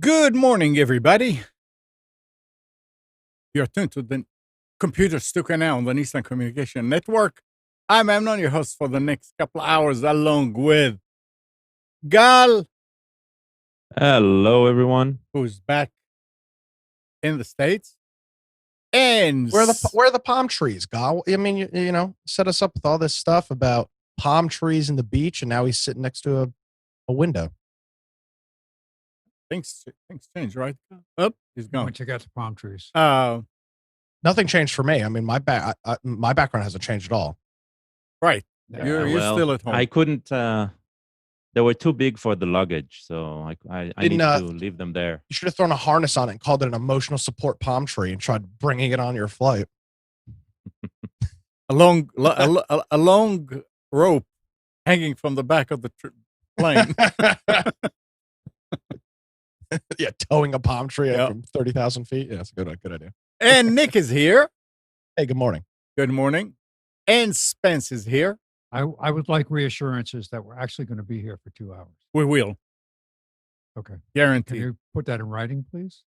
Good morning, everybody. You're tuned to the Computer Stuka Now on the Nissan Communication Network. I'm Amnon, your host for the next couple hours, along with Gal, Hello, everyone. who's back in the States. And Where are the palm trees, Gal? I mean, you know, set us up with all this stuff about palm trees and the beach, and now he's sitting next to a window. things change, right? Oh, he's gone. Once you got the palm trees. Nothing changed for me. I mean, my background hasn't changed at all. Right. Yeah, You're still at home. I couldn't. They were too big for the luggage, so I need to leave them there. You should have thrown a harness on it and called it an emotional support palm tree and tried bringing it on your flight. a long rope hanging from the back of the plane. Yeah, towing a palm tree Yep. up from 30,000 feet. Yeah, that's a good idea. And Nick is here. Hey, good morning. Good morning. And Spence is here. I would like reassurances that we're actually going to be here for 2 hours. We will. Okay. Can Guaranteed. you put that in writing, please?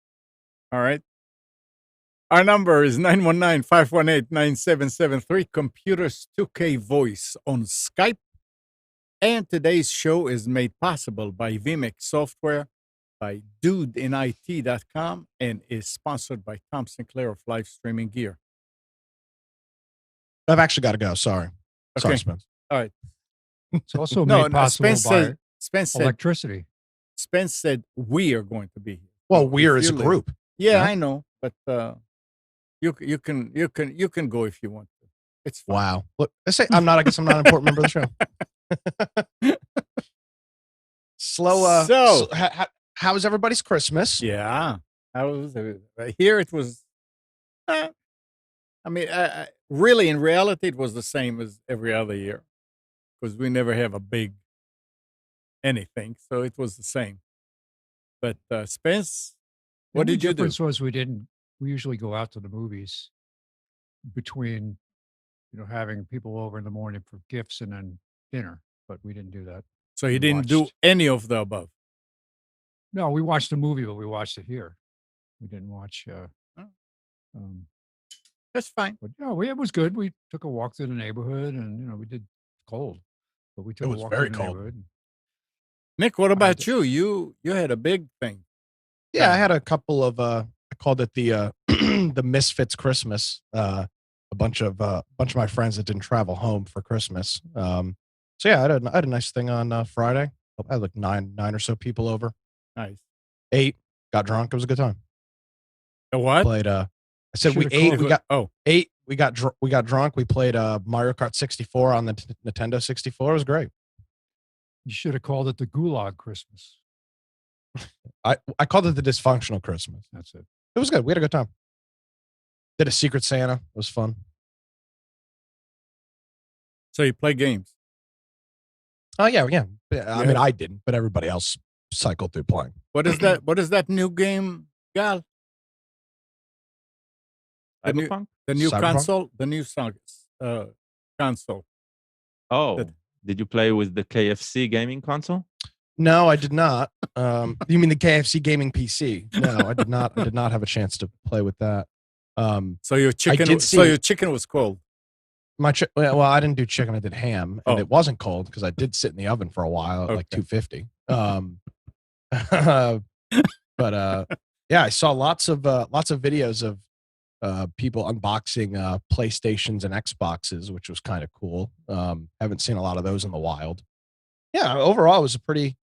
All right. Our number is 919-518-9773. Computers 2K Voice on Skype. And today's show is made possible by VMix Software, by dudeinit.com, and is sponsored by Tom Sinclair of Live Streaming Gear. I've actually got to go. Sorry. Okay. Sorry, Spence. All right. It's also No, made possible Spence by said electricity. Spence said we are going to be here. Well, we're as a you live- group. Yeah, Yeah. I know, but you can go if you want to. It's fine. Wow. Look, I guess I'm not an important member of the show. Slow. So- How was everybody's Christmas? Yeah, I was here. It was. I mean, really, in reality, it was the same as every other year because we never have a big anything, so it was the same. But Spence, what The only did you do? difference was we usually go out to the movies between, having people over in the morning for gifts and then dinner, but we didn't do that. So you we didn't do watched- any of the above. No, we watched the movie, but we watched it here. We didn't watch. That's fine. But yeah, it was good. We took a walk through the neighborhood, and we did cold, but we took It a was walk very through the cold. neighborhood. Nick, what about did- you? You had a big thing. Yeah, I had a couple of I called it the the Misfits Christmas. A bunch of my friends that didn't travel home for Christmas. So yeah, I had a nice thing on Friday. I had like nine or so people over. Nice. Ate, got drunk. It was a good time. The what? Played. I said we Should've ate. called We it- got Oh, ate. We got drunk. We played Mario Kart 64 on the Nintendo 64. It was great. You should have called it the Gulag Christmas. I called it the dysfunctional Christmas. That's it. It was good. We had a good time. Did a Secret Santa. It was fun. so you play games? Oh yeah. I mean, I didn't, but everybody else cycled through playing. What is that? What is that new game, Gal? The new- Cyberpunk? The new Cyberpunk? console? The new console. Oh, That- did you play with the KFC gaming console? No, I did not. You mean the KFC gaming PC? No, I did not. I did not have a chance to play with that. So your chicken. did So see- your chicken was cold. Well, I didn't do chicken. I did ham, and Oh. it wasn't cold because I did sit in the oven for a while at like Okay. 250. But yeah, I saw lots of videos of people unboxing PlayStations and Xboxes, which was kind of cool. Haven't seen a lot of those in the wild. yeah, overall it was a pretty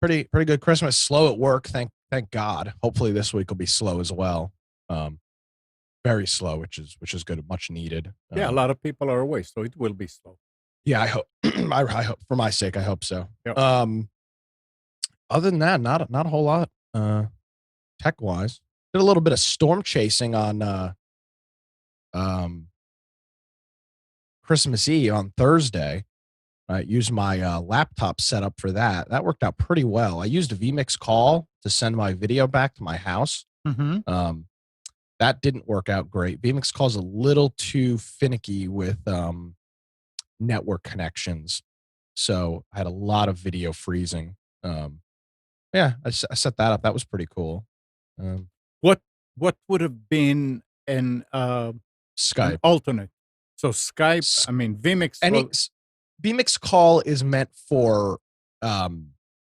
good Christmas. Slow at work, thank God. Hopefully this week will be slow as well. Very slow, which is good, much needed. Yeah, a lot of people are away, so it will be slow. Yeah, I hope. I hope for my sake. I hope so. Yep. Other than that, not a whole lot. Tech wise, did a little bit of storm chasing on Christmas Eve on Thursday. I used my laptop setup for that. That worked out pretty well. I used a vMix call to send my video back to my house. Mm-hmm. That didn't work out great. vMix call's a little too finicky with network connections, so I had a lot of video freezing. Yeah, I set that up. That was pretty cool. What would have been an Skype alternate? So Skype. I mean, vMix. vMix call is meant for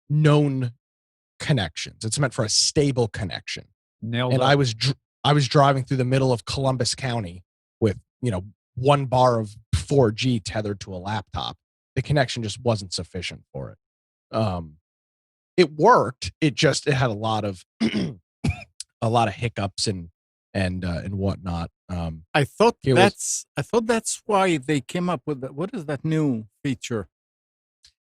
known connections. It's meant for a stable connection. Nailed and up. I was driving through the middle of Columbus County with, 1 bar of 4G tethered to a laptop. The connection just wasn't sufficient for it. It worked. It had a lot of hiccups and whatnot. I thought that's why they came up with what is that new feature?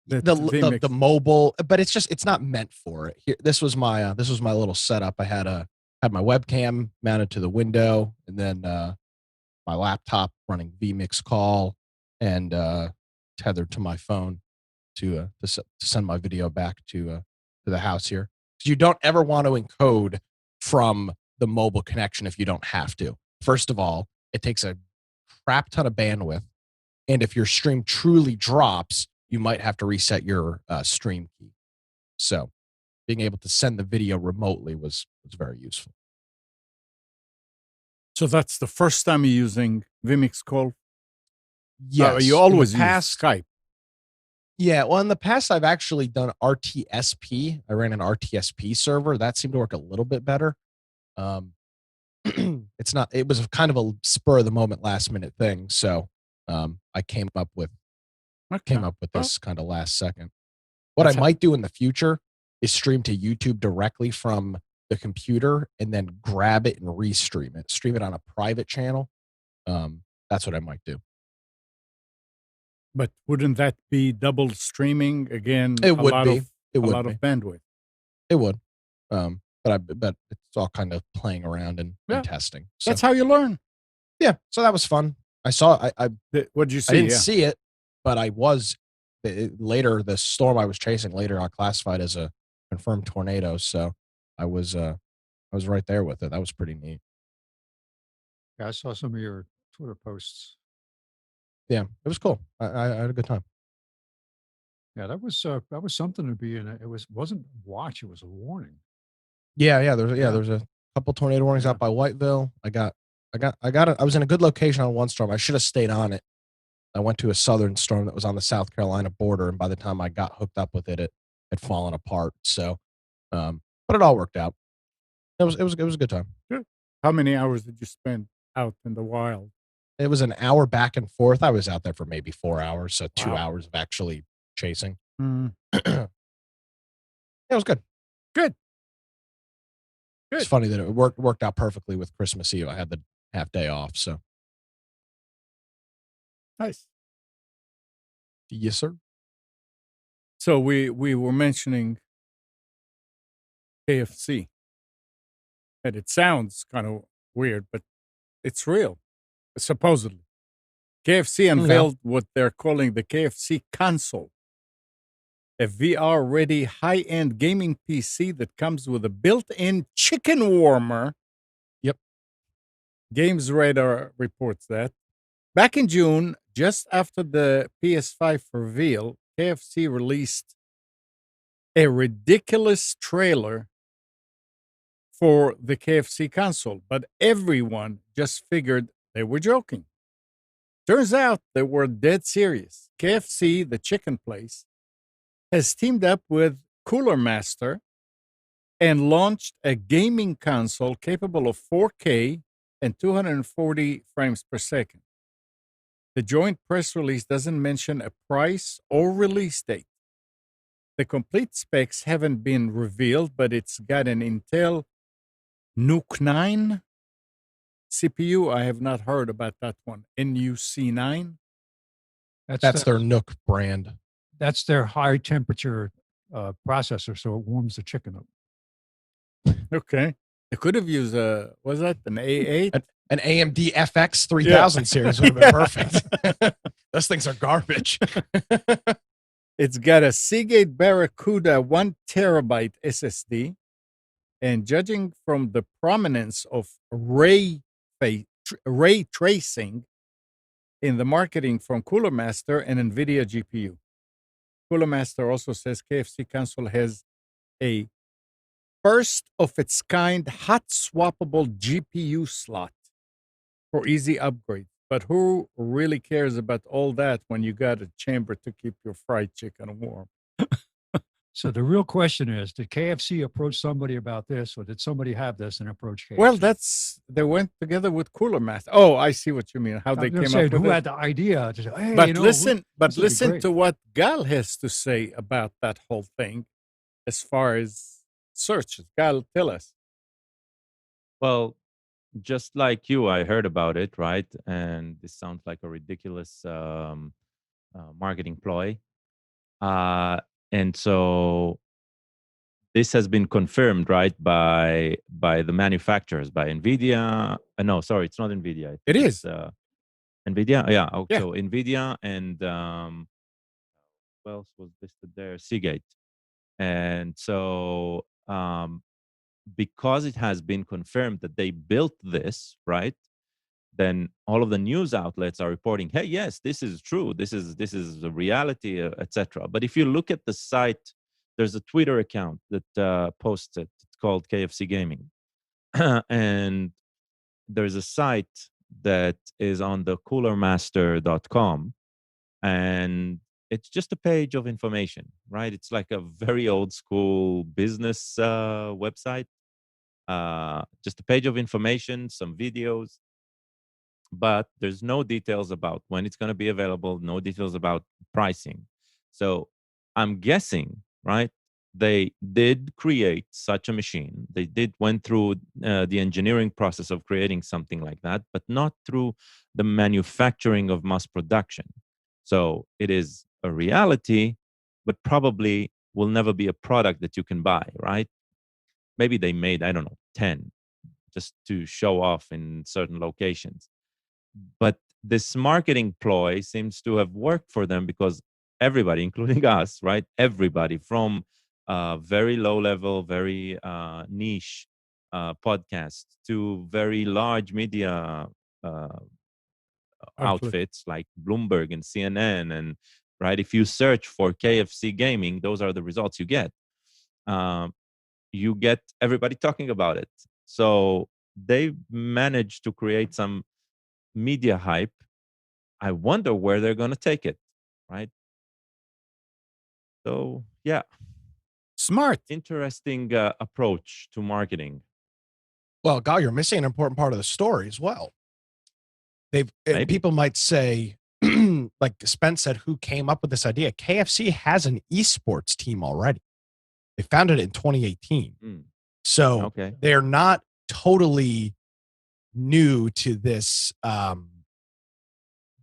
The mobile, but it's not meant for it. Here, this was my little setup. I had my webcam mounted to the window, and then my laptop running vMix call and tethered to my phone to send my video back to the house here. Because you don't ever want to encode from the mobile connection if you don't have to. First of all, it takes a crap ton of bandwidth, and if your stream truly drops, you might have to reset your stream key. So being able to send the video remotely was very useful. So that's the first time you're using vMix call? Yes. You always use Skype? Yeah, well, in the past, I've actually done RTSP. I ran an RTSP server. That seemed to work a little bit better. It was kind of a spur of the moment, last minute thing. So I came up with this kind of last second. What I might do in the future is stream to YouTube directly from the computer and then grab it and restream it. Stream it on a private channel. That's what I might do. But wouldn't that be double streaming again? It would be. A lot of bandwidth. It would. But it's all kind of playing around and testing. So. That's how you learn. Yeah. So that was fun. I saw. What did you see? I didn't see it, but I was later. The storm I was chasing later on classified as a confirmed tornado. So I was right there with it. That was pretty neat. Yeah, I saw some of your Twitter posts. Yeah, it was cool. I had a good time. Yeah, that was something to be in. It wasn't watch. It was a warning. Yeah. There's a couple tornado warnings out by Whiteville. I was in a good location on one storm. I should have stayed on it. I went to a southern storm that was on the South Carolina border, and by the time I got hooked up with it, it had fallen apart. So, but it all worked out. It was a good time. Good. How many hours did you spend out in the wild? It was an hour back and forth. I was out there for maybe 4 hours, so 2 hours of actually chasing. It was good. Good. It's funny that it worked out perfectly with Christmas Eve. I had the half day off, so nice. Yes, sir. So we were mentioning KFC, and it sounds kind of weird, but it's real. Supposedly, KFC unveiled what they're calling the KFC console, a VR-ready high-end gaming PC that comes with a built-in chicken warmer. Yep. Games Radar reports that. Back in June, just after the PS5 reveal, KFC released a ridiculous trailer for the KFC console, but everyone just figured they were joking. Turns out they were dead serious. KFC, the chicken place, has teamed up with Cooler Master and launched a gaming console capable of 4K and 240 frames per second. The joint press release doesn't mention a price or release date. The complete specs haven't been revealed, but it's got an Intel NUC 9 CPU. I have not heard about that one. NUC 9. That's their Nook brand. That's their high temperature processor, so it warms the chicken up. Okay. They could have used was that an A8? An AMD FX 3000 series would have been perfect. Those things are garbage. It's got a Seagate Barracuda 1 terabyte SSD. And judging from the prominence of ray tracing in the marketing from Cooler Master and NVIDIA GPU. Cooler Master also says KFC console has a first of its kind hot swappable GPU slot for easy upgrade. But who really cares about all that when you got a chamber to keep your fried chicken warm? So the real question is, did KFC approach somebody about this, or did somebody have this and approach KFC? Well, they went together with Cooler Master. Oh, I see what you mean. How they came up with who it. had the idea to say, hey, But listen to to what Gal has to say about that whole thing as far as searches. Gal, tell us. Well, just like you, I heard about it, right? And this sounds like a ridiculous marketing ploy. And so this has been confirmed, right, by the manufacturers, by NVIDIA. No, sorry, it's not NVIDIA. It is. NVIDIA? Yeah. Oh, Yeah. so NVIDIA and what else was listed there? Seagate. And so because it has been confirmed that they built this, right, then all of the news outlets are reporting, hey, yes, this is true. This is a reality, etc. But if you look at the site, there's a Twitter account that posts it. It's called KFC Gaming. And there's a site that is on the coolermaster.com. And it's just a page of information, right? It's like a very old school business website. Just a page of information, some videos. But there's no details about when it's going to be available, no details about pricing. So I'm guessing, right, they did create such a machine. They went through the engineering process of creating something like that, but not through the manufacturing of mass production. So it is a reality, but probably will never be a product that you can buy, right? Maybe they made, I don't know, 10 just to show off in certain locations. But this marketing ploy seems to have worked for them because everybody, including us, right? Everybody from very low level, very niche podcasts to very large media outfits like Bloomberg and CNN. And right, if you search for KFC gaming, those are the results you get. You get everybody talking about it. So they managed to create some media hype. I wonder where they're going to take it, right? So, yeah. Smart. Interesting approach to marketing. Well, Gal, you're missing an important part of the story as well. People might say, like Spence said, who came up with this idea? KFC has an esports team already. They founded it in 2018. So they're not totally new to this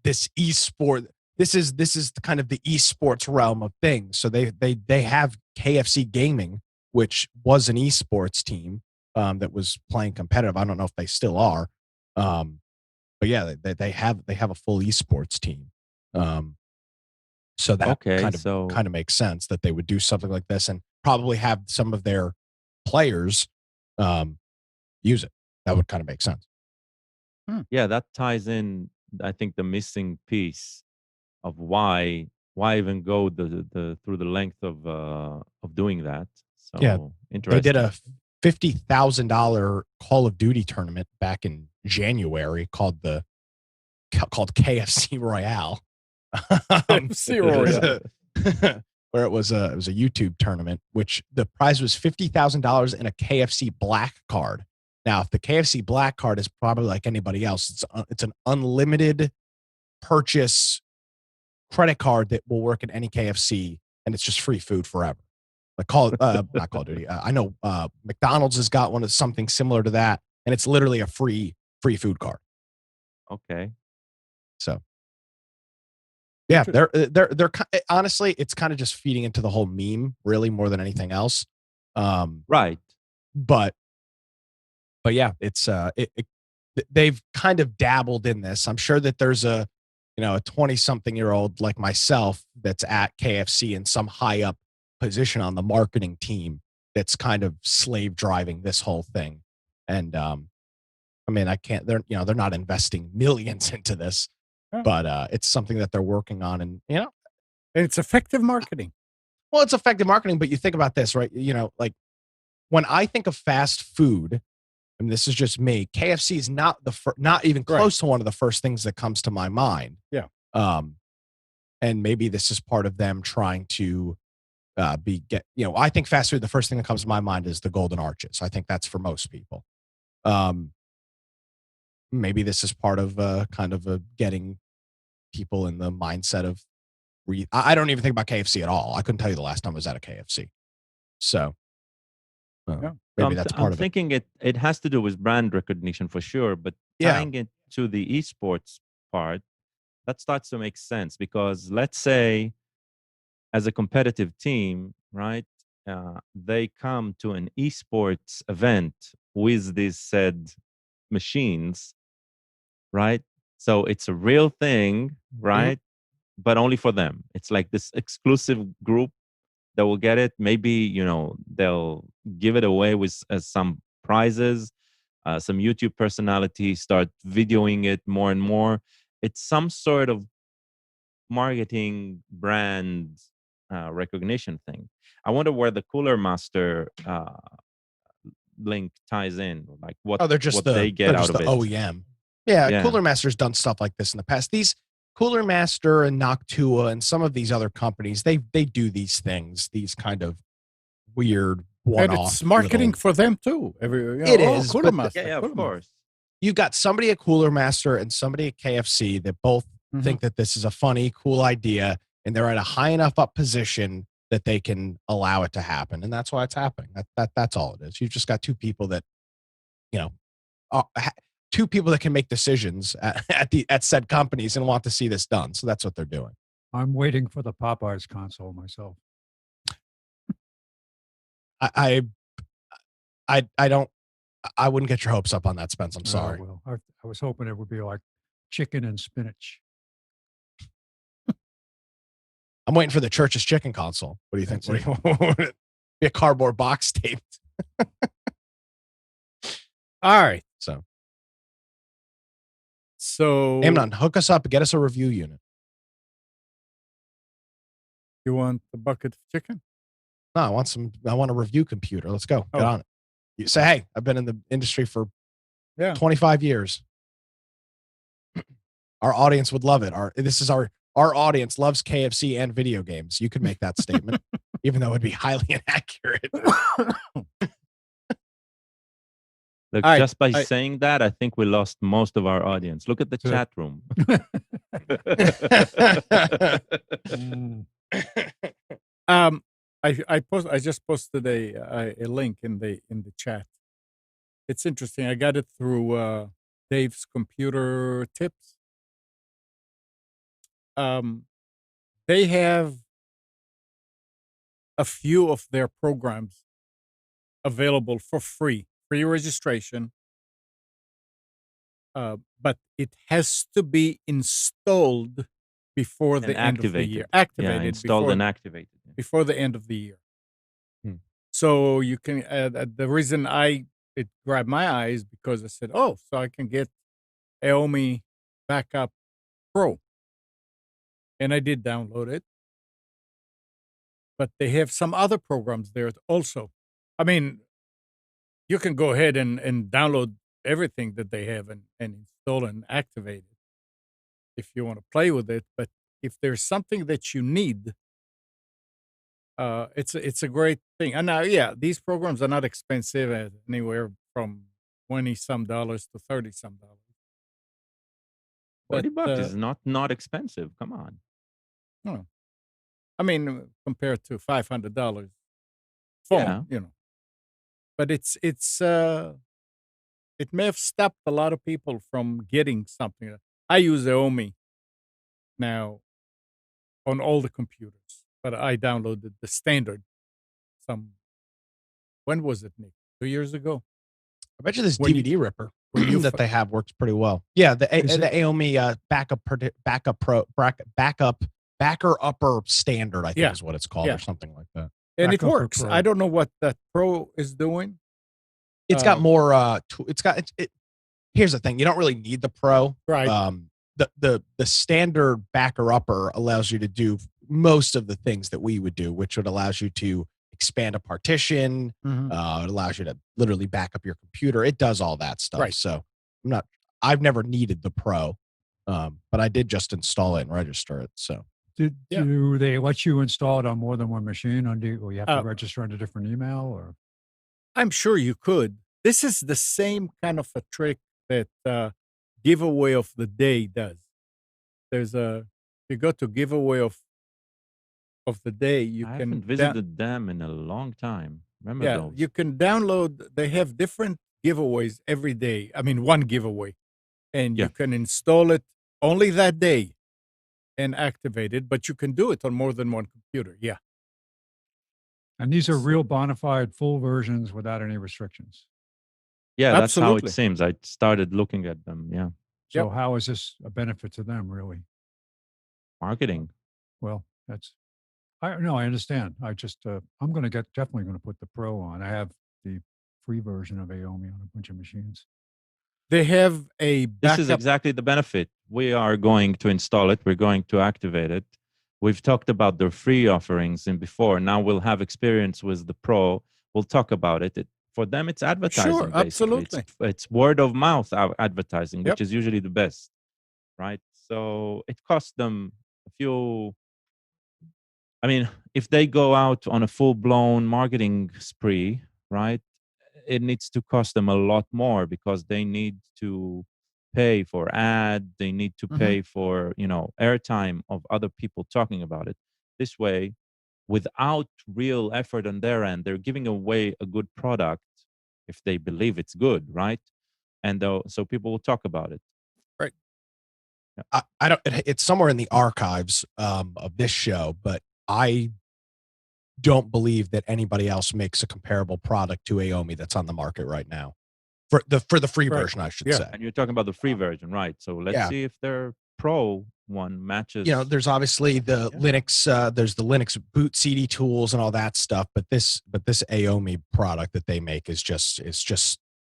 this esport. This is kind of the esports realm of things. So they have KFC Gaming, which was an esports team that was playing competitive. I don't know if they still are, but yeah, they have a full esports team. So that kind of makes sense that they would do something like this and probably have some of their players use it. That would kind of make sense. Yeah, that ties in, I think, the missing piece of why even go through the length of doing that. So yeah, interesting. They did a $50,000 Call of Duty tournament back in January called KFC Royale. KFC Royale. Where it was a YouTube tournament, which the prize was $50,000 in a KFC Black card. Now, if the KFC Black card is probably like anybody else, it's an unlimited purchase credit card that will work at any KFC and it's just free food forever. Like not Call of Duty. I know McDonald's has got one of something similar to that, and it's literally a free food card. Okay. So yeah, they're honestly, it's kind of just feeding into the whole meme, really, more than anything else. Right. But yeah, it's they've kind of dabbled in this. I'm sure that there's a 20-something-year-old like myself that's at KFC in some high up position on the marketing team that's kind of slave driving this whole thing. And I mean, they're not investing millions into this, but it's something that they're working on, and it's effective marketing. Well, it's effective marketing, but you think about this, right? Like when I think of fast food, and this is just me, KFC is not not even close to one of the first things that comes to my mind. Yeah. And maybe this is part of them trying to I think fast food, the first thing that comes to my mind is the Golden Arches. I think that's for most people. Maybe this is part of kind of getting people in the mindset of I don't even think about KFC at all. I couldn't tell you the last time I was at a KFC. So maybe that's part I'm of it. thinking it has to do with brand recognition for sure, but tying it to the esports part, that starts to make sense, because let's say as a competitive team, right, they come to an esports event with these said machines, right? So it's a real thing, right? But only for them. It's like this exclusive group that will get it. Maybe, they'll give it away with some prizes. Some YouTube personalities start videoing it more and more. It's some sort of marketing brand recognition thing. I wonder where the Cooler Master link ties in. Like what they get out of it. OEM. Yeah, Cooler Master's done stuff like this in the past. These Cooler Master and Noctua and some of these other companies, they do these things, these kind of weird one-off. And it's marketing for them too. It is Cooler Master. Yeah, of course. You've got somebody at Cooler Master and somebody at KFC that both think that this is a funny, cool idea, and they're at a high enough up position that they can allow it to happen, and that's why it's happening. That's all it is. You've just got two people that, two people that can make decisions at said companies and want to see this done. So that's what they're doing. I'm waiting for the Popeyes console myself. I wouldn't get your hopes up on that, Spence. I'm sorry. Well, I was hoping it would be like chicken and spinach. I'm waiting for the Church's chicken console. What do you think? Be a cardboard box taped. All right. So Amnon, hook us up. Get us a review unit. You want the bucket of chicken? No, I want a review computer. Let's go. Get on it. You say, hey, I've been in the industry for 25 years. Our audience would love it. Our audience loves KFC and video games. You could make that statement, even though it would be highly inaccurate. Look, just by saying that, I think we lost most of our audience. Look at the chat room. I just posted a link in the chat. It's interesting. I got it through Dave's Computer Tips. They have a few of their programs available for free registration. But it has to be installed before the end of the year. Activated. Installed and activated. Before the end of the year. So you can, the reason it grabbed my eyes because I said, so I can get Aomei Backup Pro. And I did download it. But they have some other programs there also. I mean, you can go ahead and download everything that they have and install and activate it if you want to play with it. But if there's something that you need, it's a great thing. And now, these programs are not expensive, at anywhere from $20-some to $30-some. $40 is not expensive. Come on. I mean, compared to $500 phone, Yeah. you know. But it may have stopped a lot of people from getting something. I use Aomei now on all the computers, but I downloaded the standard some when was it, Nick? 2 years ago? I bet you this When you DVD ripper when you that f they have works pretty well. Yeah, Is the it? Aomei backer upper standard, I think Yeah, is what it's called, yeah, or something like that. and it Backup or works. I Pro? don't know what that Pro is doing. It's got Uh, more. It's got it. Here's the thing: you don't really need the Pro. right, The standard backer upper allows you to do most of the things that we would do, which would allows you to expand a partition. mhm, It allows you to literally back up your computer. It does all that stuff. right. So I'm not. I've never needed the Pro, but I did just install it and register it. So Yeah. Do they let you install it on more than one machine, or you have to Uh, register under a different email? Or I'm sure you could. This is the same kind of a trick that giveaway of the day does. There's a you go to giveaway of the day. You I can haven't visited them in a long time. Remember yeah, those? you can download. They have different giveaways every day. I mean, one giveaway, and Yeah. you can install it only that day and activate it. But you can do it on more than one computer. Yeah, and these are so real bona fide full versions without any restrictions. Yeah, that's how it absolutely. seems. I started looking at them. Yeah. So Yep. how is this a benefit to them, really? Marketing. Well, that's I no, I understand. I just I'm going to definitely going to put the Pro on. I have the free version of Aomei on a bunch of machines. They have a This is backup. exactly the benefit. We are going to install it. We're going to activate it. We've talked about their free offerings in before. Now we'll have experience with the Pro. We'll talk about it. For them, it's Sure, advertising basically. absolutely. It's word of mouth advertising, Yep. which is usually the best, right? So it costs them a few. I mean, if they go out on a full blown marketing spree, right? It needs to cost them a lot more because they need to pay for ad, they need to Hmm. pay for, airtime of other people talking about it. This way, without real effort on their end, they're giving away a good product if they believe it's good, right? And so people will talk about it. Right. Yeah. I don't. It's somewhere in the archives of this show, but I don't believe that anybody else makes a comparable product to Aomei that's on the market right now for the free Right. version, I should Yeah. say. And you're talking about the free version, right? So let's Yeah, see if their pro one matches. there's obviously the Yeah. Linux, there's the Linux boot CD tools and all that stuff, but this Aomei product that they make is just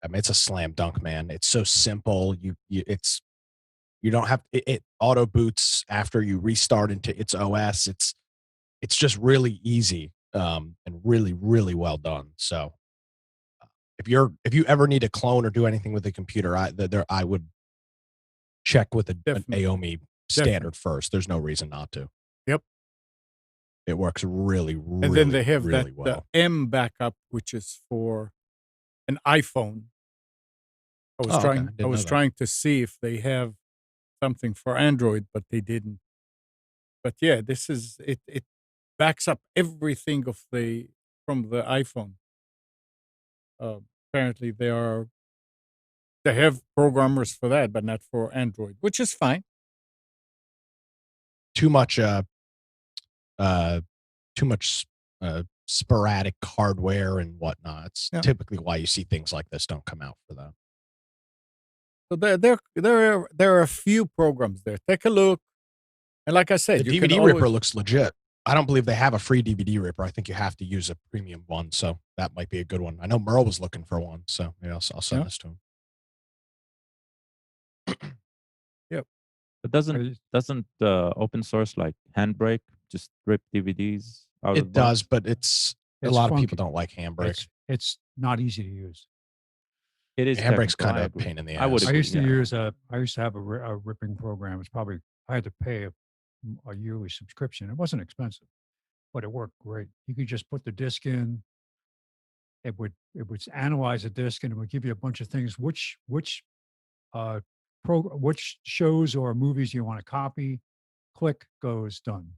I mean, it's a slam dunk, man. It's so simple. You don't have it auto boots after you restart into its OS. It's just really easy, and really, really well done. So if you ever need a clone or do anything with the computer, I would check with an Definitely. Aomei Definitely. standard first. There's no reason not to. Yep. It works really, And then they really, have really that well. M backup, which is for an iPhone. I was Oh, okay. I trying. I didn't know was that. trying to see if they have something for Android, but they didn't. But yeah, this is it. It backs up everything from the iPhone. Apparently, they have programmers for that, but not for Android, which is fine. Too much uh too much sporadic hardware and whatnot. It's Yeah. typically why you see things like this don't come out for that. So there are a few programs there. Take a look, and like I The said, you can DVD ripper always looks legit. I don't believe they have a free DVD ripper. I think you have to use a premium one, so that might be a good one. I know Merle was looking for one, so yeah, I'll send Yeah. this to him. Yep. But Are you- doesn't open source like Handbrake just rip DVDs out of the It does, box? but it's a It's lot of funky. people don't like Handbrake. It's not easy to use. It is Handbrake's technical. kind I of a agree. pain in the I would ass. I used to agree. Yeah. use I used to have a ripping program. It's probably I had to pay a yearly subscription. It wasn't expensive, but it worked great. You could just put the disc in. It would analyze the disc and it would give you a bunch of things. Which which shows or movies you want to copy. Click goes done.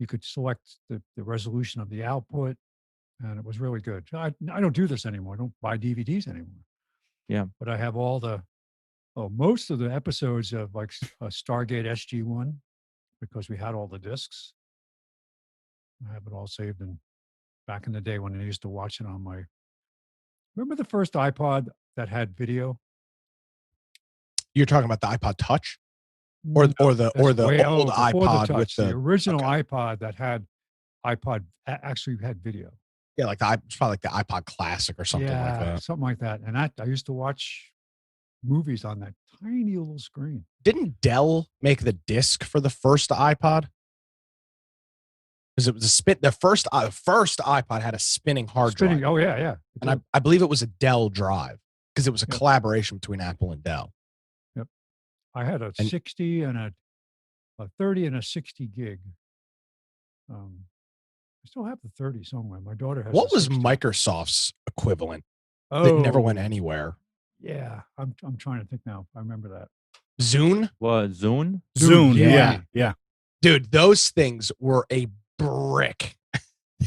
you could select the resolution of the output, and it was really good. I don't do this anymore. I don't buy DVDs anymore. Yeah. But I have most of the episodes of like Stargate SG-1 because we had all the discs. I have it all saved back in the day when I used to watch it on my. Remember the first iPod that had video? You're talking about the iPod Touch, or the old Before the iPod touch, with the original okay. iPod that had actually had video. Yeah, like it's probably like the iPod Classic or something like that. Something like that. And I used to watch movies on that tiny little screen. Didn't Dell make the disc for the first iPod? Because it was the first iPod had a spinning hard drive. Oh yeah. And I believe it was a Dell drive because it was a collaboration between Apple and Dell. Yep. I had a 60 and a 30 and a 60 gig. I still have the 30 somewhere. My daughter has. What was 60. Microsoft's equivalent? Oh, that never went anywhere. Yeah, I'm trying to think now. I remember that. Zune? What, Zune? Zune, yeah. yeah. Dude, those things were a brick.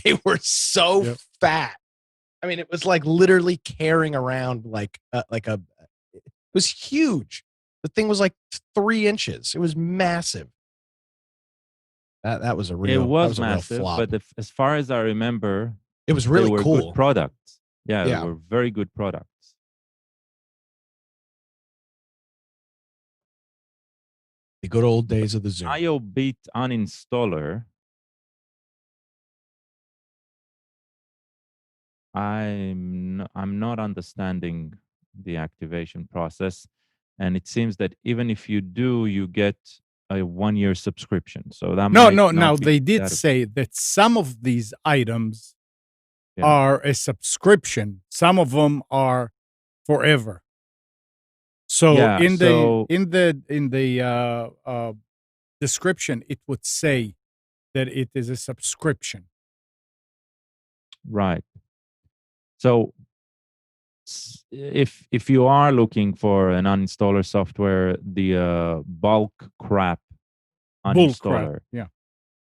They were so fat. I mean, it was like literally carrying around like a. It was huge. The thing was like 3 inches. It was massive. That was a real. It was a real massive, flop. but as far as I remember, it was really they were cool. Good products. Yeah, they were very good products. The good old days of the Zune. IOBit uninstaller. I'm not understanding the activation process, and it seems that even if you do, you get a 1-year subscription. So that No. They did say that some of these items are a subscription. Some of them are forever. So in the description, it would say that it is a subscription. Right. So if you are looking for an uninstaller software, the bulk crap uninstaller. Yeah.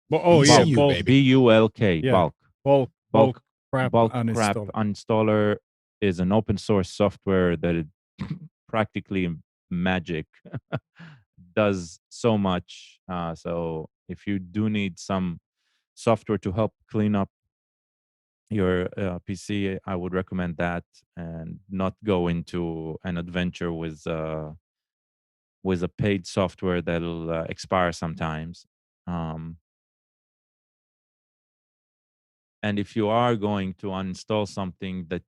Well, yeah, bulk, BULK, yeah. bulk. Bulk crap uninstaller is an open source software that is practically magic. Does so much. So if you do need some software to help clean up your PC, I would recommend that, and not go into an adventure with a paid software that'll expire sometimes. And if you are going to uninstall something that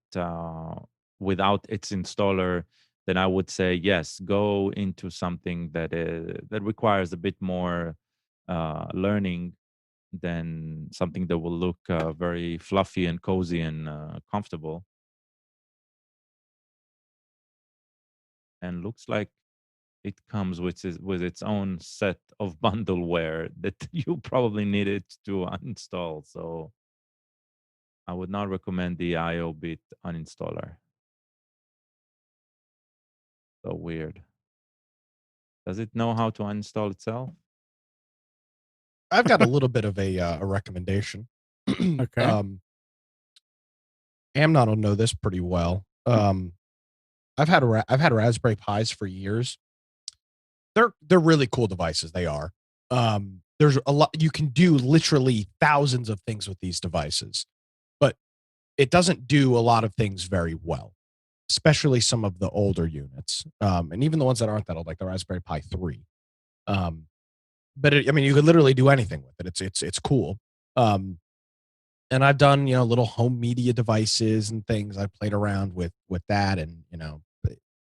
without its installer, then I would say yes, go into something that requires a bit more learning than something that will look very fluffy and cozy and comfortable. And looks like it comes with its own set of bundleware that you probably needed to uninstall. So I would not recommend the IOBit uninstaller. So weird. Does it know how to uninstall itself? I've got a little bit of a recommendation. Okay. Amnon will know this pretty well. I've had Raspberry Pis for years. They're really cool devices. They are. There's a lot you can do, literally thousands of things with these devices, but it doesn't do a lot of things very well, especially some of the older units, and even the ones that aren't that old, like the Raspberry Pi 3. But you could literally do anything with it. It's cool. And I've done, little home media devices and things. I played around with that, and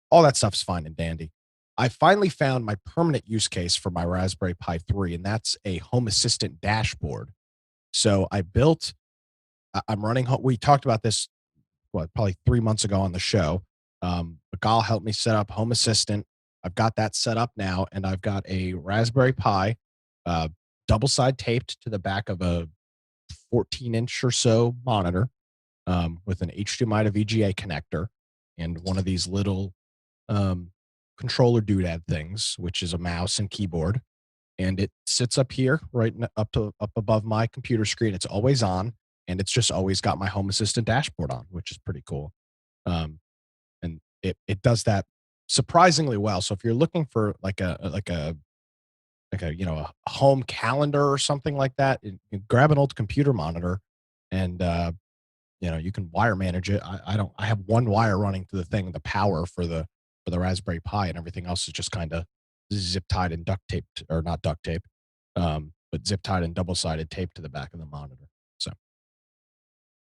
all that stuff's fine and dandy. I finally found my permanent use case for my Raspberry Pi 3, and that's a Home Assistant dashboard. So I'm running. We talked about this, probably 3 months ago on the show. Gal helped me set up Home Assistant. I've got that set up now, and I've got a Raspberry Pi, double side taped to the back of a 14-inch or so monitor, with an HDMI to VGA connector, and one of these little controller doodad things, which is a mouse and keyboard. and it sits up here, up above my computer screen. It's always on, and it's just always got my Home Assistant dashboard on, which is pretty cool. And it does that surprisingly well. So if you're looking for like a a home calendar or something like that, you grab an old computer monitor, and you can wire manage it. I have one wire running to the thing, the power for the Raspberry Pi, and everything else is just kind of zip tied and duct taped, or not duct tape, but zip tied and double sided tape to the back of the monitor. So,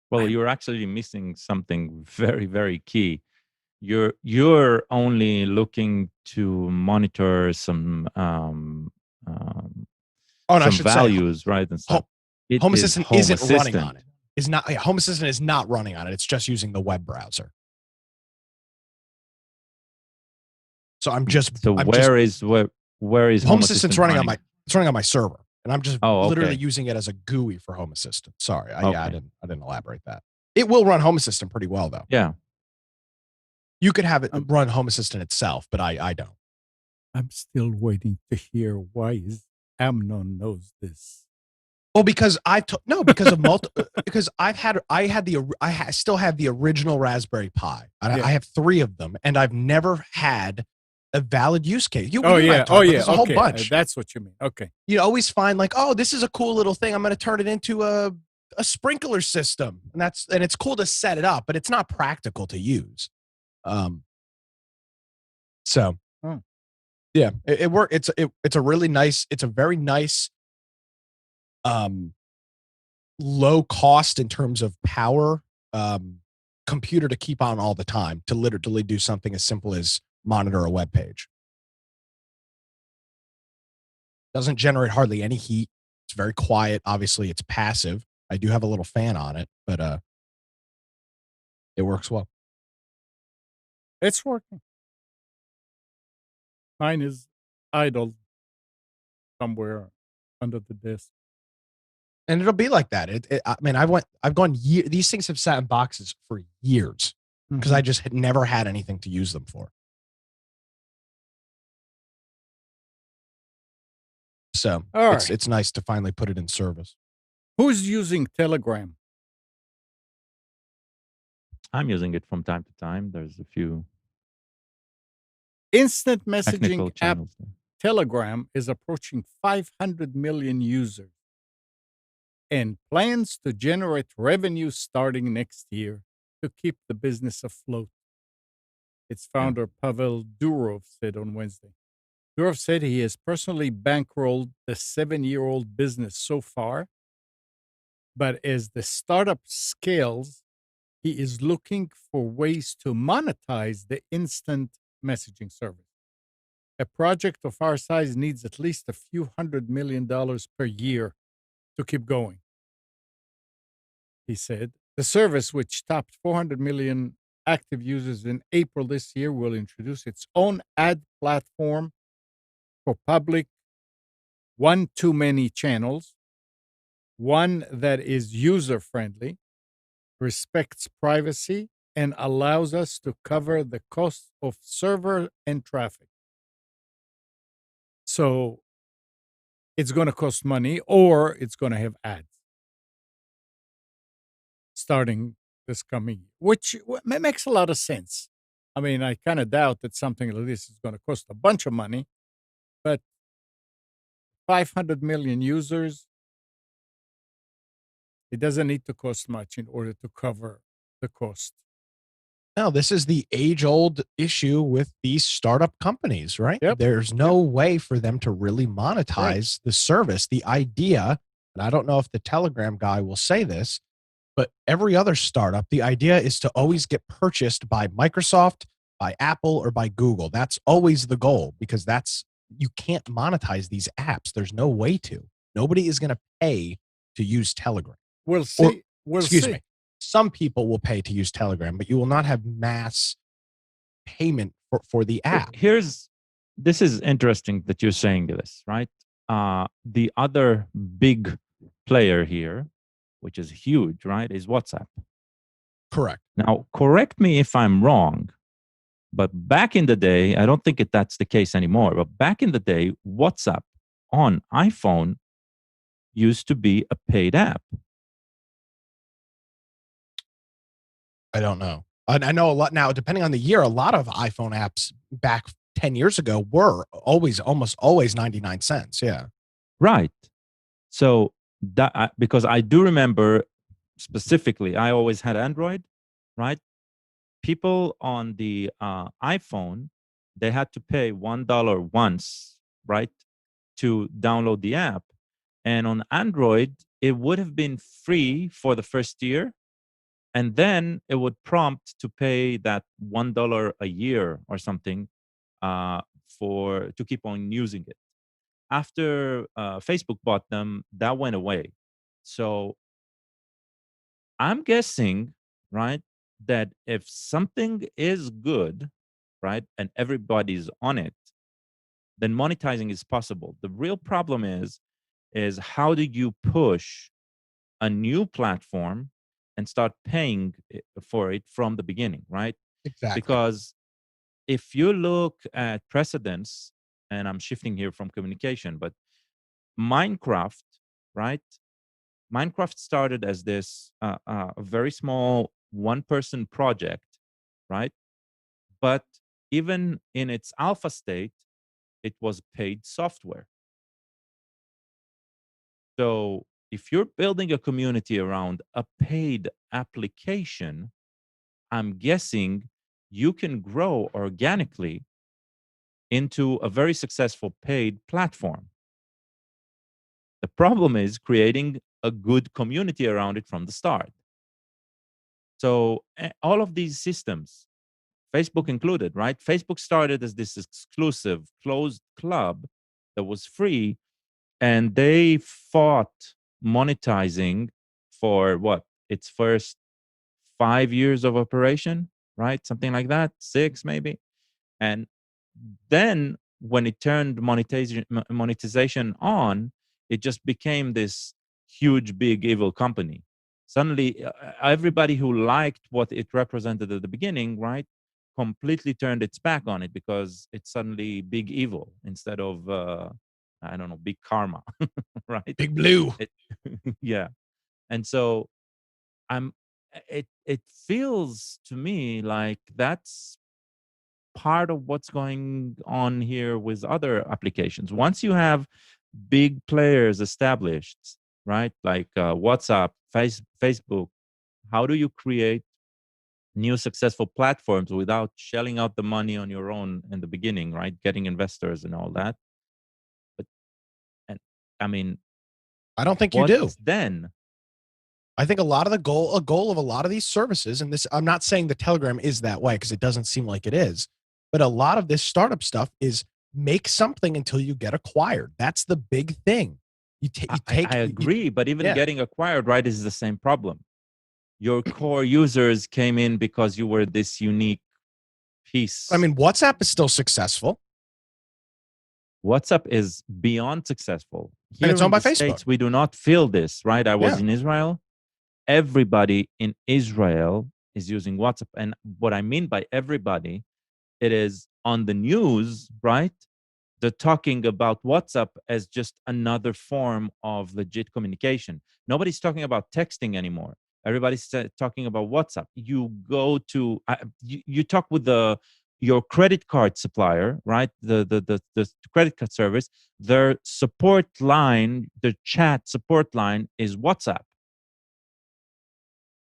Well, you're actually missing something very, very key. You're only looking to monitor some and I some should say, values, right? And stuff. It Home is Assistant Home isn't running Assistant. on it. Is not Home Assistant is not running on it. It's just using the web browser. So where is Home Assistant's running running? it's running on my server, and I'm just literally Okay. using it as a GUI for Home Assistant. Sorry, I Okay. didn't elaborate that. It will run Home Assistant pretty well, though. Yeah. You could have it run Home Assistant itself, but I don't. I'm still waiting to hear why Amnon knows this. Well, because because of because I still have the original Raspberry Pi. I have 3 of them, and I've never had a valid use case. There's a whole bunch. That's what you mean. Okay. You always find like, oh, this is a cool little thing. I'm going to turn it into a sprinkler system, and it's cool to set it up, but it's not practical to use. Yeah, it worked. It's a really nice. It's a very nice, low cost in terms of power computer to keep on all the time, to literally do something as simple as monitor a web page. Doesn't generate hardly any heat. It's very quiet. Obviously, it's passive. I do have a little fan on it, but it works well. It's working. Mine is idle somewhere under the desk. And it'll be like that. I've gone years. These things have sat in boxes for years because I just had never had anything to use them for. So it's nice to finally put it in service. Who's using Telegram? I'm using it from time to time. There's a few Instant messaging technical app channels there. Telegram is approaching 500 million users and plans to generate revenue starting next year to keep the business afloat. Its founder, Pavel Durov, said on Wednesday. Durov said he has personally bankrolled the 7-year-old business so far, but as the startup scales, he is looking for ways to monetize the instant messaging service. A project of our size needs at least a few $100 million per year to keep going, he said. The service, which topped 400 million active users in April this year, will introduce its own ad platform for public one-to-many channels, one that is user-friendly, respects privacy, and allows us to cover the cost of server and traffic. So it's going to cost money, or it's going to have ads starting this coming year, which makes a lot of sense. I mean, I kind of doubt that something like this is going to cost a bunch of money, but 500 million users, it doesn't need to cost much in order to cover the cost. No, this is the age-old issue with these startup companies, right? Yep. There's no way for them to really monetize the service. The idea, and I don't know if the Telegram guy will say this, but every other startup, the idea is to always get purchased by Microsoft, by Apple, or by Google. That's always the goal, because you can't monetize these apps. There's no way to. Nobody is going to pay to use Telegram. We'll see. Excuse me. Some people will pay to use Telegram, but you will not have mass payment for the app. This is interesting that you're saying this, right? The other big player here, which is huge, right, is WhatsApp. Correct. Now, correct me if I'm wrong, but back in the day, I don't think that's the case anymore, but back in the day, WhatsApp on iPhone used to be a paid app. I don't know. I know a lot now, depending on the year, a lot of iPhone apps back 10 years ago were almost always 99 cents. Yeah. Right. So that because I do remember specifically, I always had Android, right? People on the iPhone, they had to pay $1 once, right, to download the app. And on Android, it would have been free for the first year. And then it would prompt to pay that $1 a year or something to keep on using it. After Facebook bought them, that went away. So I'm guessing, right, that if something is good, right, and everybody's on it, then monetizing is possible. The real problem is how do you push a new platform and start paying for it from the beginning, right? Exactly. Because if you look at precedents, and I'm shifting here from communication, but Minecraft, right? Minecraft started as this a very small one-person project, right? But even in its alpha state, it was paid software. So if you're building a community around a paid application, I'm guessing you can grow organically into a very successful paid platform. The problem is creating a good community around it from the start. So all of these systems, Facebook included, right? Facebook started as this exclusive closed club that was free, and they fought monetizing for what? Its first 5 years of operation, right? Something like that, 6 maybe. And then when it turned monetization on, it just became this huge, big, evil company. Suddenly, everybody who liked what it represented at the beginning, right, completely turned its back on it because it's suddenly big evil instead of, I don't know, big karma, right? Big Blue. Yeah. And so it feels to me like that's part of what's going on here with other applications. Once you have big players established, right, like WhatsApp, Facebook, how do you create new successful platforms without shelling out the money on your own in the beginning, right? Getting investors and all that. But and I mean, I don't think you what do. then? I think a goal of a lot of these services, and this, I'm not saying the Telegram is that way because it doesn't seem like it is, but a lot of this startup stuff is make something until you get acquired. That's the big thing. You take. I agree, but even yeah. getting acquired, right, is the same problem. Your core users came in because you were this unique piece. I mean, WhatsApp is still successful. WhatsApp is beyond successful. And Here it's owned in by the Facebook. States, we do not feel this, right? I was Yeah. in Israel. Everybody in Israel is using WhatsApp. And what I mean by everybody, it is on the news, right? They're talking about WhatsApp as just another form of legit communication. Nobody's talking about texting anymore. Everybody's talking about WhatsApp. You go to, you talk with your credit card supplier, right? The credit card service, their support line, the chat support line is WhatsApp.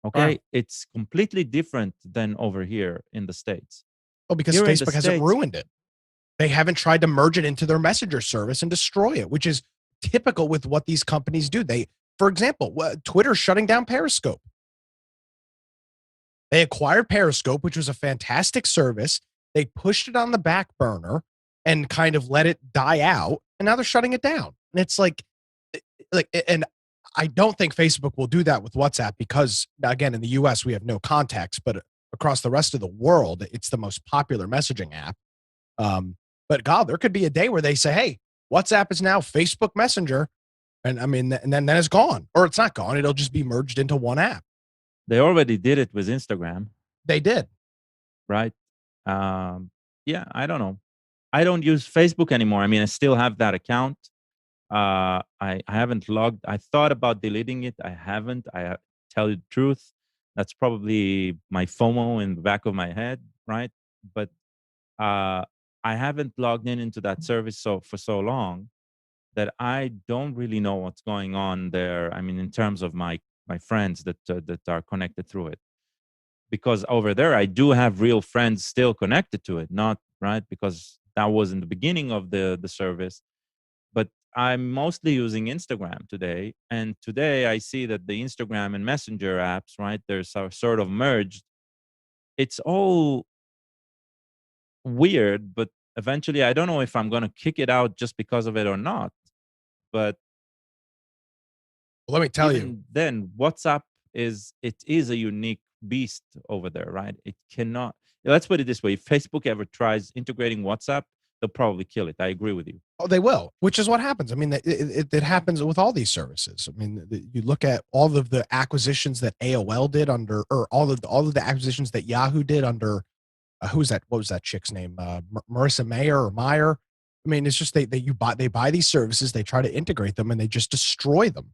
Okay. Wow. It's completely different than over here in the States. Oh, because Here in the Facebook hasn't States, ruined it. They haven't tried to merge it into their messenger service and destroy it, which is typical with what these companies do. For example, Twitter's shutting down Periscope. They acquired Periscope, which was a fantastic service. They pushed it on the back burner and kind of let it die out, and now they're shutting it down. And it's and I don't think Facebook will do that with WhatsApp because, again, in the US, we have no context, but across the rest of the world, it's the most popular messaging app. But God, there could be a day where they say, hey, WhatsApp is now Facebook Messenger. And I mean, and then it's gone, or it's not gone. It'll just be merged into one app. they already did it with Instagram. They did. Right? Yeah, I don't know. I don't use Facebook anymore. I mean, I still have that account, I haven't logged. I thought about deleting it. I haven't. Tell you the truth. That's probably my FOMO in the back of my head, right? But I haven't logged into that service for so long that I don't really know what's going on there. I mean, in terms of my friends that are connected through it, because over there I do have real friends still connected to it, not right because that was in the beginning of the service. But I'm mostly using Instagram today, and today I see that the Instagram and Messenger apps, right, they're sort of merged. It's all weird, but eventually I don't know if I'm going to kick it out just because of it or not. But Let me tell you, even then, WhatsApp is a unique beast over there, right? It cannot. Let's put it this way: if Facebook ever tries integrating WhatsApp, they'll probably kill it. I agree with you. oh, they will, which is what happens. I mean, it happens with all these services. I mean, you look at all of the acquisitions that AOL did under, or all of the acquisitions that Yahoo did under, who's that? What was that chick's name? Marissa Mayer or Meyer. I mean, it's just they buy these services, they try to integrate them, and they just destroy them.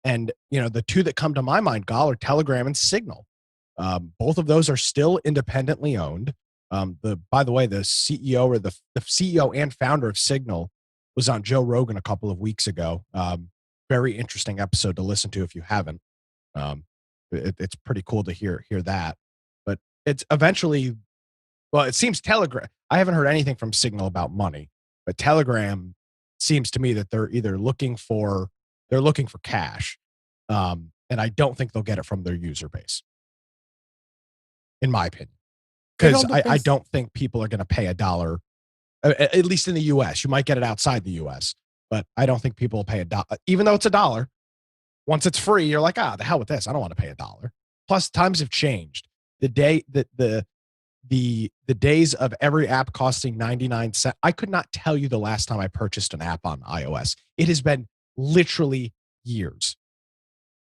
And the two that come to my mind, Gal, are Telegram and Signal. Both of those are still independently owned. By the way, the CEO or the CEO and founder of Signal was on Joe Rogan a couple of weeks ago. Very interesting episode to listen to if you haven't. It's pretty cool to hear that. But it's eventually, well, it seems Telegram. I haven't heard anything from Signal about money, but Telegram seems to me that they're either looking for cash, and I don't think they'll get it from their user base, in my opinion. Because I don't think people are going to pay $1, at least in the U.S. You might get it outside the U.S., but I don't think people will pay $1, even though it's $1. Once it's free, you're like, the hell with this. I don't want to pay $1. Plus, times have changed. The day that the days of every app costing 99 cents. I could not tell you the last time I purchased an app on iOS. It has been literally years.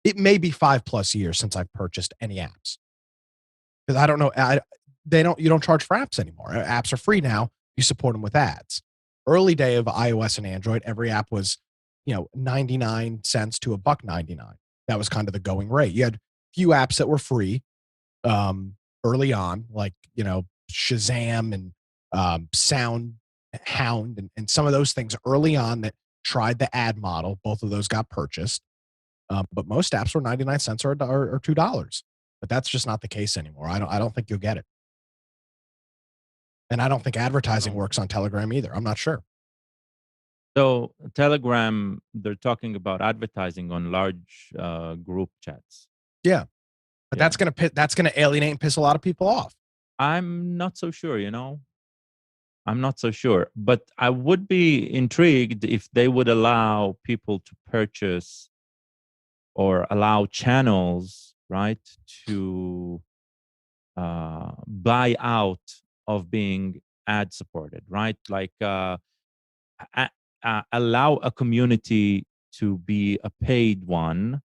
It may be 5+ years since I've purchased any apps. Because I don't know. You don't charge for apps anymore. Apps are free now. You support them with ads. Early day of iOS and Android, every app was, 99 cents to $1.99. That was kind of the going rate. You had few apps that were free early on, like, Shazam and Sound Hound and some of those things early on that tried the ad model. Both of those got purchased. But most apps were 99 cents or $2. But that's just not the case anymore. I don't think you'll get it. And I don't think advertising works on Telegram either. I'm not sure. So Telegram, they're talking about advertising on large group chats. Yeah. But that's gonna alienate and piss a lot of people off. I'm not so sure, I'm not so sure. But I would be intrigued if they would allow people to purchase or allow channels, right, to buy out of being ad supported, right? Like allow a community to be a paid one,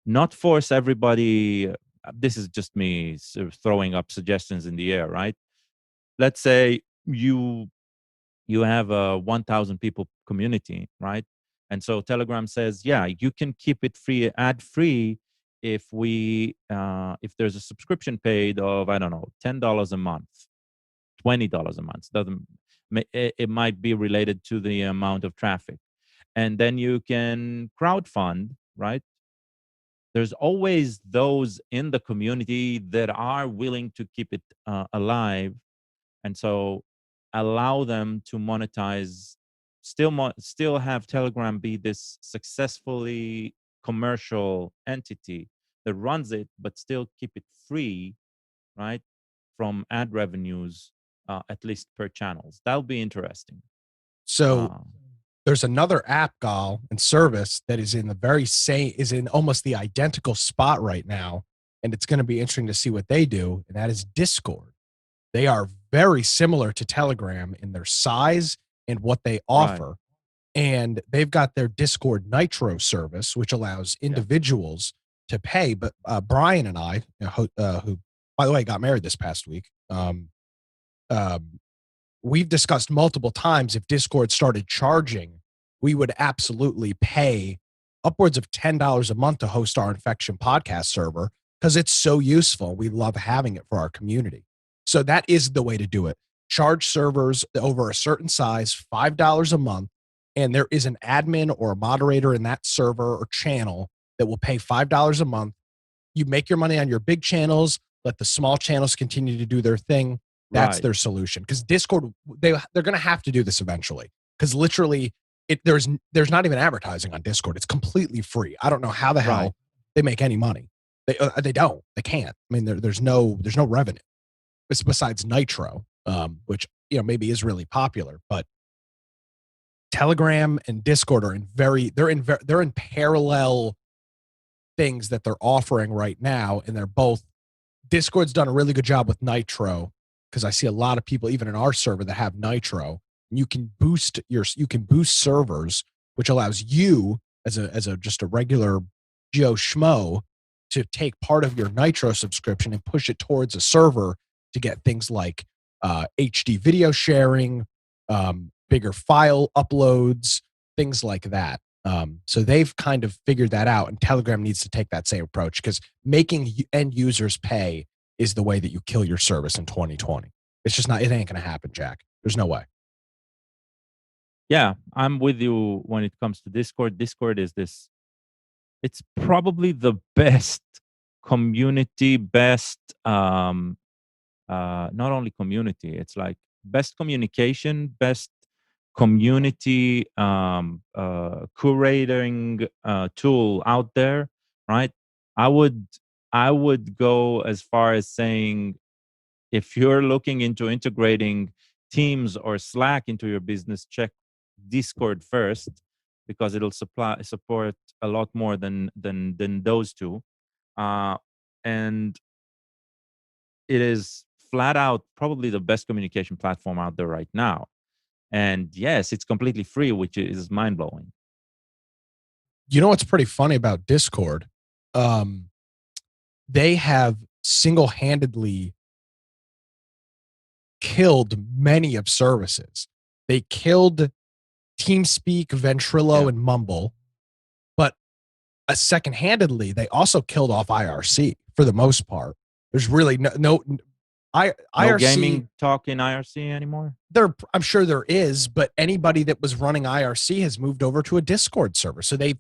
not force everybody. This is just me sort of throwing up suggestions in the air, right? Let's say you have a 1,000 people community, right? And so Telegram says, yeah, you can keep it free, ad free, if there's a subscription paid of, I don't know, $10 a month, $20 a month. It might be related to the amount of traffic, and then you can crowdfund, right? There's always those in the community that are willing to keep it alive, and so allow them to monetize. Still have Telegram be this successfully commercial entity that runs it, but still keep it free, right, from ad revenues, at least per channels. That'll be interesting. So there's another app, Gal, and service that is in almost the identical spot right now. And it's going to be interesting to see what they do. And that is Discord. They are very similar to Telegram in their size and what they offer. Right. And they've got their Discord Nitro service, which allows individuals to pay. But Brian and I, who, by the way, got married this past week, we've discussed multiple times if Discord started charging we would absolutely pay upwards of $10 a month to host our Infection podcast server because it's so useful. We love having it for our community. So that is the way to do it. Charge servers over a certain size, $5 a month, and there is an admin or a moderator in that server or channel that will pay $5 a month. You make your money on your big channels, let the small channels continue to do their thing. That's Right. their solution. Because Discord, they're going to have to do this eventually. Because literally, there's not even advertising on Discord. It's completely free. I don't know how the hell Right. they make any money. They don't. They can't. I mean, there's no revenue. It's besides Nitro, which maybe is really popular, but Telegram and Discord are they're in parallel things that they're offering right now, and they're both. Discord's done a really good job with Nitro because I see a lot of people even in our server that have Nitro. You can boost servers, which allows you as a just a regular Joe Schmo to take part of your Nitro subscription and push it towards a server to get things like HD video sharing, bigger file uploads, things like that. So they've kind of figured that out, and Telegram needs to take that same approach because making end users pay is the way that you kill your service in 2020. It's just not. It ain't going to happen, Jack. There's no way. Yeah, I'm with you when it comes to Discord. Discord is this. It's probably the best community, not only community. It's like best communication, best community curating tool out there, right? I would go as far as saying, if you're looking into integrating Teams or Slack into your business, check Discord first, because it'll support a lot more than those two, and it is flat out probably the best communication platform out there right now. And yes, it's completely free, which is mind blowing. You know what's pretty funny about Discord? They have single-handedly killed many of services. They killed TeamSpeak, Ventrilo, and Mumble, but second-handedly, they also killed off IRC for the most part. There's really no IRC gaming talk in IRC anymore. I'm sure there is, but anybody that was running IRC has moved over to a Discord server. So they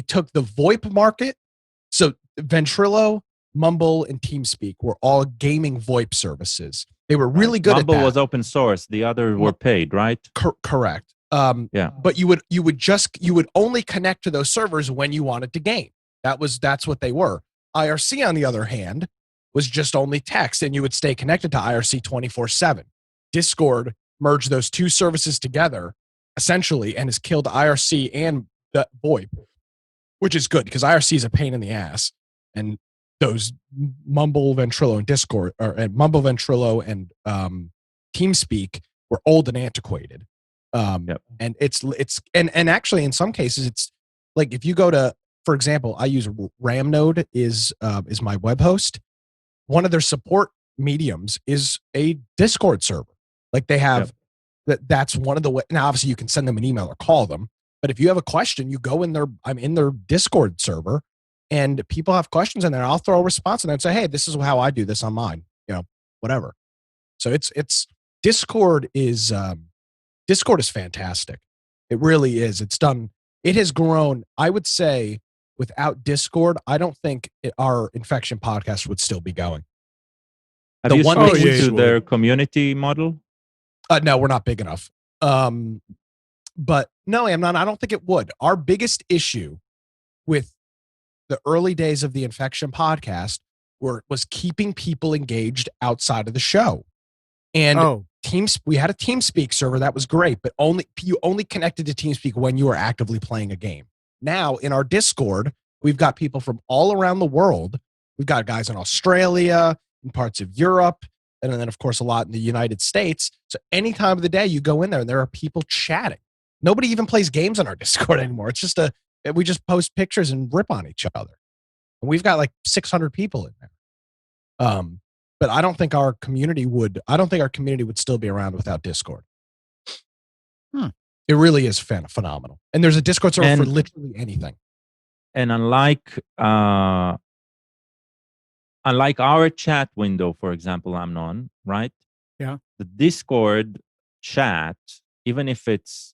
took the VoIP market. So Ventrilo, Mumble, and TeamSpeak were all gaming VoIP services. They were really good Mumble at that. was open source. The other were paid, right? Correct. Yeah. But you would only connect to those servers when you wanted to game. That's what they were. IRC, on the other hand, was just only text, and you would stay connected to IRC 24/7. Discord merged those two services together, essentially, and has killed IRC and the VoIP, which is good because IRC is a pain in the ass, and those Mumble, Ventrilo, and Discord, Mumble, Ventrilo, and TeamSpeak were old and antiquated. And and actually in some cases it's like, if you go to, for example, I use Ramnode is my web host. One of their support mediums is a Discord server. Like they have that's one of the ways. Now obviously you can send them an email or call them, but if you have a question, you go in there. I'm in their Discord server, and people have questions in there. I'll throw a response in there and say, hey, this is how I do this on mine, whatever. So it's Discord is fantastic. It really is. It has grown. I would say without Discord, I don't think our Infection podcast would still be going. Have you switched to their community model? No, we're not big enough. But no, I'm not. I don't think it would. Our biggest issue with the early days of the Infection podcast was keeping people engaged outside of the show. And we had a TeamSpeak server that was great, but you only connected to TeamSpeak when you were actively playing a game. Now in our Discord, we've got people from all around the world. We've got guys in Australia, in parts of Europe, and then of course a lot in the United States. So any time of the day you go in there and there are people chatting. Nobody even plays games on our Discord anymore. It's just we just post pictures and rip on each other. And we've got like 600 people in there. But I don't think our community would still be around without Discord. It really is phenomenal. And there's a Discord server for And- literally anything. And unlike our chat window, for example, Amnon, right? Yeah. The Discord chat, even if it's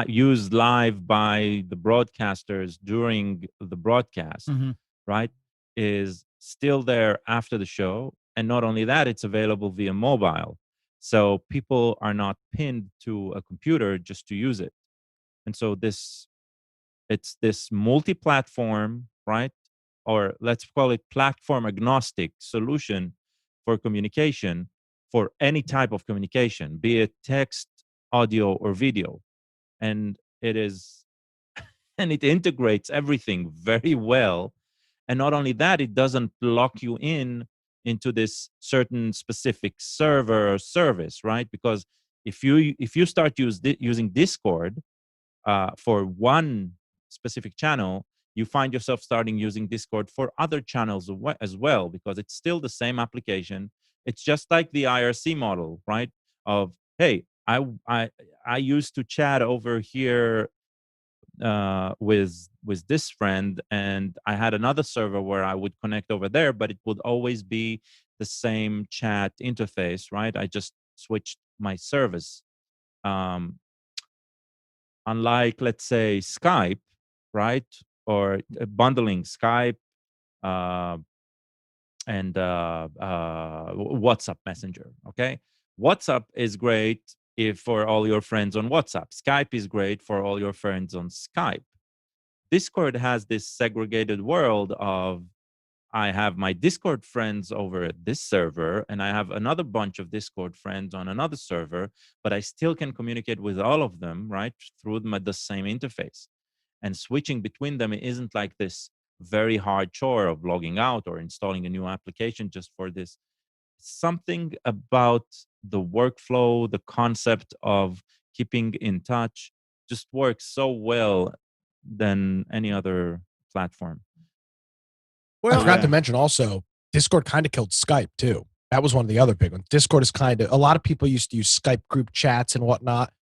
used live by the broadcasters during the broadcast, Mhm. right, is still there after the show. And not only that, it's available via mobile. So people are not pinned to a computer just to use it. And so it's this multi-platform, right? Or let's call it platform agnostic solution for communication, for any type of communication, be it text, audio, or video. And it is, and it integrates everything very well. And not only that, it doesn't lock you into this certain specific server or service, right? Because if you start using Discord for one specific channel, you find yourself starting using Discord for other channels as well, because it's still the same application. It's just like the IRC model, right? Of, hey, I used to chat over here with this friend, and I had another server where I would connect over there, but it would always be the same chat interface, right? I just switched my service. Unlike, let's say, Skype, right? Or bundling Skype and WhatsApp Messenger, okay? WhatsApp is great for all your friends on WhatsApp. Skype is great for all your friends on Skype. Discord has this segregated world of, I have my Discord friends over at this server, and I have another bunch of Discord friends on another server, but I still can communicate with all of them, right, through the same interface. And switching between them isn't like this very hard chore of logging out or installing a new application just for this. Something about the workflow, the concept of keeping in touch just works so well than any other platform. I forgot to mention also, Discord kind of killed Skype too. That was one of the other big ones. Discord is kind of, a lot of people used to use Skype group chats and whatnot.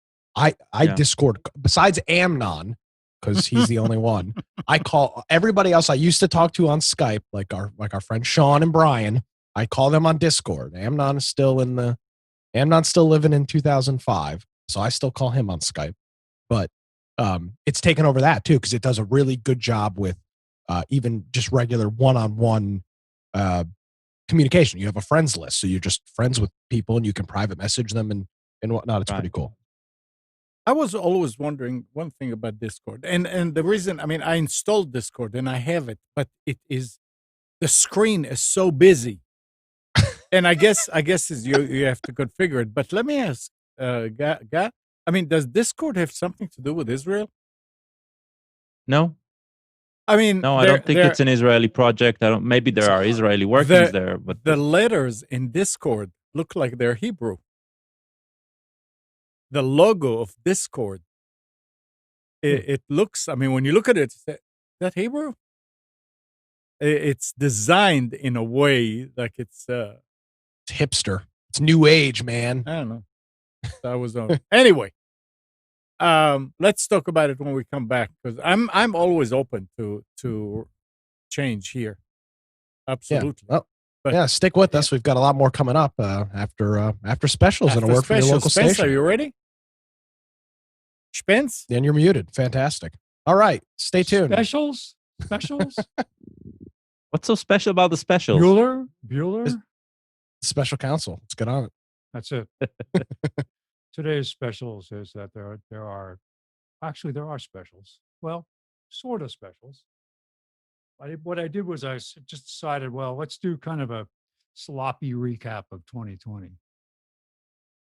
Discord, besides Amnon, because he's the only one, I call everybody else I used to talk to on Skype, like our friend Sean and Brian. I call them on Discord. Amnon's still living in 2005, so I still call him on Skype. But it's taken over that too, because it does a really good job with even just regular one-on-one communication. You have a friends list, so you're just friends with people and you can private message them and whatnot. It's pretty cool. I was always wondering one thing about Discord, and the reason, I mean, I installed Discord and I have it, but the screen is so busy, and I guess is you have to configure it. But let me ask, Ga, I mean, does Discord have something to do with Israel? No. I mean, no, I don't think it's an Israeli project. Maybe there are Israeli workings there, but the letters in Discord look like they're Hebrew. The logo of Discord, it looks, I mean, when you look at it, is that Hebrew? It's designed in a way like it's hipster. It's new age, man. I don't know. That was anyway. Let's talk about it when we come back, because I'm always open to change here. Absolutely. Yeah. Well, stick with us. We've got a lot more coming up after specials and a word from your local station. Are you ready? Spence? Then you're muted. Fantastic. All right. Stay tuned. Specials? What's so special about the specials? Bueller? Special counsel. Let's get on it. That's it. Today's specials is that there are specials. Well, sort of specials. What I did was I just decided, well, let's do kind of a sloppy recap of 2020.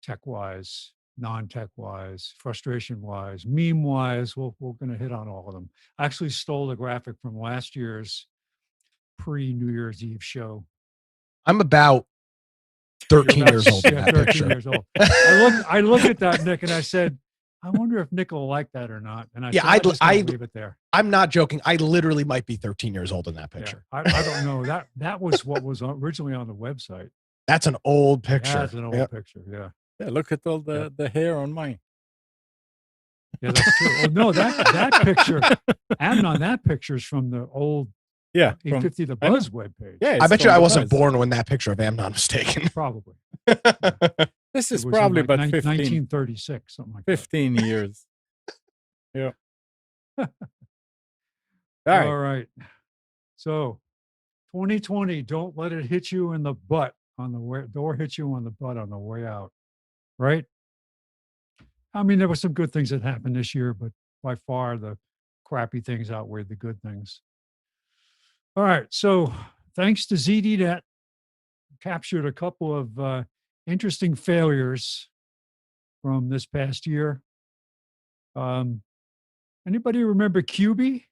Tech-wise, non-tech-wise, frustration-wise, meme-wise, we're going to hit on all of them. I actually stole a graphic from last year's pre-New Year's Eve show. I'm about 13 years old in that 13 picture. years old. I looked at that, Nick, and I said, I wonder if Nick will like that or not. And I'd leave it there. I'm not joking. I literally might be 13 years old in that picture. Yeah, I don't know. That was what was originally on the website. That's an old picture. That's an old picture, yeah. Yeah, look at all the hair on mine. Yeah, that's true. Oh no, that picture, Amnon, that picture's from the old Yeah, 850 The I know. Buzz webpage. Yeah, I it's bet you from I the wasn't Buzz. born when that picture of Amnon was taken. Probably. This It is was in probably like about 15, 1936, something like 15 years. Yeah. that. All right. All right. So 2020, don't let it hit you in the butt on the way, door hit you on the butt on the way out. Right? I mean, there were some good things that happened this year, but by far the crappy things outweighed the good things. All right. So thanks to ZDNet, captured a couple of interesting failures from this past year. Anybody remember QB?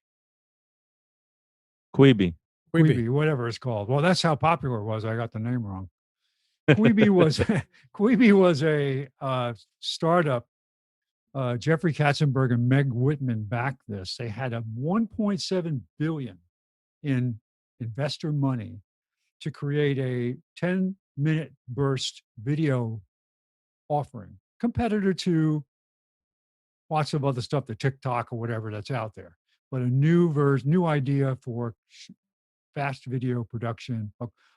Quibi. Quibi, whatever it's called. Well, that's how popular it was. I got the name wrong. Quibi was Quibi was a startup. Jeffrey Katzenberg and Meg Whitman backed this. They had a 1.7 billion in investor money to create a 10-minute burst video offering, competitor to lots of other stuff, the TikTok or whatever that's out there, but a new version, new idea for fast video production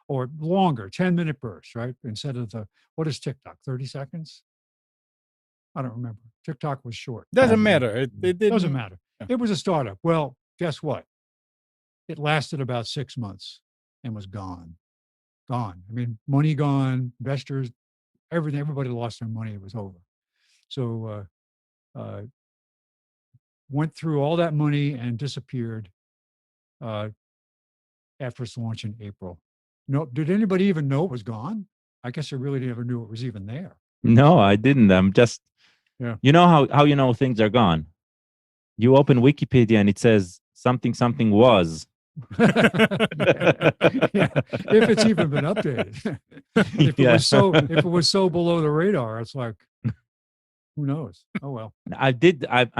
or longer 10-minute bursts, right? Instead of what is TikTok, 30 seconds? I don't remember. TikTok was short. Doesn't matter. It didn't. Doesn't matter. Yeah. It was a startup. Well, guess what? It lasted about 6 months and was gone. Gone. I mean, money gone, investors, everything, everybody lost their money. It was over. So went through all that money and disappeared after its launch in April. No, did anybody even know it was gone? I guess I really never knew it was even there. No, I didn't. I'm just, Yeah. you know how you know things are gone? You open Wikipedia and it says something was. Yeah. If it's even been updated. If Yeah. it was so below the radar, it's like, who knows? Oh well. I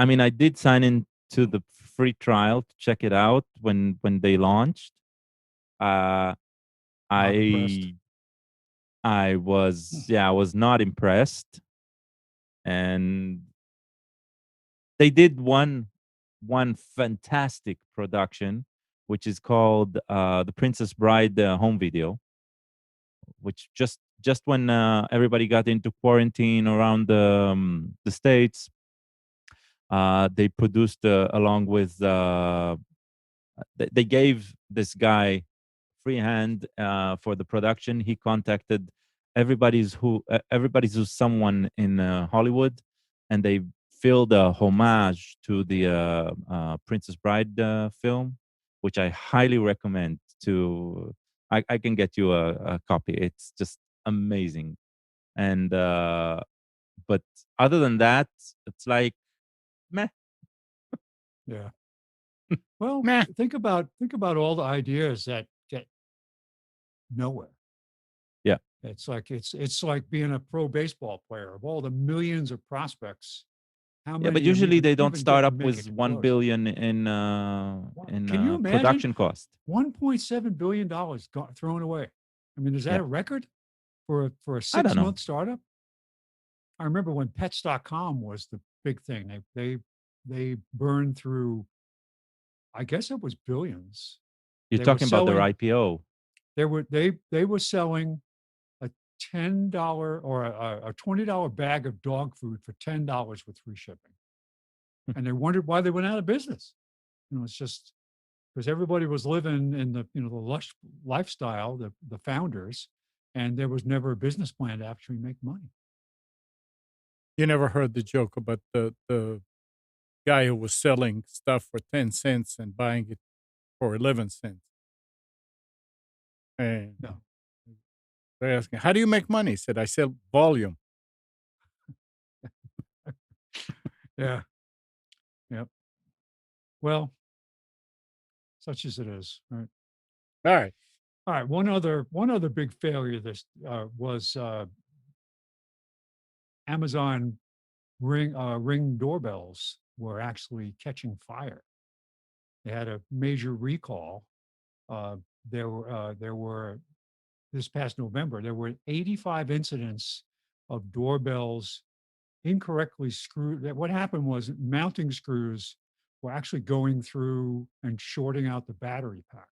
mean, I did sign in to the free trial to check it out when they launched. Impressed. I was not impressed. And they did one fantastic production, which is called the Princess Bride home video, which just when everybody got into quarantine around the States, they produced along with they gave this guy free hand for the production. He contacted everybody's who's someone in Hollywood, and they filmed a homage to the Princess Bride film, which I highly recommend. I can get you a copy. It's just amazing. And but other than that, it's like meh. Yeah. Well, Meh. think about all the ideas that get nowhere. Yeah. It's like being a pro baseball player. Of all the millions of prospects, how many? Yeah, but of 'em usually they don't even start get to up make with it 1 close? billion in Can you imagine? production cost. $1.7 billion thrown away. I mean, is that Yeah. a record for a I don't know. 6-month startup? I remember when Pets.com was the big thing. They burned through, I guess it was billions. You're They were talking about their selling- IPO. They were selling a $10 or a $20 bag of dog food for $10 with free shipping. And they wondered why they went out of business. It's just because everybody was living in the the lush lifestyle, the founders, and there was never a business plan to actually make money. You never heard the joke about the guy who was selling stuff for 10 cents and buying it for 11 cents. And No. they're asking, how do you make money? He said, I sell volume. Yeah. Yep. Well, such as it is. Right. All right. All right. One other big failure this was Amazon Ring doorbells were actually catching fire. They had a major recall. There were this past November, there were 85 incidents of doorbells incorrectly screwed. That what happened was mounting screws were actually going through and shorting out the battery pack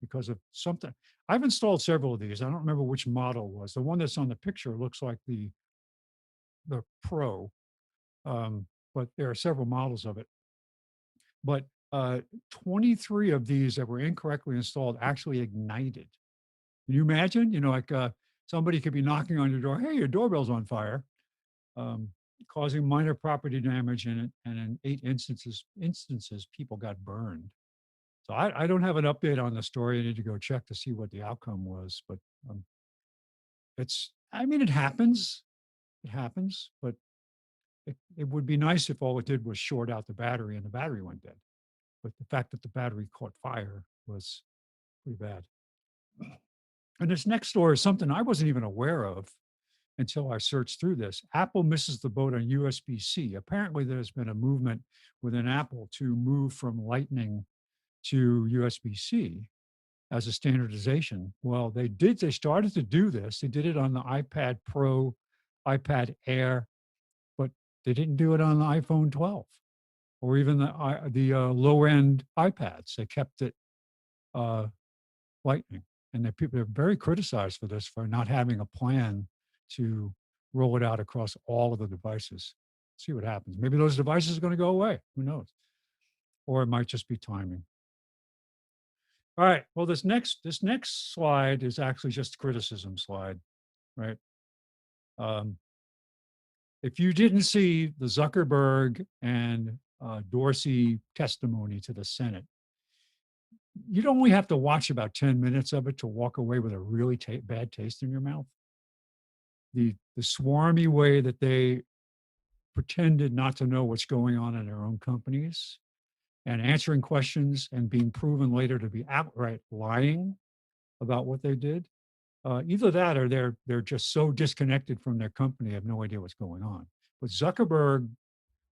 because of something. I've installed several of these. I don't remember which model it was. The one that's on the picture looks like the Pro, but there are several models of it. But 23 of these that were incorrectly installed actually ignited. Can you imagine? Like somebody could be knocking on your door. Hey, your doorbell's on fire, causing minor property damage, and in 8 instances, people got burned. So I don't have an update on the story. I need to go check to see what the outcome was. But it happens. It happens. But it would be nice if all it did was short out the battery and the battery went dead. But the fact that the battery caught fire was pretty bad. And this next story is something I wasn't even aware of until I searched through this. Apple misses the boat on USB-C. Apparently, there's been a movement within Apple to move from Lightning to USB-C as a standardization. Well, they started to do this. They did it on the iPad Pro, iPad Air, but they didn't do it on the iPhone 12 or even the low-end iPads. They kept it Lightning. And people are very criticized for this, for not having a plan to roll it out across all of the devices. See what happens. Maybe those devices are going to go away. Who knows? Or it might just be timing. All right. Well, this next slide is actually just a criticism slide, right? If you didn't see the Zuckerberg and Dorsey testimony to the Senate, you'd only have to watch about 10 minutes of it to walk away with a really bad taste in your mouth. The swarmy way that they pretended not to know what's going on in their own companies and answering questions and being proven later to be outright lying about what they did. Either that or they're just so disconnected from their company, have no idea what's going on. But Zuckerberg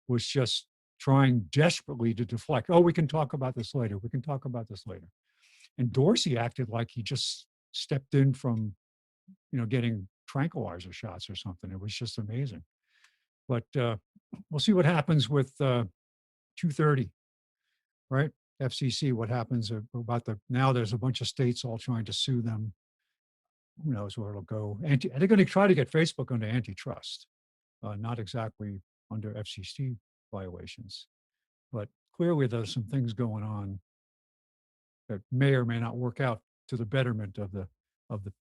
was just trying desperately to deflect. Oh, we can talk about this later. We can talk about this later. And Dorsey acted like he just stepped in from, getting tranquilizer shots or something. It was just amazing. But we'll see what happens with 230, right? FCC, what happens about now there's a bunch of states all trying to sue them. Who knows where it'll go. They're going to try to get Facebook under antitrust, not exactly under FCC violations. But clearly there's some things going on that may or may not work out to the betterment of the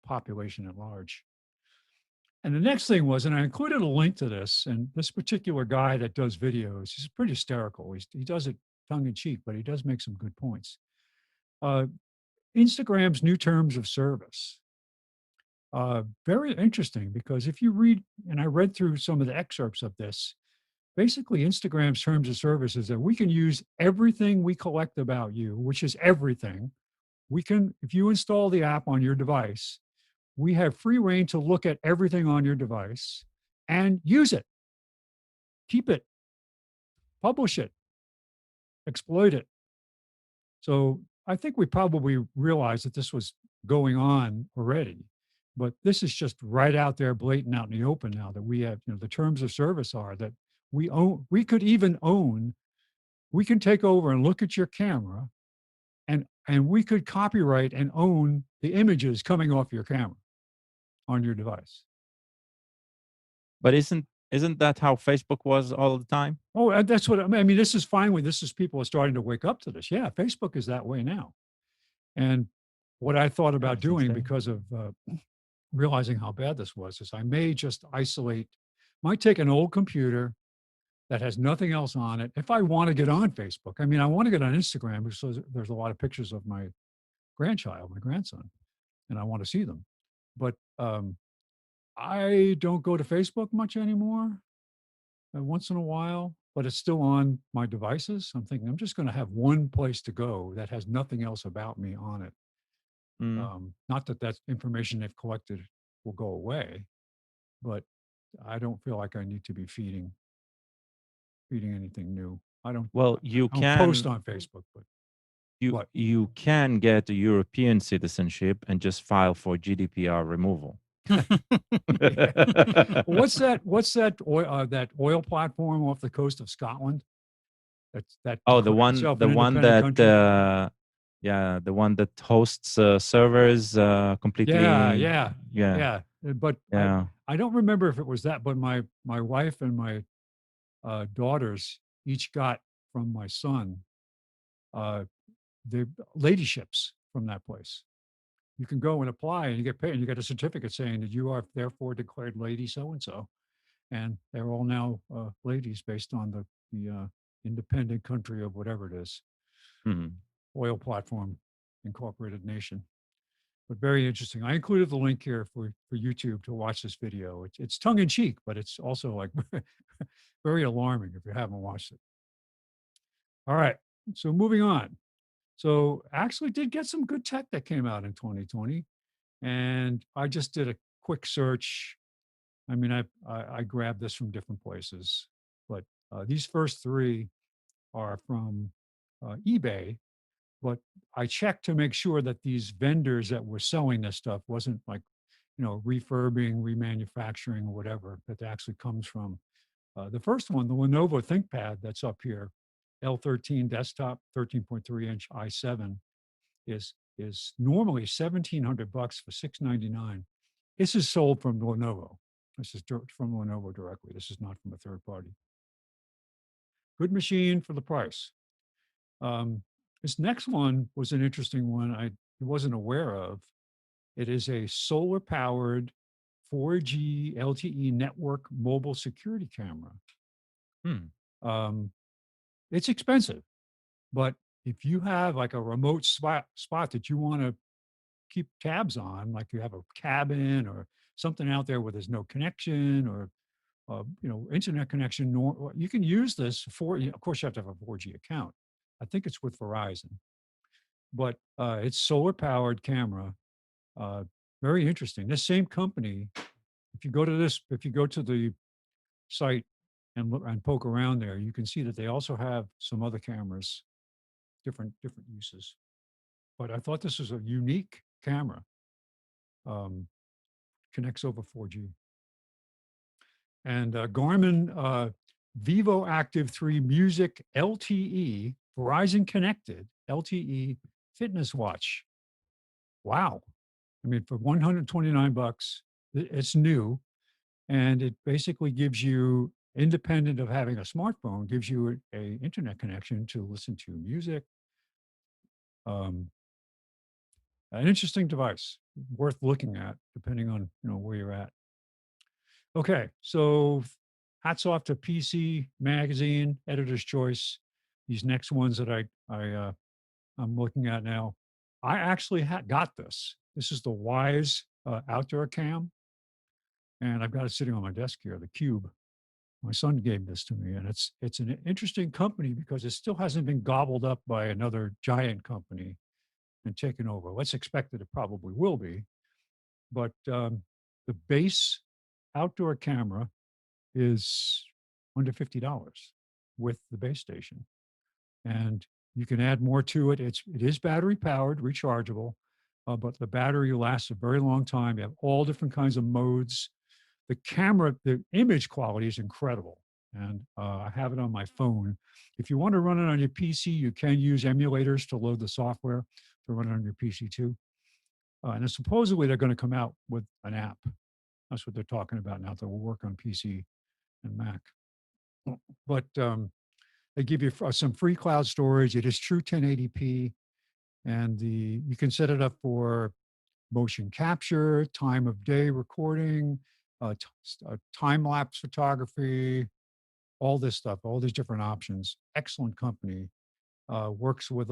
population at large. And the next thing was, and I included a link to this, and this particular guy that does videos, he's pretty hysterical. He does it tongue in cheek, but he does make some good points. Instagram's new terms of service. Very interesting, because if you read, and I read through some of the excerpts of this, basically Instagram's terms of service is that we can use everything we collect about you, which is everything. We can, if you install the app on your device, we have free reign to look at everything on your device and use it, keep it, publish it, exploit it. So I think we probably realized that this was going on already, but this is just right out there, blatant out in the open now that we have, the terms of service are that we could even own, we can take over and look at your camera and we could copyright and own the images coming off your camera on your device. But isn't that how Facebook was all the time? Oh, that's what I mean. This is finally, people are starting to wake up to this. Yeah, Facebook is that way now. And what I thought about doing, because of realizing how bad this was, is I may just might take an old computer that has nothing else on it. If I want to get on Facebook, I want to get on Instagram because there's a lot of pictures of my grandson, and I want to see them. But I don't go to Facebook much anymore. Once in a while, but it's still on my devices. I'm thinking I'm just going to have one place to go that has nothing else about me on it. Not that information they've collected will go away, but I don't feel like I need to be feeding anything new. I don't. Well, I don't post on Facebook, but you can get a European citizenship and just file for GDPR removal. What's that oil platform off the coast of Scotland? That Oh, declared itself the an one independent that, country. yeah, the one that hosts servers completely. Yeah. Yeah, But yeah. I don't remember if it was that, but my wife and my daughters each got from my son uh, the ladyships from that place. You can go and apply and you get paid and you get a certificate saying that you are therefore declared lady so and so. And they're all now ladies based on the independent country of whatever it is, Mhm. oil platform, incorporated nation. But very interesting. I included the link here for YouTube to watch this video. It's tongue in cheek, but it's also like very alarming if you haven't watched it. All right. So moving on. So actually did get some good tech that came out in 2020. And I just did a quick search. I mean, I grabbed this from different places, but these first three are from eBay. But I checked to make sure that these vendors that were selling this stuff wasn't like, refurbing, remanufacturing, or whatever. That actually comes from the first one, the Lenovo ThinkPad that's up here, L13 desktop, 13.3-inch i7 is normally $1,700 for $699. This is sold from Lenovo. This is from Lenovo directly. This is not from a third party. Good machine for the price. This next one was an interesting one I wasn't aware of. It is a solar powered 4G LTE network mobile security camera. It's expensive, but if you have like a remote spot that you want to keep tabs on, like you have a cabin or something out there where there's no connection or internet connection, you can use this for. Of course, you have to have a 4G account. I think it's with Verizon, but it's solar powered camera. Very interesting. This same company, if you go to the site and look and poke around there, you can see that they also have some other cameras, different uses. But I thought this was a unique camera. Connects over 4G. And Garmin Vivo Active 3 Music LTE Verizon Connected LTE Fitness Watch. Wow. I mean, for $129, it's new. And it basically gives you, independent of having a smartphone, gives you a internet connection to listen to music. An interesting device, worth looking at, depending on where you're at. Okay, so hats off to PC Magazine, Editor's Choice. These next ones that I'm looking at now, I actually got this. This is the Wise outdoor cam, and I've got it sitting on my desk here. The Cube. My son gave this to me, and it's an interesting company because it still hasn't been gobbled up by another giant company and taken over. Let's expect that it probably will be, but the base outdoor camera is under $50 with the base station. And you can add more to it. It is battery powered, rechargeable, but the battery lasts a very long time. You have all different kinds of modes. The camera, the image quality is incredible. And I have it on my phone. If you want to run it on your PC, you can use emulators to load the software to run it on your PC too. And supposedly they're going to come out with an app. That's what they're talking about now, that will work on PC and Mac. But they give you some free cloud storage. It is true 1080p, and you can set it up for motion capture, time of day recording, time lapse photography, all this stuff, all these different options. Excellent company. Works with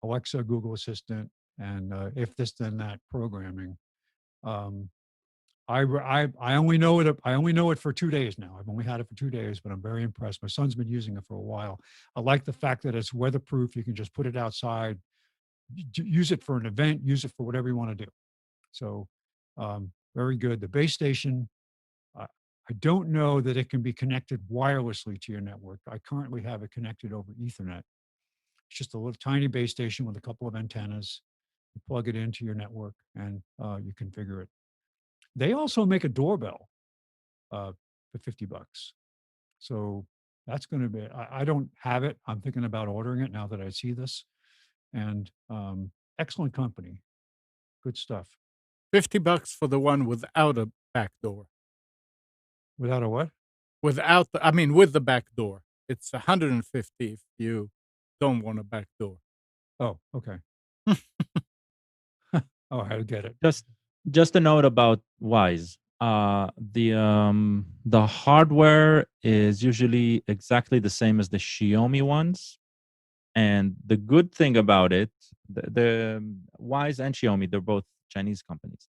Alexa, Google Assistant, and if this then that programming. I only know it. I only know it for 2 days now. I've only had it for 2 days, but I'm very impressed. My son's been using it for a while. I like the fact that it's weatherproof. You can just put it outside, use it for an event, use it for whatever you want to do. So very good. The base station, I don't know that it can be connected wirelessly to your network. I currently have it connected over Ethernet. It's just a little tiny base station with a couple of antennas. You plug it into your network and you configure it. They also make a doorbell for $50. So that's going to be, I don't have it. I'm thinking about ordering it now that I see this. And excellent company. Good stuff. $50 for the one without a back door. Without a what? With the back door. It's $150 if you don't want a back door. Oh, okay. Oh, I get it. Just a note about Wise. The hardware is usually exactly the same as the Xiaomi ones, and the good thing about it, the Wise and Xiaomi, they're both Chinese companies.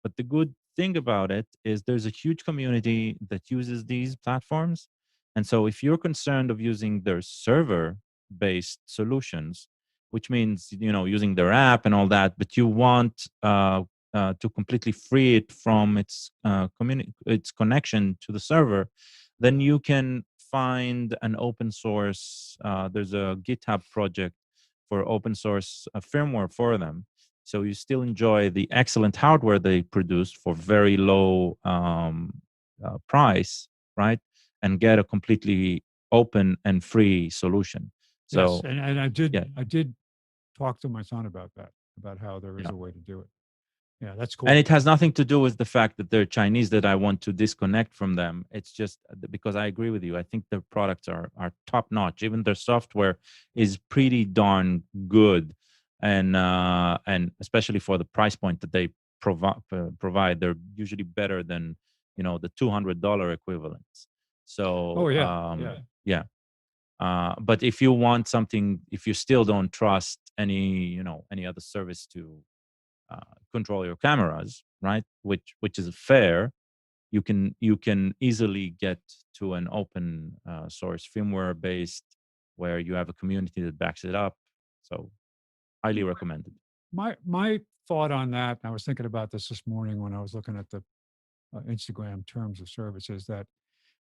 But the good thing about it is there's a huge community that uses these platforms. And so if you're concerned of using their server-based solutions, which means, using their app and all that, but you want to completely free it from its connection to the server, then you can find an open source. There's a GitHub project for open source firmware for them. So you still enjoy the excellent hardware they produce for very low price, right? And get a completely open and free solution. So yes, and I did yeah. I did talk to my son about that, about how there is Yeah. a way to do it. Yeah, that's cool. And it has nothing to do with the fact that they're Chinese that I want to disconnect from them. It's just because I agree with you. I think their products are top notch. Even their software is pretty darn good, and especially for the price point that they provide, they're usually better than the $200 equivalents. So Oh, yeah. yeah. But if you want something, if you still don't trust any other service to control your cameras, right? Which is fair. You can easily get to an open source firmware based, where you have a community that backs it up. So highly recommended. My thought on that, and I was thinking about this morning when I was looking at the Instagram terms of service, is that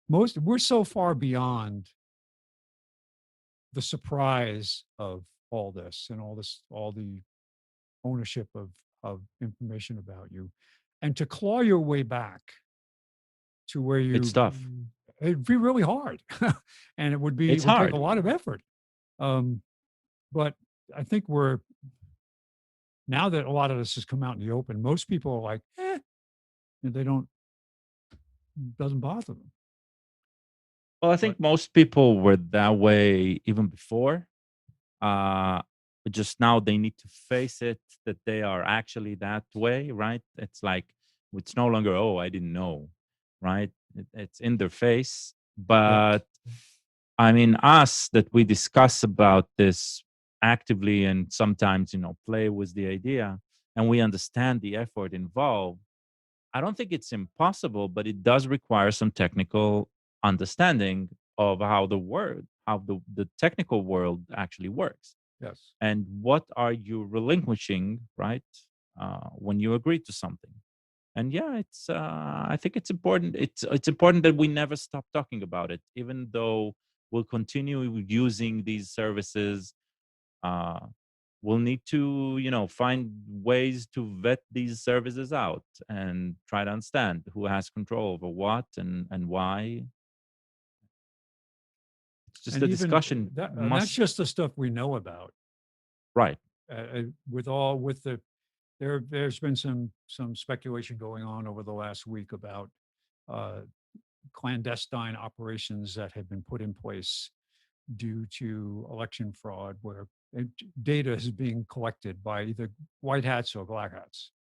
we're so far beyond the surprise of all this and all the ownership of information about you, and to claw your way back to where It's tough. it'd be really hard, and it would It's take hard. a lot of effort. But I think now that a lot of this has come out in the open, most people are like, they don't, doesn't bother them. Well, I think most people were that way even before. But just now they need to face it that they are actually that way, right? It's like it's no longer, oh, I didn't know, right? It's in their face. But I mean, us that we discuss about this actively and sometimes play with the idea, and we understand the effort involved. I don't think it's impossible, but it does require some technical understanding of how the technical world actually works. Yes. And what are you relinquishing, right? When you agree to something. And yeah, it's I think it's important. It's important that we never stop talking about it, even though we'll continue using these services. We'll need to find ways to vet these services out and try to understand who has control over what and why. It's just a discussion. That's just the stuff we know about, right? There's been some speculation going on over the last week about clandestine operations that have been put in place due to election fraud, where data is being collected by either white hats or black hats.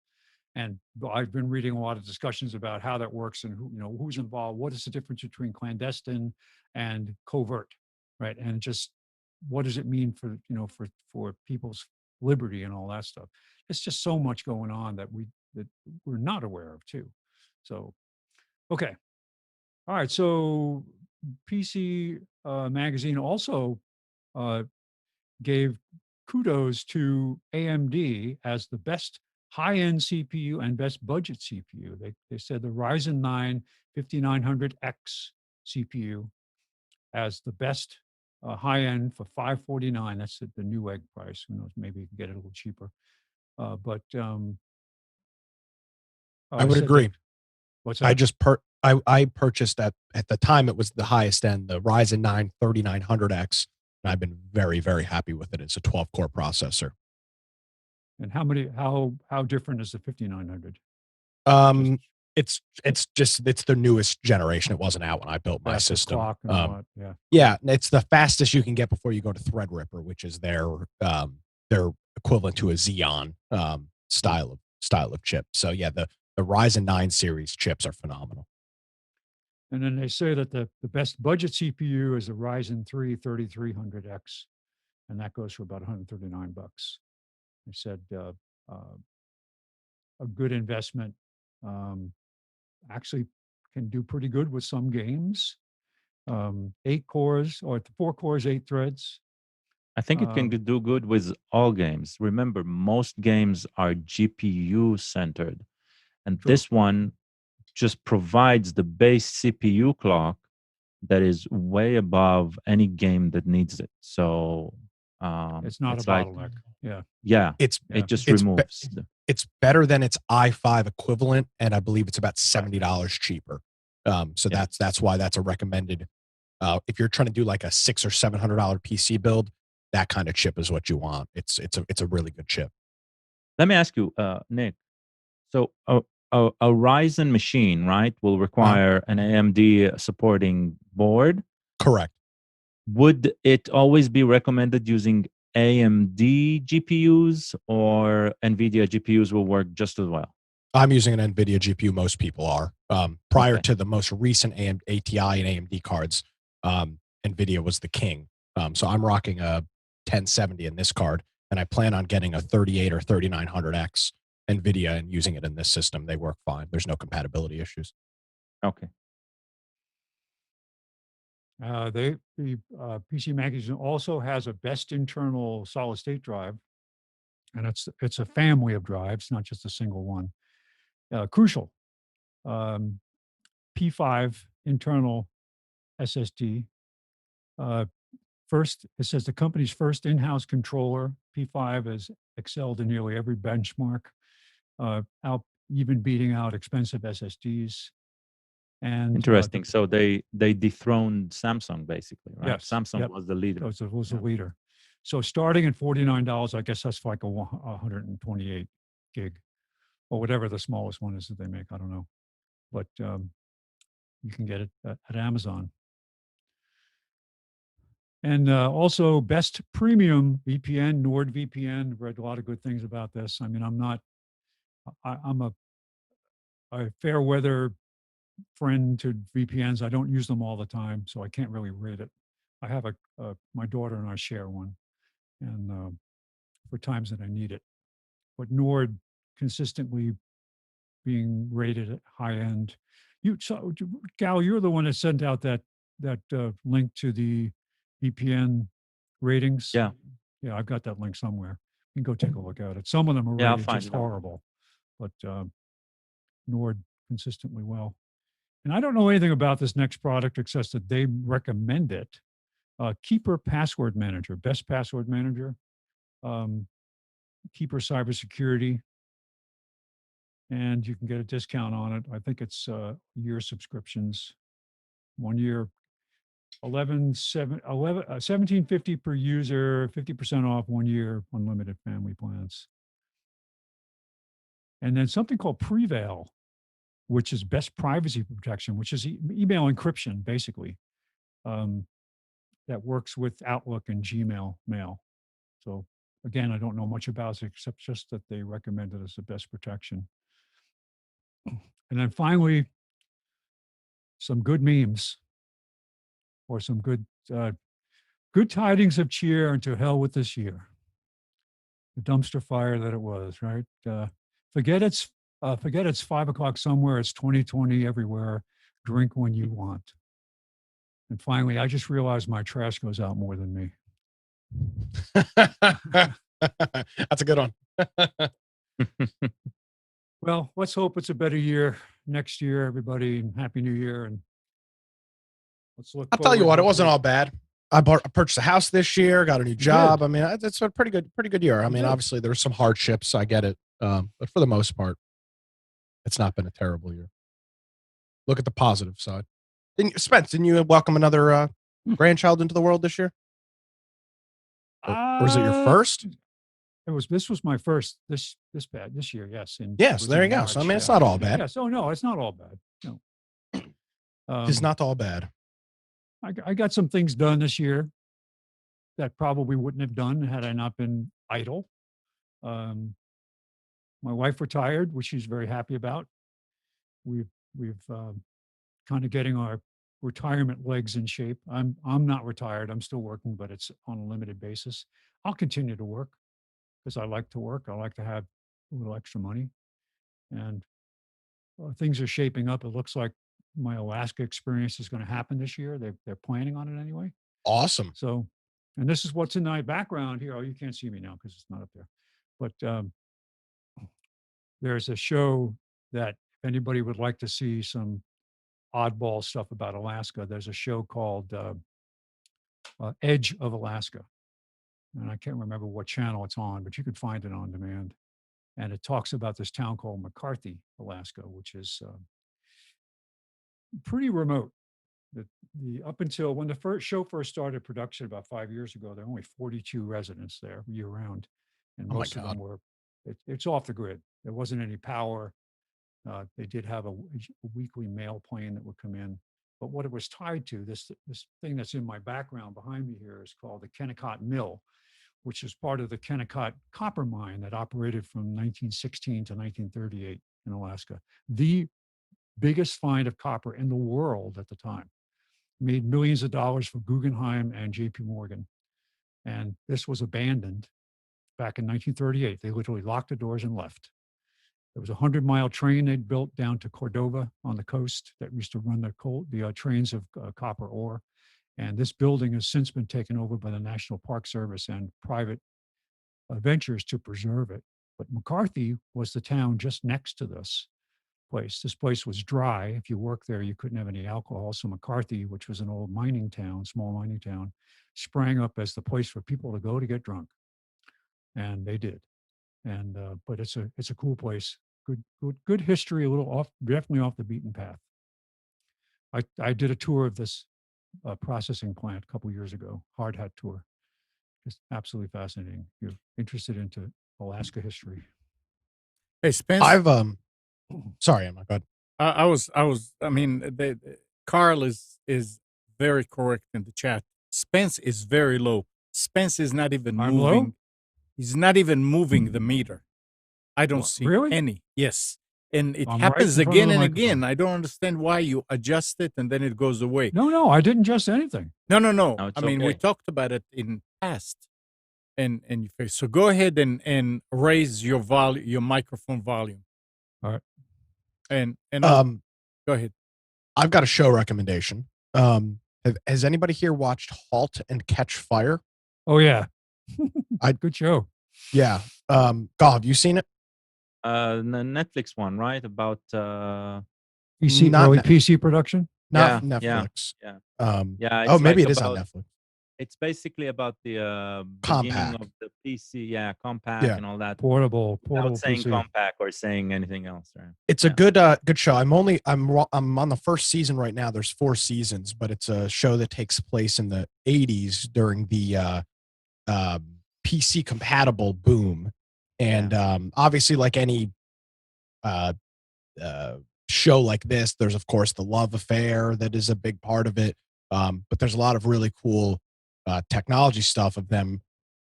And I've been reading a lot of discussions about how that works and who's involved. What is the difference between clandestine and covert, right? And just what does it mean for for people's liberty and all that stuff? It's just so much going on that we're not aware of too. So, okay, all right. So, PC Magazine also gave kudos to AMD as the best high-end CPU and best budget CPU. They said the Ryzen 9 5900X CPU as the best high-end for $549. That's the Newegg price. Who knows? Maybe you can get it a little cheaper. I would agree. What's I that? just I purchased at the time it was the highest end, the Ryzen 9 3900X, and I've been very, very happy with it. It's a 12 core processor. And how different is the 5900? Um, it's the newest generation. It wasn't out when I built my Faster system. clock and all that. Yeah. Yeah, it's the fastest you can get before you go to Threadripper, which is their equivalent to a Xeon style of chip. So yeah, the Ryzen 9 series chips are phenomenal. And then they say that the best budget CPU is the Ryzen 3 3300X, and that goes for about $139. They said a good investment. Actually can do pretty good with some games. 8 cores or 4 cores, 8 threads. I think it can do good with all games. Remember, most games are GPU centered, and True. this one just provides the base CPU clock that is way above any game that needs it. So It's not a like, bottleneck. Yeah. yeah, It's it just it's removes. it's better than its i5 equivalent, and I believe it's about $70 cheaper. So Yeah. that's why that's a recommended. If you're trying to do like a $600 or $700 PC build, that kind of chip is what you want. It's a really good chip. Let me ask you, Nick. So a Ryzen machine, right, will require an AMD supporting board. Correct. Would it always be recommended using AMD GPUs, or NVIDIA GPUs will work just as well? I'm using an NVIDIA GPU. Most people are. Prior Okay. to the most recent ATI and AMD cards, NVIDIA was the king. So I'm rocking a 1070 in this card, and I plan on getting a 38 or 3900X NVIDIA and using it in this system. They work fine. There's no compatibility issues. Okay. The PC Magazine also has a best internal solid state drive, and it's a family of drives, not just a single one. Crucial. P5 internal SSD. First, it says the company's first in-house controller. P5 has excelled in nearly every benchmark, even beating out expensive SSDs. And Interesting. So they dethroned Samsung, basically, right? Yes. Samsung Yep. was the leader. Was the leader. So starting at $49, I guess that's like a 128 gig, or whatever the smallest one is that they make. I don't know, but you can get it at Amazon. And also best premium VPN, NordVPN. Read a lot of good things about this. I mean, I'm a fair weather friend to VPNs. I don't use them all the time, so I can't really rate it. I have my daughter and I share one, and for times that I need it. But Nord consistently being rated at high end. Gal, you're the one that sent out that link to the VPN ratings. Yeah. Yeah, I've got that link somewhere. You can go take a look at it. Some of them are Yeah, I'll rated find just it out. horrible, but Nord consistently well. And I don't know anything about this next product except that they recommend it. Keeper Password Manager, best password manager. Keeper Cybersecurity, and you can get a discount on it. I think it's year subscriptions, 1 year, 1750 per user, 50% off 1 year, unlimited family plans. And then something called Prevail, which is best privacy protection, which is email encryption, basically, that works with Outlook and Gmail mail. So again, I don't know much about it except just that they recommend it as the best protection. And then finally, some good memes, or some good tidings of cheer, and to hell with this year. The dumpster fire that it was, right? Forget it's 5 o'clock somewhere. It's 2020 everywhere. Drink when you want. And finally, I just realized my trash goes out more than me. That's a good one. Well, let's hope it's a better year next year, everybody, and Happy New Year. And let's look. I'll tell you forward, what, it wasn't hopefully. all bad. I purchased a house this year, got a new job. I mean, it's a pretty good year. I You mean, did. obviously there were some hardships. I get it. But for the most part, it's not been a terrible year. Look at the positive side. Spence, didn't you welcome another grandchild into the world this year? Or was it your first? This was my first this year, yes. Yes, there you go. So I mean, it's not all bad. Yeah, so no, it's not all bad. No. It's not all bad. I got some things done this year that probably wouldn't have done had I not been idle. My wife retired, which she's very happy about. We've kind of getting our retirement legs in shape. I'm not retired. I'm still working, but it's on a limited basis. I'll continue to work because I like to work. I like to have a little extra money, and things are shaping up. It looks like my Alaska experience is going to happen this year. They're planning on it anyway. Awesome. So, and this is what's in my background here. Oh, you can't see me now because it's not up there. But there's a show that if anybody would like to see some oddball stuff about Alaska, there's a show called Edge of Alaska. And I can't remember what channel it's on, but you could find it on demand. And it talks about this town called McCarthy, Alaska, which is pretty remote. Up until when the show first started production about 5 years ago, there were only 42 residents there year round, and most of them were. It's off the grid. There wasn't any power. They did have a weekly mail plane that would come in, but what it was tied to, this thing that's in my background behind me here, is called the Kennecott Mill, which is part of the Kennecott copper mine that operated from 1916 to 1938 in Alaska. The biggest find of copper in the world at the time. Made millions of dollars for Guggenheim and JP Morgan. And this was abandoned back in 1938. They literally locked the doors and left. There was a 100-mile train they'd built down to Cordova on the coast that used to run the trains of copper ore. And this building has since been taken over by the National Park Service and private ventures to preserve it. But McCarthy was the town just next to this place. This place was dry. If you worked there, you couldn't have any alcohol. So McCarthy, which was an old mining town, small mining town, sprang up as the place for people to go to get drunk. And they did. And but it's a cool place. Good history, a little off, definitely off the beaten path. I did a tour of this processing plant a couple years ago, hard hat tour. Just absolutely fascinating. If you're interested into Alaska history. Hey, Spence. Sorry, Emma. Go ahead. I mean, Carl is very correct in the chat. Spence is very low. Spence is not even moving. Low? He's not even moving the meter. I don't see any. Yes. And it happens again and again. I don't understand why you adjust it and then it goes away. No, I didn't adjust anything. No. I mean, we talked about it in past. And so go ahead and raise your microphone volume. All right. And go ahead. I've got a show recommendation. Has anybody here watched *Halt and Catch Fire*? Oh yeah, good show. Yeah. Gav, have you seen it? The Netflix one, right? About PC production. Not Netflix. Yeah. Oh, maybe it is on Netflix. It's basically about the compact of the PC, compact and all that. Portable Without saying PC. compact or saying anything else. Right? It's a good show. I'm on the first season right now. There's 4 seasons, but it's a show that takes place in the 80s during the PC compatible boom. And obviously, like any show like this, there's of course the love affair that is a big part of it. But there's a lot of really cool technology stuff of them,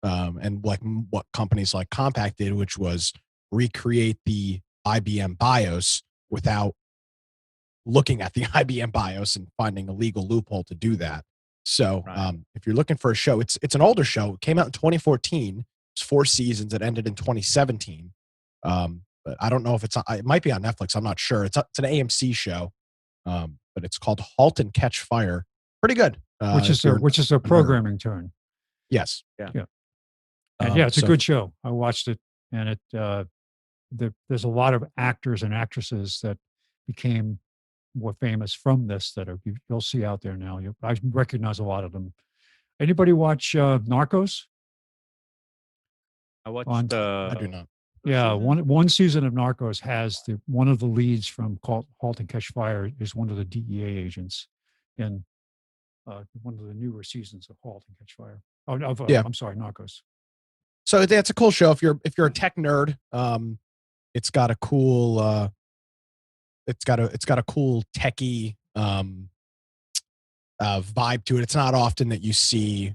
and like what companies like Compaq did, which was recreate the IBM BIOS without looking at the IBM BIOS and finding a legal loophole to do that. So if you're looking for a show, it's an older show. It came out in 2014. It's 4 seasons. It ended in 2017. But I don't know if it might be on Netflix. I'm not sure. It's an AMC show, but it's called *Halt and Catch Fire*. Pretty good. Which is a programming term. Yes. Yeah. And it's a good show. I watched it, and there's a lot of actors and actresses that became more famous from this that you'll see out there now. I recognize a lot of them. Anybody watch Narcos? I watched. I do not. Yeah, season? one season of Narcos has one of the leads from *Halt and Catch Fire* is one of the DEA agents in one of the newer seasons of *Halt and Catch Fire*. Oh, Yeah. I'm sorry, Narcos. So it's a cool show. If you're a tech nerd, it's got a cool it's got a cool techie vibe to it. It's not often that you see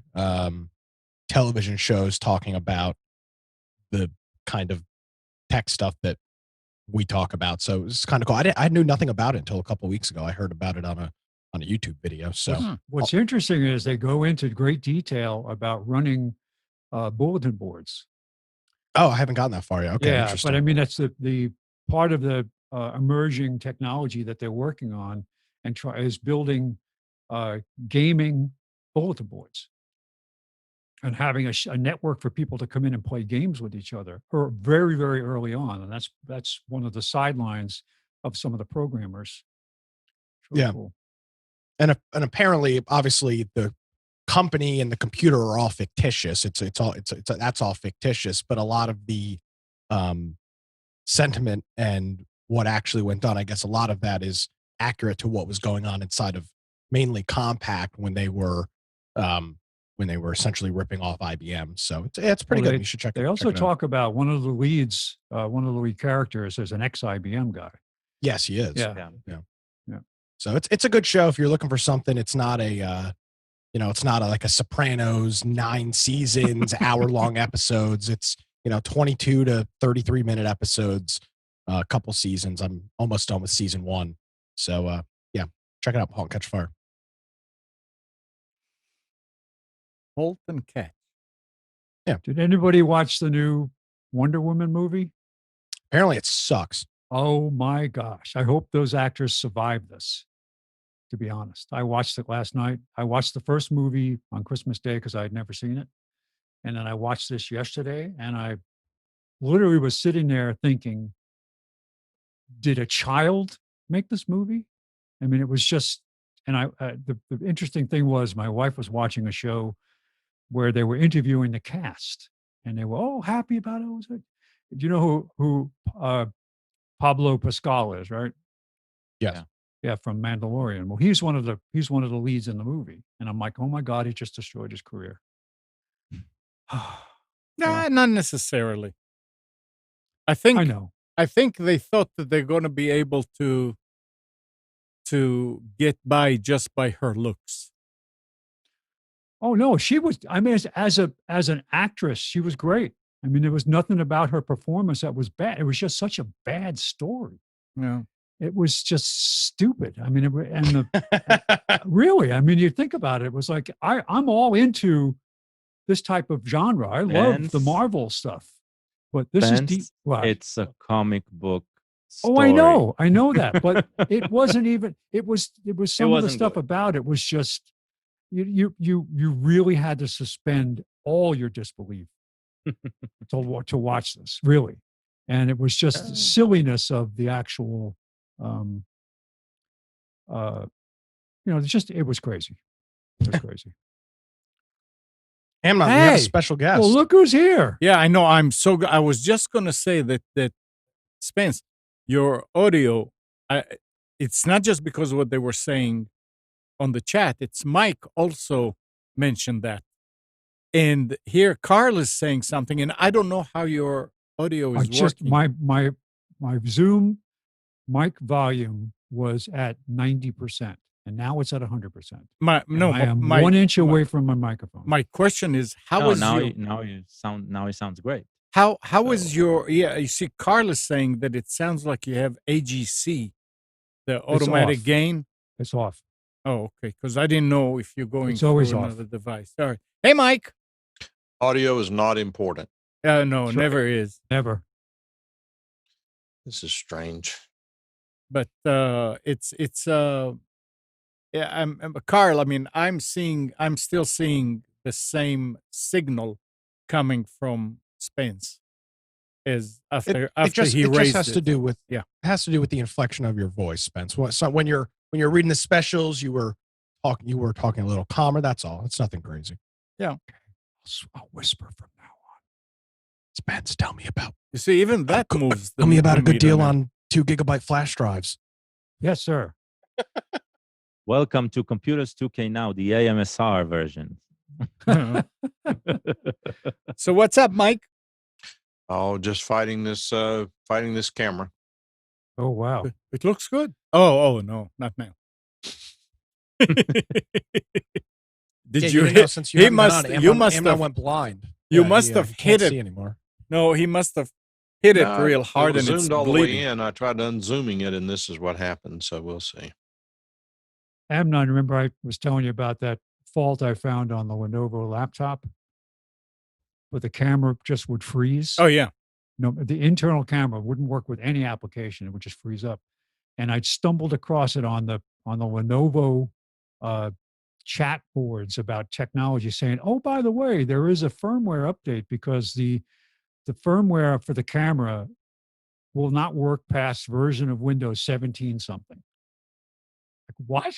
television shows talking about the kind of tech stuff that we talk about. So it's kind of cool. I knew nothing about it until a couple of weeks ago. I heard about it on a YouTube video. So What's interesting is they go into great detail about running bulletin boards. I haven't gotten that far yet. Okay, Yeah, interesting. but I mean that's the part of the emerging technology that they're working on and is building gaming bulletin boards and having a network for people to come in and play games with each other, or very, very early on, and that's one of the sidelines of some of the programmers. Really Yeah. cool. And apparently, obviously, the company and the computer are all fictitious. That's all fictitious. But a lot of the sentiment and what actually went on, I guess, a lot of that is accurate to what was going on inside of mainly Compaq when they were essentially ripping off IBM. So it's pretty good. You should check it. They also check it out. talk about one of the leads, one of the lead characters is an ex-IBM guy. Yes, he is. Yeah. So it's a good show if you're looking for something. It's not a it's not like a Sopranos 9 seasons, hour-long episodes. It's 22 to 33-minute episodes, a couple seasons. I'm almost done with season 1. So yeah, check it out. *Halt and Catch Fire*. Halt and Catch. Yeah. Did anybody watch the new Wonder Woman movie? Apparently, it sucks. Oh my gosh! I hope those actors survive this. To be honest, I watched it last night. I watched the first movie on Christmas Day because I had never seen it, and then I watched this yesterday, and I literally was sitting there thinking, "Did a child make this movie?" I mean, it was just. And the interesting thing was, my wife was watching a show where they were interviewing the cast, and they were all happy about it. Do you know who Pablo Pascal is, right? Yes. Yeah, from Mandalorian. Well, he's one of the leads in the movie, and I'm like, oh my god, he just destroyed his career. Nah, not necessarily. I know. I think they thought that they're going to be able to get by just by her looks. Oh no, she was. I mean, as an actress, she was great. I mean, there was nothing about her performance that was bad. It was just such a bad story. Yeah. It was just stupid. I mean, really, I mean, you think about it, it was like, I'm all into this type of genre. I love the Marvel stuff, but this is deep. What? It's a comic book story. Oh, I know that, but it wasn't even, it was some of the stuff good. about it was just, you really had to suspend all your disbelief to watch this, really. And it was just the silliness of the actual, it was crazy. It was crazy. We have a special guest. Well, look who's here. Yeah, I know. I was just going to say that Spence, your audio, it's not just because of what they were saying on the chat. It's Mike also mentioned that. And here Carl is saying something, and I don't know how your audio is working. My Zoom mic volume was at 90%, and now it's at 100%. I am 1 inch away from my microphone. My question is, how is now it sounds great. How is your you see Carl is saying that it sounds like you have AGC, the automatic gain. It's off. Oh, okay, because I didn't know if you're going it's always through off. another device. All right. Hey, Mike. Audio is not important. No, That's never is. Never. This is strange. But it's yeah. Carl. I mean, I'm still seeing the same signal coming from Spence as after he raised it. It just has to do with it has to do with the inflection of your voice, Spence. So when you're reading the specials, you were talking a little calmer. That's all. It's nothing crazy. Yeah. I'll whisper from now on. Spence, tell me about. You see, even that moves. Tell me about a good deal now. on 2 gigabyte flash drives. Yes, sir. Welcome to Computers 2K Now, the AMSR version. So what's up, Mike? Oh, just fighting this camera. Oh, wow. It looks good. Oh no, not now. Did you didn't hit? know since you He haven't been must. on, You Amnon- must Amnon have. went blind. You Yeah, must he, have he hit can't it. see anymore. No, he must have hit it No, real hard, it was and it's zoomed all the bleeding. way in. I tried unzooming it, and this is what happened. So we'll see. Amnon, remember I was telling you about that fault I found on the Lenovo laptop? Where the camera just would freeze. Oh yeah. No, the internal camera wouldn't work with any application. It would just freeze up. And I'd stumbled across it on the Lenovo chat boards about technology, saying, "Oh, by the way, there is a firmware update because the firmware for the camera will not work past version of Windows 17 something." Like what?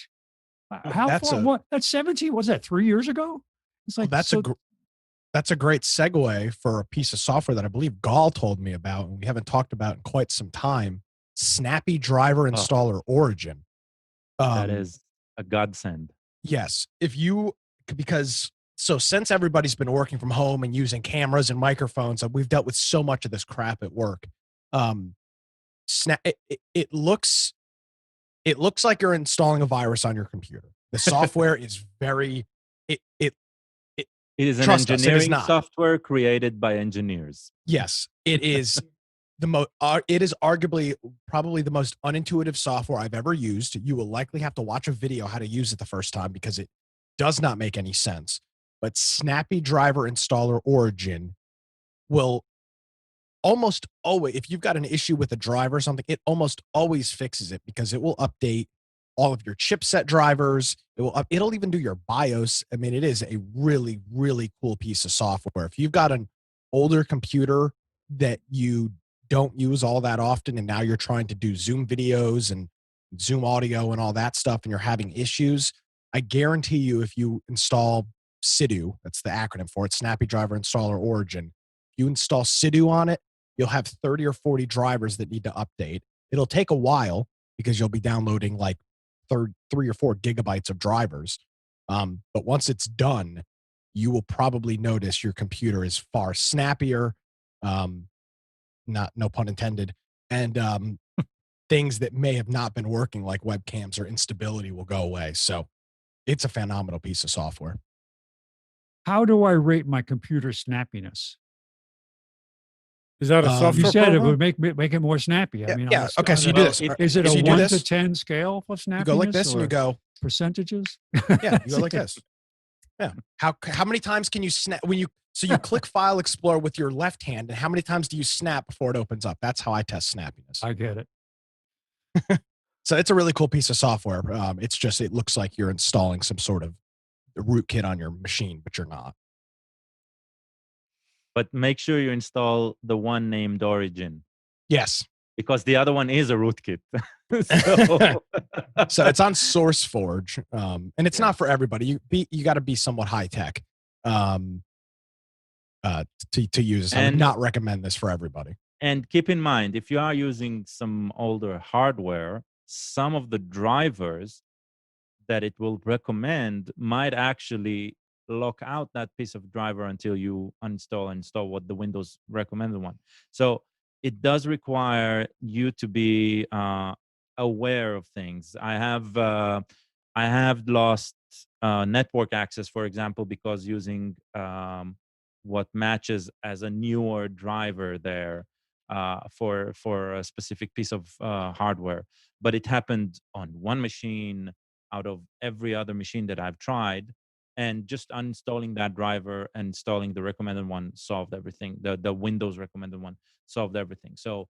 How That's far? a- What? That's 17. Was that 3 years ago? It's Well, like that's a great segue for a piece of software that I believe Gall told me about, and we haven't talked about in quite some time. Snappy Driver Installer Origin. That is a godsend. Yes. Since everybody's been working from home and using cameras and microphones, we've dealt with so much of this crap at work. It looks like you're installing a virus on your computer. The software is very It is an Trust us, it is engineering not. software created by engineers. Yes, it is it is arguably probably the most unintuitive software I've ever used. You will likely have to watch a video how to use it the first time because it does not make any sense. But Snappy Driver Installer Origin will almost always, if you've got an issue with a driver or something, it almost always fixes it because it will update all of your chipset drivers. It'll even do your BIOS. I mean, it is a really, really cool piece of software. If you've got an older computer that you don't use all that often, and now you're trying to do Zoom videos and Zoom audio and all that stuff, and you're having issues, I guarantee you, if you install SIDU, that's the acronym for it, Snappy Driver Installer Origin, you install SIDU on it, you'll have 30 or 40 drivers that need to update. It'll take a while because you'll be downloading like 3 or 4 gigabytes of drivers. But once it's done, you will probably notice your computer is far snappier, no pun intended, and things that may have not been working like webcams or instability will go away. So it's a phenomenal piece of software. how do I rate my computer snappiness? Is that a software You said it program? would make it more snappy. I mean, Yeah. Okay, so you do this. Is it So a you do 1 this. to 10 scale for snappiness? You go like this and you or go, percentages. yeah, you go like this. Yeah. How many times can you snap so you click File Explorer with your left hand, and how many times do you snap before it opens up? That's how I test snappiness. I get it. So it's a really cool piece of software. It looks like you're installing some sort of rootkit on your machine, but you're not. But make sure you install the one named Origin, Yes. because the other one is a rootkit. So, So it's on SourceForge, and it's not for everybody. You got to be somewhat high tech to use this. I would And- not recommend this for everybody. and keep in mind, if you are using some older hardware, some of the drivers that it will recommend might actually lock out that piece of driver until you install what the Windows recommended one. So it does require you to be aware of things. I have lost network access, for example, because using what matches as a newer driver there for a specific piece of hardware. But it happened on one machine out of every other machine that I've tried. And just uninstalling that driver and installing the recommended one solved everything. The Windows recommended one solved everything. So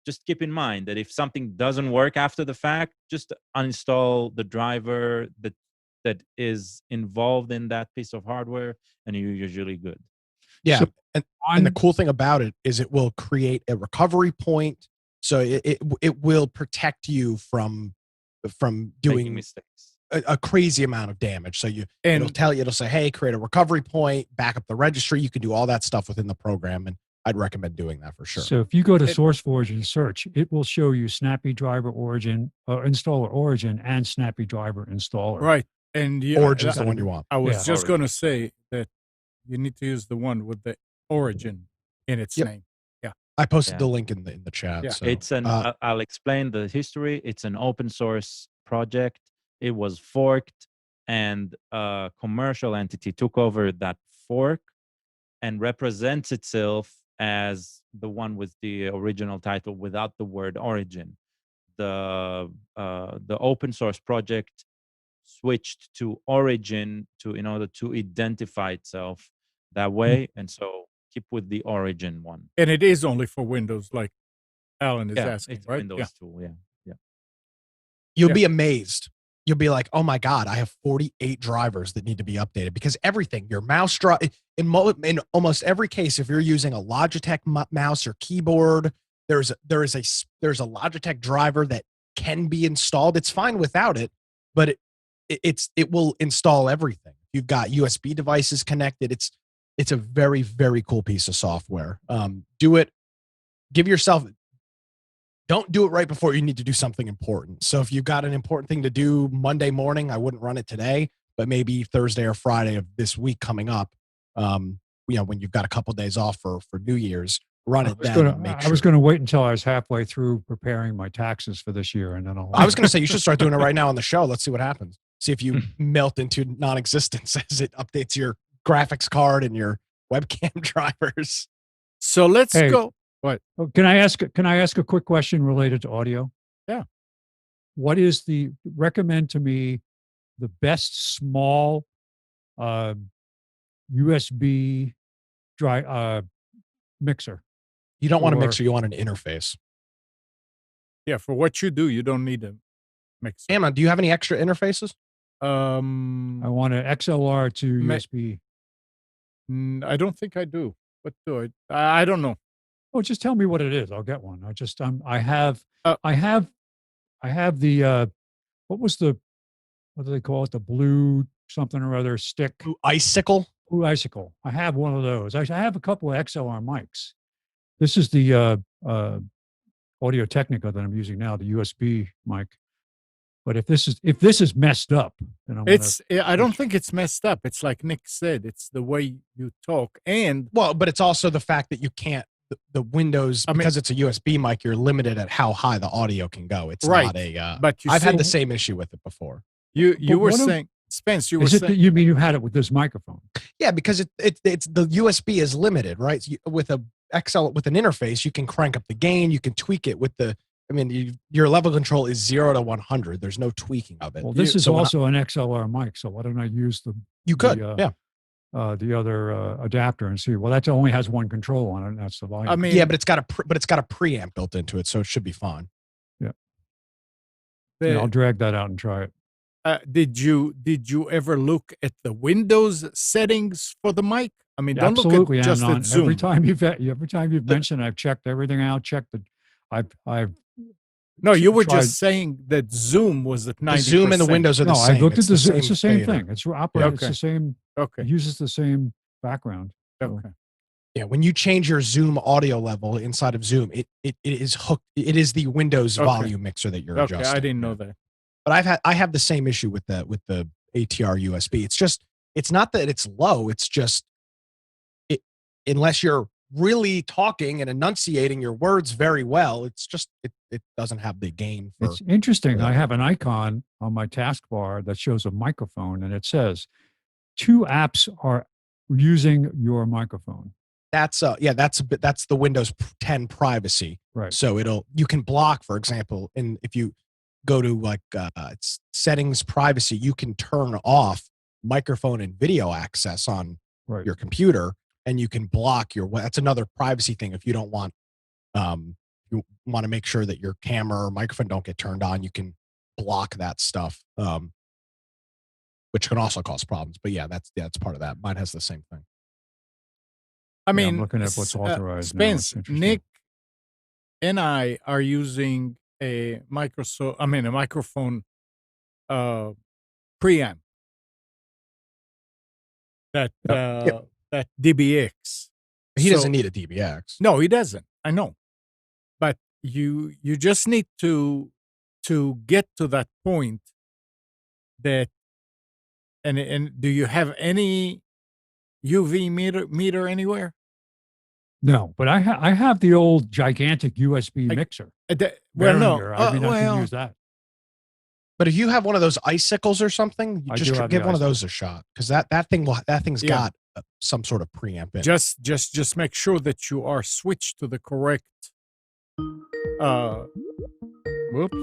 just keep in mind that if something doesn't work after the fact, just uninstall the driver that is involved in that piece of hardware, and you're usually good. Yeah. So and the cool thing about it is it will create a recovery point. So it will protect you from Making doing mistakes. a crazy amount of damage. So And it'll say, hey, create a recovery point, back up the registry. You can do all that stuff within the program. And I'd recommend doing that for sure. So if you go to SourceForge and search, it will show you Snappy Driver Origin, Installer Origin, and Snappy Driver Installer. Right. And Origin's the one you want. I was Yeah. just going to say that you need to use the one with the origin in its name. I posted Yeah. the link in the chat. Yeah. So, It's an. I'll explain the history. It's an open source project. It was forked, and a commercial entity took over that fork and represents itself as the one with the original title without the word origin. The open source project switched to origin in order to identify itself that way, and so keep with the origin one. And it is only for Windows, like Alan is Yeah, asking, it's a right? Windows tool. Yeah. you'll Yeah. be amazed. You'll be like, oh my God, I have 48 drivers that need to be updated because everything, your mouse drive, in almost every case, if you're using a Logitech mouse or keyboard, there's a Logitech driver that can be installed. It's fine without it, but it will install everything. You've got USB devices connected. It's a very, very cool piece of software. Do it. Don't do it right before you need to do something important. So if you've got an important thing to do Monday morning, I wouldn't run it today, but maybe Thursday or Friday of this week coming up, when you've got a couple of days off for New Year's, run it then. I was going to wait until I was halfway through preparing my taxes for this year, and then I was going to say you should start doing it right now on the show. Let's see what happens. See if you melt into non-existence as it updates your graphics card and your webcam drivers. So let's go. What? Oh, can I ask a quick question related to audio? Yeah. What is recommend to me the best small USB mixer? You don't want a mixer, you want an interface. Yeah, for what you do, you don't need a mixer. Amnon, do you have any extra interfaces? I want an XLR to USB. I don't think I do. What do I don't know. Oh, just tell me what it is. I'll get one. I have the what do they call it? The blue something or other stick. Blue Icicle? Blue Icicle. I have one of those. I have a couple of XLR mics. This is the Audio Technica that I'm using now, the USB mic. But if this is messed up, then I don't think it's messed up. It's like Nick said, it's the way you talk. And but it's also the fact that you can't the Windows, because it's a USB mic, you're limited at how high the audio can go. It's not a but I've had the same issue with it before. You were saying, Spence, you were saying, you mean you had it with this microphone? Yeah, because it's the USB is limited, right? With an interface, you can crank up the gain, you can tweak it with your level control is 0 to 100. There's no tweaking of it. Well, this is also an XLR mic, so why don't I use You could, the other adapter and see? Well, that only has one control on it, and that's the volume. but it's got a preamp built into it, so it should be fine. Yeah, I'll drag that out and try it. Did you ever look at the Windows settings for the mic? I mean, don't absolutely, look at just at Zoom. Every time you've mentioned, I've checked everything out. No, you were just saying that Zoom was at 90%. Zoom and the Windows are the same. I looked at the Zoom. It's the same thing. It's operated. Okay. It's the same. Okay. It uses the same background. So. Okay. Yeah, when you change your Zoom audio level inside of Zoom, it is hooked. It is the Windows volume mixer that you're adjusting. I didn't know that. But I have the same issue with the ATR USB. It's not that it's low. It's just unless you're really talking and enunciating your words very well, it doesn't have the gain. It's interesting. I have an icon on my taskbar that shows a microphone, and it says 2 apps are using your microphone. That's the Windows 10 privacy. Right. So you can block, for example, and if you go to it's settings privacy, you can turn off microphone and video access on your computer, and you can block that's another privacy thing. If you don't want, you want to make sure that your camera or microphone don't get turned on, you can block that stuff, which can also cause problems. But that's part of that. Mine has the same thing. I mean, I'm looking at what's authorized. Spence, Nick, and I are using a microphone preamp. That DBX. He doesn't So- need a DBX. No, he doesn't. I know, but you just need to get to that point that, and do you have any UV meter anywhere? No, but I have the old gigantic USB I- mixer. Well, no. Behringer. I mean, I well, can use that. But if you have one of those icicles or something, you I just do have give the one of those a shot, because that thing's Yeah. got some sort of preamp in it. just make sure that you are switched to the correct. Whoops.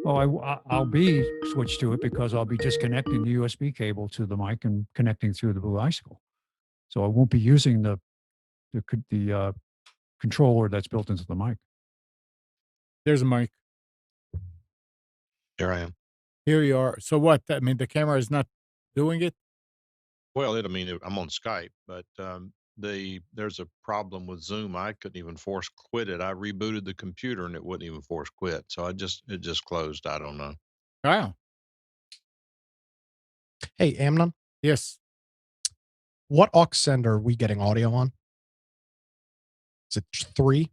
Oh, I'll be switched to it because I'll be disconnecting the USB cable to the mic and connecting through the Blue Icicle. So I won't be using the controller that's built into the mic. There's a mic. Here I am. Here you are. So what? I mean, the camera is not doing it. Well, I'm on Skype, but there's a problem with Zoom. I couldn't even force quit it. I rebooted the computer and it wouldn't even force quit. So it just closed. I don't know. Wow. Hey, Amnon, Yes. what aux sender are we getting audio on? Is it 3?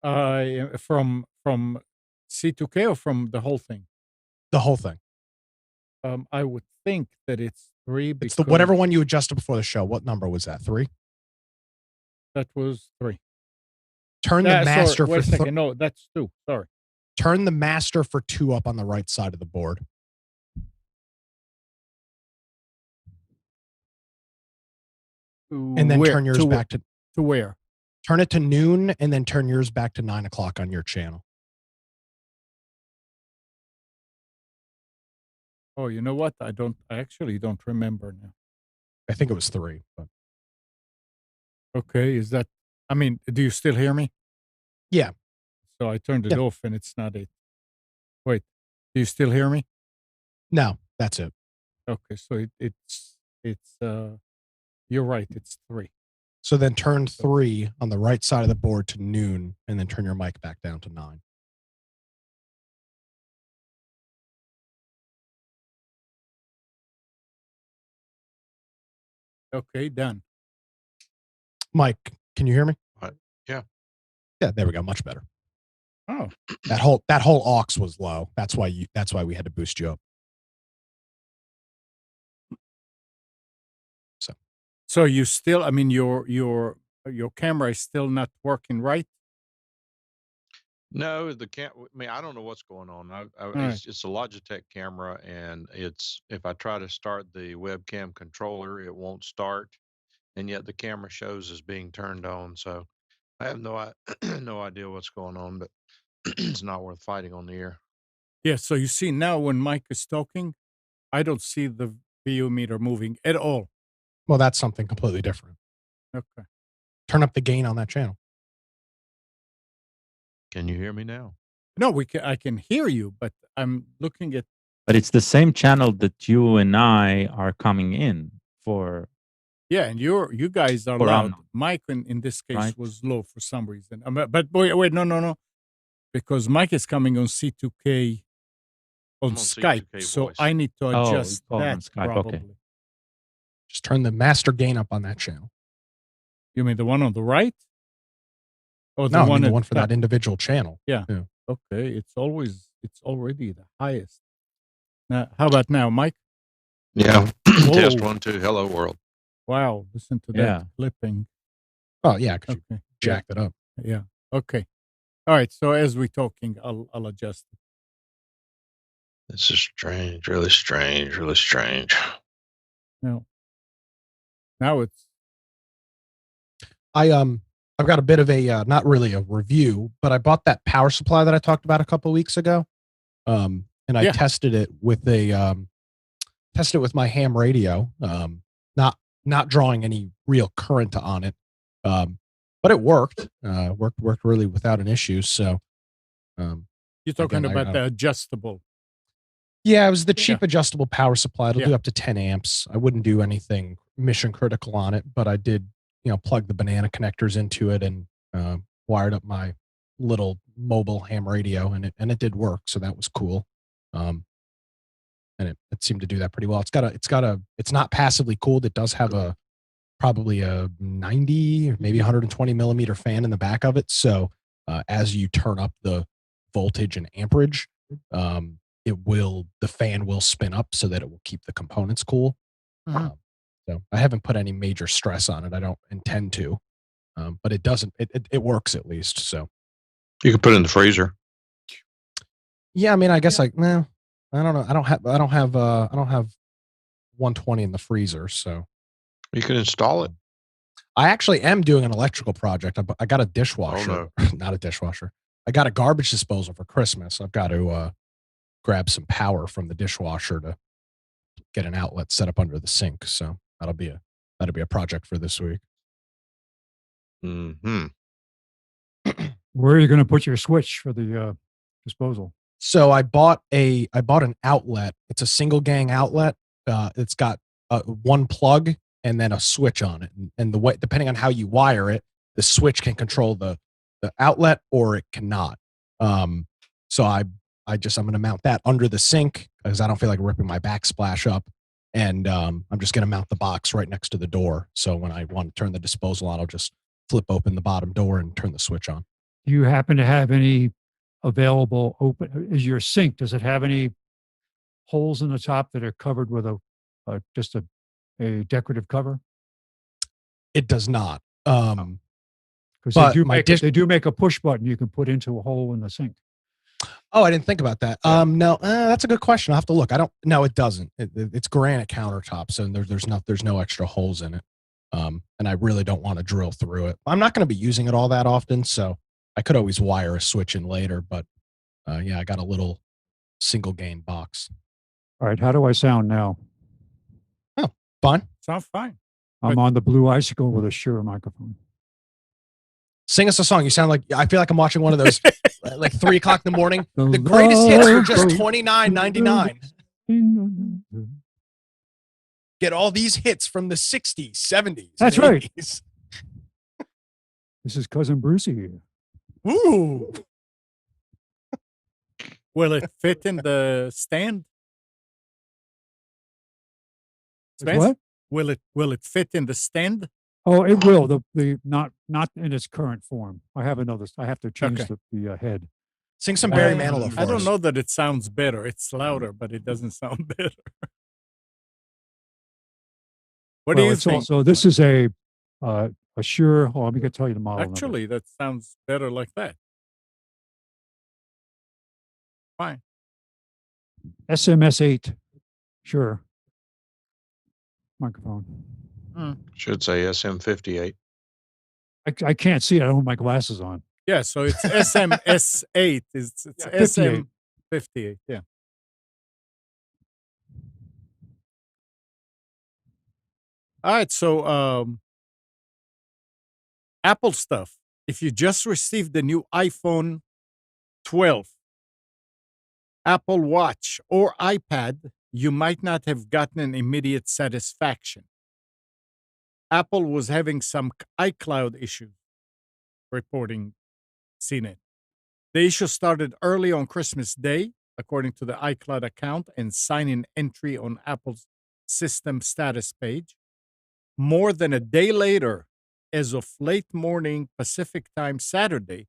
From C2K or from the whole thing? The whole thing. I would think that it's 3 It's because the whatever one you adjusted before the show. What number was that? 3? that was 3. Turn the Sorry, master wait a for second. No, that's 2. Sorry. turn the master for 2 up on the right side of the board. And then turn yours back to where? turn it to noon, and then turn yours back to 9 o'clock on your channel. Oh, you know what? I actually don't remember now. I think it was 3. But Okay, is that? I mean, do you still hear me? Yeah. So I turned it Yeah. off, and it's not it. Wait, do you still hear me? no, that's it. Okay, so it's you're right. It's 3. So then turn 3 on the right side of the board to noon, and then turn your mic back down to 9. Okay, done. Mike, can you hear me? Yeah. Yeah, there we go. Much better. Oh, That whole aux was low. That's why we had to boost you up. so you still? I mean, your camera is still not working right. No, I mean, I don't know what's going on. It's a Logitech camera, and if I try to start the webcam controller, it won't start, and yet the camera shows as being turned on. So I have no idea what's going on, but it's not worth fighting on the air. Yeah. So you see now when Mike is talking, I don't see the VU meter moving at all. Well, that's something completely different. Okay. Turn up the gain on that channel. Can you hear me now? No, I can hear you, but I'm looking at. But it's the same channel that you and I are coming in for. Yeah, and you guys are For loud. Amnon. Mike in this case Right. was low for some reason. But wait, no, because Mike is coming on C2K on I'm on Skype, C2K so voice. I need to Oh, adjust on that Skype, okay. probably. Just turn the master gain up on that channel. You mean the one on the right? Or No, I mean the at one for top? that individual channel. Okay, it's already the highest. Now, how about now, Mike? Yeah. Test Whoa. 1, 2. Hello, world. Wow, listen to that Yeah. clipping. Oh yeah, because you Okay, jacked it up. yeah. Okay, all right. So as we're talking, I'll adjust it. This is strange, really strange, really strange. Now it's I've got a bit of a not really a review, but I bought that power supply that I talked about a couple of weeks ago. And I Yeah. tested it with my ham radio. Not drawing any real current on it. But it worked. Worked really without an issue. So you're talking Again, about the adjustable. yeah, it was the cheap adjustable power supply. It'll Yeah. do up to 10 amps. I wouldn't do anything mission critical on it, but I did, plug the banana connectors into it and wired up my little mobile ham radio, and it did work. So that was cool. And it seemed to do that pretty well. It's not passively cooled. It does have a probably a 90 or maybe 120 millimeter fan in the back of it. So as you turn up the voltage and amperage, the fan will spin up so that it will keep the components cool. So I haven't put any major stress on it. I don't intend to, but it doesn't. It works at least. So you can put it in the freezer. Yeah, I mean, I guess I don't know. I don't have 120 in the freezer, so you can install it. I actually am doing an electrical project. I got a dishwasher, not a dishwasher. I got a garbage disposal for Christmas. I've got to grab some power from the dishwasher to get an outlet set up under the sink. So that'll be a project for this week. Mm-hmm. Where are you going to put your switch for the disposal? So I bought an outlet. It's a single gang outlet. It's got one plug and then a switch on it. And the way, depending on how you wire it, the switch can control the outlet or it cannot. So I'm going to mount that under the sink because I don't feel like ripping my backsplash up. And I'm just going to mount the box right next to the door. So when I want to turn the disposal on, I'll just flip open the bottom door and turn the switch on. Do you happen to have any available open? Is your sink, does it have any holes in the top that are covered with just a decorative cover? It does not. Because they do make a push button you can put into a hole in the sink. Oh, I didn't think about that. No, that's a good question. I'll have to look. No, it doesn't. It's granite countertops, and there's no extra holes in it. And I really don't want to drill through it. I'm not going to be using it all that often, so I could always wire a switch in later. But yeah, I got a little single gain box. All right, how do I sound now? Oh, fine. Sounds fine. I'm on the Blue Icicle with a Shure microphone. Sing us a song. You sound like, I feel like I'm watching one of those like 3 o'clock in the morning. The greatest hits for just $29.99. Get all these hits from the 60s, 70s. That's 80s. right. This is Cousin Brucey here. Ooh. Will it fit in the stand? What? Will it fit in the stand? Oh, it will. The not in its current form. I have to change the head. Sing some Barry Manilow for us. I don't know that it sounds better. It's louder, but it doesn't sound better. What do you think? So this is a Shure. Oh, let me tell you the model. Actually, that sounds better like that. Fine. SMS8 Shure microphone. Should say SM58. I can't see it. I don't have my glasses on. Yeah, so it's SMS8. It's SM58. Yeah. All right, so Apple stuff. If you just received the new iPhone 12, Apple Watch, or iPad, you might not have gotten an immediate satisfaction. Apple was having some iCloud issues, reporting CNET. The issue started early on Christmas Day, according to the iCloud account and sign-in entry on Apple's system status page. More than a day later, as of late morning Pacific time Saturday,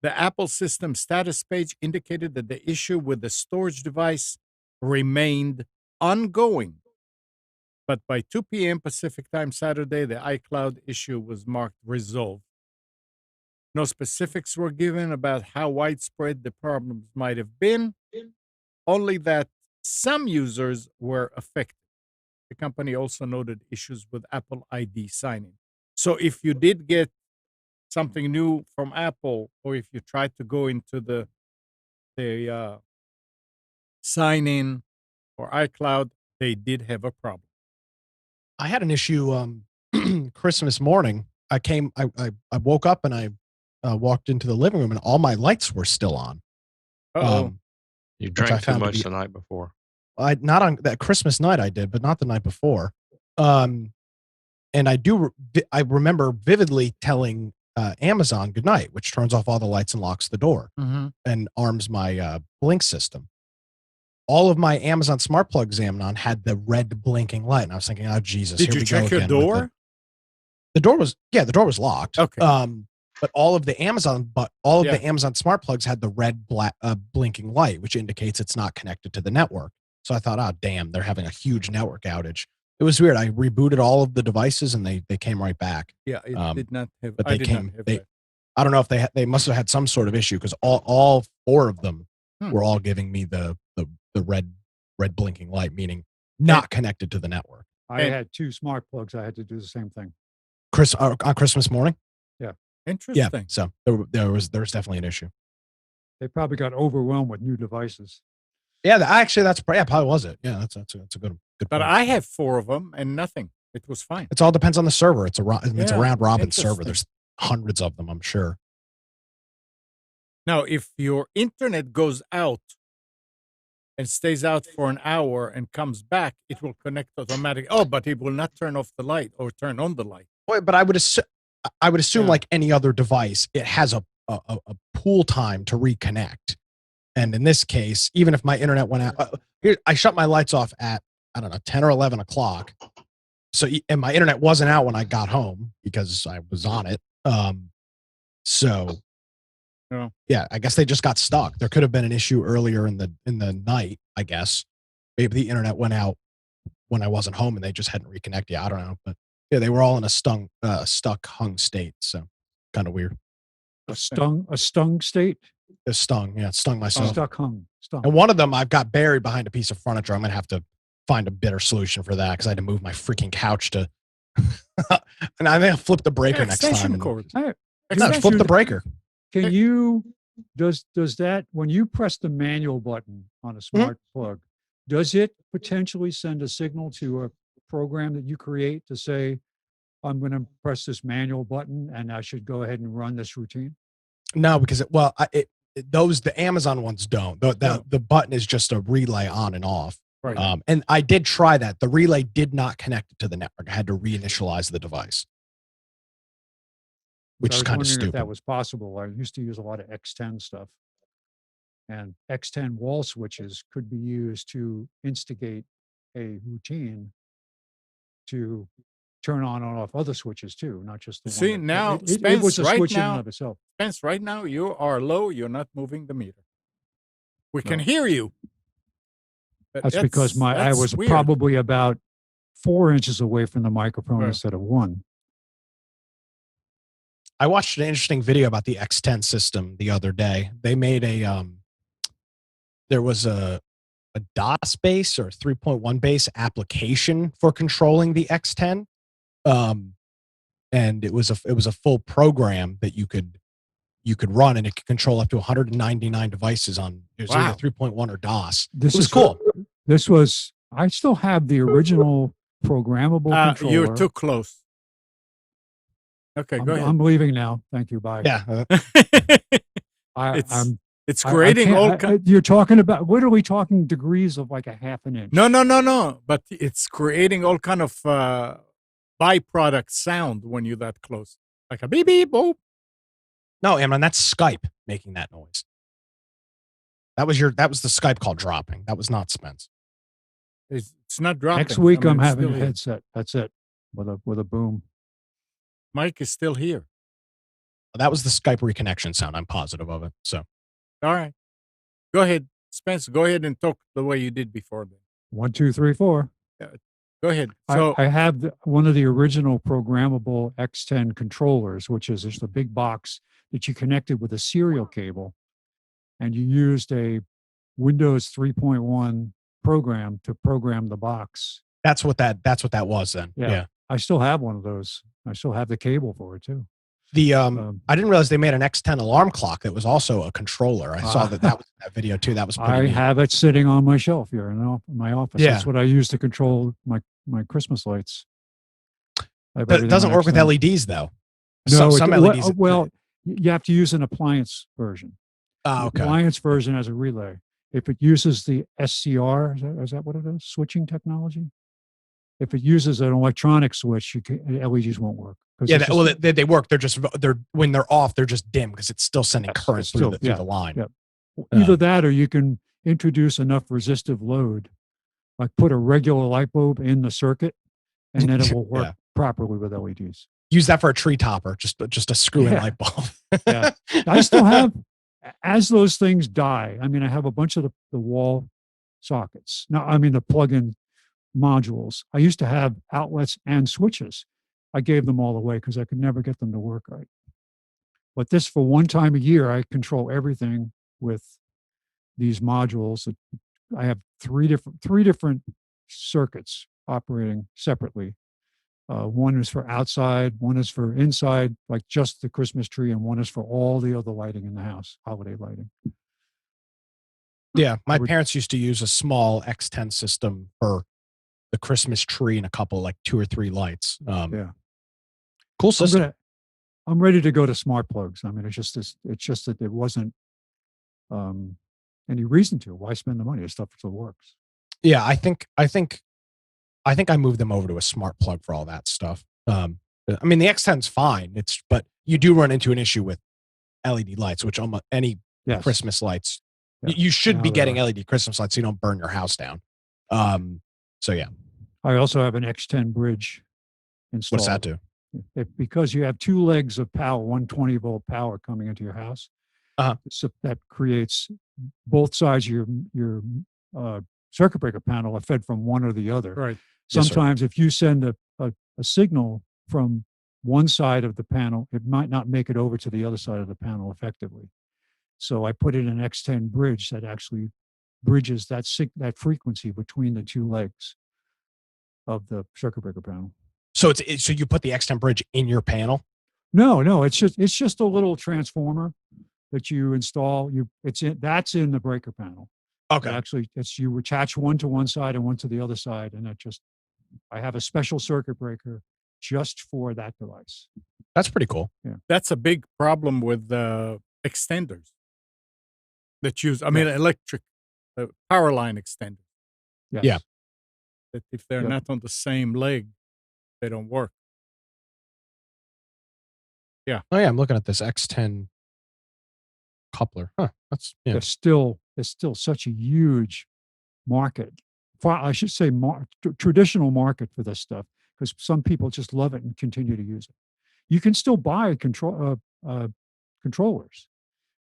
the Apple system status page indicated that the issue with the storage device remained ongoing. But by 2 p.m. Pacific time Saturday, the iCloud issue was marked resolved. No specifics were given about how widespread the problems might have been, only that some users were affected. The company also noted issues with Apple ID signing. So if you did get something new from Apple, or if you tried to go into the sign-in or iCloud, they did have a problem. I had an issue Christmas morning. I woke up and I walked into the living room and all my lights were still on. You drank too much the night before. Not on that Christmas night I did, but not the night before. And I remember vividly telling Amazon goodnight, which turns off all the lights and locks the door and arms my blink system. All of my Amazon smart plugs Amnon had the red blinking light. And I was thinking, oh, Jesus. Did you check your door? The door was locked. Okay. But all of the Yeah. Amazon smart plugs had the red blinking light, which indicates it's not connected to the network. So I thought, oh damn, they're having a huge network outage. It was weird. I rebooted all of the devices and they came right back. Yeah, it did not have. But I did not have that. I don't know if they must have had some sort of issue because all 4 of them were all giving me the red blinking light, meaning not connected to the network. I had 2 smart plugs. I had to do the same thing. On Christmas morning. Interesting. Yeah, so there was definitely an issue. They probably got overwhelmed with new devices. Yeah, probably was it. Yeah, that's a good But point. I have 4 of them and nothing. It was fine. It all depends on the server. It's a round robin server. Interesting. There's hundreds of them, I'm sure. Now, if your internet goes out and stays out for an hour and comes back, it will connect automatically. Oh, but it will not turn off the light or turn on the light. But I would assume Yeah. like any other device, it has a pool time to reconnect. And in this case, even if my internet went out, I shut my lights off at, I don't know, 10 or 11 o'clock. So, and my internet wasn't out when I got home because I was on it. So yeah, I guess they just got stuck. There could have been an issue earlier in the night, I guess. Maybe the internet went out when I wasn't home and they just hadn't reconnected. I don't know, but yeah, they were all in a stuck hung state. So kind of weird. A stung state? It stung. Yeah, it stung myself. Stung. And one of them I've got buried behind a piece of furniture. I'm going to have to find a better solution for that because I had to move my freaking couch to, and I may have flip the breaker next time. Extension cord. No, flip the breaker. Can you, does that, when you press the manual button on a smart plug, does it potentially send a signal to a program that you create to say, I'm going to press this manual button and I should go ahead and run this routine? No, because the Amazon ones don't. The button is just a relay on and off. Right. And I did try that. The relay did not connect to the network. I had to reinitialize the device, which is kind of stupid. If that was possible. I used to use a lot of X10 stuff, and X10 wall switches could be used to instigate a routine to turn on and off other switches too, not just the See, one. now, It Spence, was a right switch in now- and of itself. Spence, right now you are low. You're not moving the meter. We can No. hear you. But That's because I that's was weird. probably about 4 inches away from the microphone Right. instead of 1. I watched an interesting video about the X10 system the other day. They made there was a DOS base or 3.1 base application for controlling the X10. And it was a full program that you could run, and it could control up to 199 devices on either 3.1 or DOS. This It was is cool. I still have the original programmable controller. You're too close. Okay, go ahead. I'm leaving now. Thank you. Bye. Yeah. It's creating all kinds. You're talking about, what are we talking, degrees of like a half an inch? No. But it's creating all kind of byproduct sound when you're that close, like a beep beep boop. No, Amnon, that's Skype making that noise. That was the Skype call dropping. That was not Spence. It's not dropping. Next week I'm it's having still a here. headset. That's it. With a boom. Mike is still here. That was the Skype reconnection sound. I'm positive of it. So, All right. Go ahead, Spence. Go ahead and talk the way you did before. Then 1, 2, 3, 4. go ahead. So I have one of the original programmable X10 controllers, which is just a big box that you connected with a serial cable, and you used a Windows 3.1 program to program the box. that's what that was then. Yeah. I still have one of those. I still have the cable for it too. I didn't realize they made an X10 alarm clock that was also a controller. I saw that was in that video too. That was pretty I neat. have it sitting on my shelf here in my office. Yeah. That's what I use to control my Christmas lights. But it doesn't work with X10. LEDs though. No, Some LEDs. well, you have to use an appliance version. Oh, okay. The appliance version has a relay. If it uses the SCR, is that what it is? Switching technology? If it uses an electronic switch, LEDs won't work. Yeah, they work. They're when they're off, they're just dim because it's still sending current through the line. Yeah. Either that, or you can introduce enough resistive load, like put a regular light bulb in the circuit, and then it will work properly with LEDs. use that for a tree topper, just a screw-in Yeah. light bulb. Yeah. I still have, as those things die, I mean, I have a bunch of the wall sockets. No, I mean, the plug-in modules. I used to have outlets and switches. I gave them all away because I could never get them to work right. But this, for one time a year, I control everything with these modules. I have three different circuits operating separately. One is for outside, one is for inside, like just the Christmas tree, and one is for all the other lighting in the house, holiday lighting. Yeah, my parents used to use a small X10 system for the Christmas tree and a couple, like 2 or 3 lights. Yeah, cool system. I'm ready to go to smart plugs. I mean, it's just that there wasn't any reason to. Why spend the money? This stuff still works. Yeah, I think I moved them over to a smart plug for all that stuff. I mean, the X10's fine. But you do run into an issue with LED lights, which almost any Christmas lights. Yeah. You should be getting LED Christmas lights so you don't burn your house down. So yeah. I also have an X10 bridge installed. What's that do? Because you have 2 legs of power, 120-volt power coming into your house. So that creates both sides of your circuit breaker panel are fed from one or the other. Right. Sometimes if you send a signal from one side of the panel, it might not make it over to the other side of the panel effectively. So I put in an X10 bridge that actually bridges that frequency between the 2 legs of the circuit breaker panel. So so you put the X10 bridge in your panel? No, it's just a little transformer that you install. That's in the breaker panel. Okay. Actually, you attach one to one side and one to the other side, and I have a special circuit breaker just for that device. That's pretty cool. Yeah, that's a big problem with extenders that use. I mean, electric power line extenders. Yes. Yeah. That if they're not on the same leg, they don't work. Yeah. Oh yeah, I'm looking at this X10 coupler. Huh. That's There's still such a huge market. I should say traditional market for this stuff, because some people just love it and continue to use it. You can still buy controllers,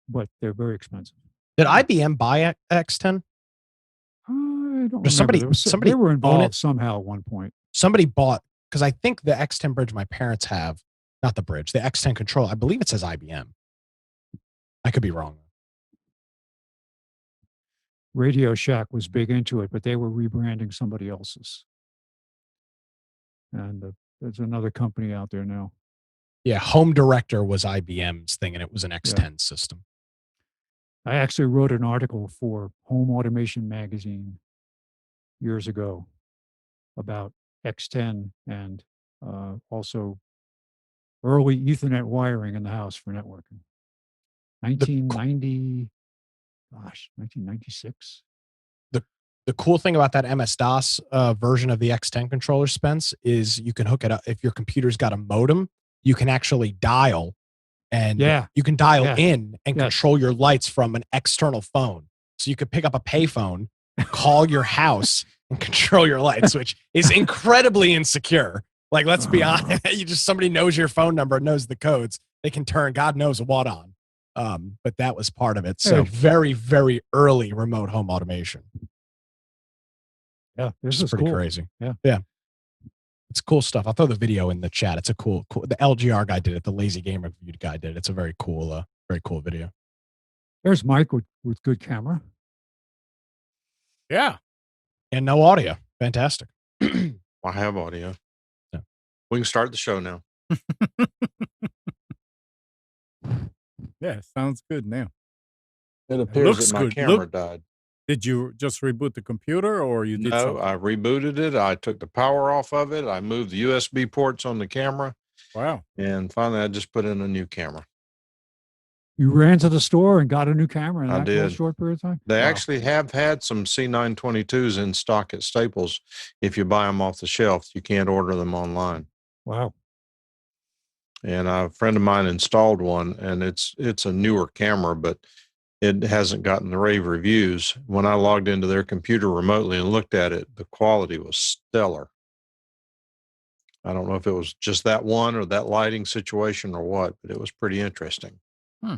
but they're very expensive. Did IBM buy X10? I don't remember. Somebody they were involved somehow at one point. Somebody bought, because I think the X10 bridge my parents have, not the bridge, the X10 control, I believe it says IBM. I could be wrong. Radio Shack was big into it, but they were rebranding somebody else's. And there's another company out there now. Yeah, Home Director was IBM's thing, and it was an X10 system. I actually wrote an article for Home Automation Magazine years ago about X10 and also early Ethernet wiring in the house for networking. 1996. The cool thing about that MS-DOS version of the X10 controller, Spence, is you can hook it up. If your computer's got a modem, you can actually dial, and you can dial in and control your lights from an external phone. So you could pick up a payphone, call your house, and control your lights, which is incredibly insecure. Like, let's be honest, somebody knows your phone number, knows the codes. They can turn God knows what on. But that was part of it. So very, very early remote home automation. Yeah, this is pretty cool. crazy. Yeah. It's cool stuff. I'll throw the video in the chat. It's a cool. The LGR guy did it. The Lazy Gamer Viewed guy did it. It's a very cool video. There's Mike with good camera. Yeah. And no audio. Fantastic. I have audio. Yeah. We can start the show now. Yeah, sounds good now. It appears that my camera died. Did you just reboot the computer, or you did something? No, I rebooted it. I took the power off of it. I moved the USB ports on the camera. Wow. And finally, I just put in a new camera. You ran to the store and got a new camera in I that did. short period of time? They actually have had some C922s in stock at Staples. If you buy them off the shelf, you can't order them online. Wow. And a friend of mine installed one, and it's a newer camera, but it hasn't gotten the rave reviews. When I logged into their computer remotely and looked at it, the quality was stellar. I don't know if it was just that one or that lighting situation or what, but it was pretty interesting. Hmm.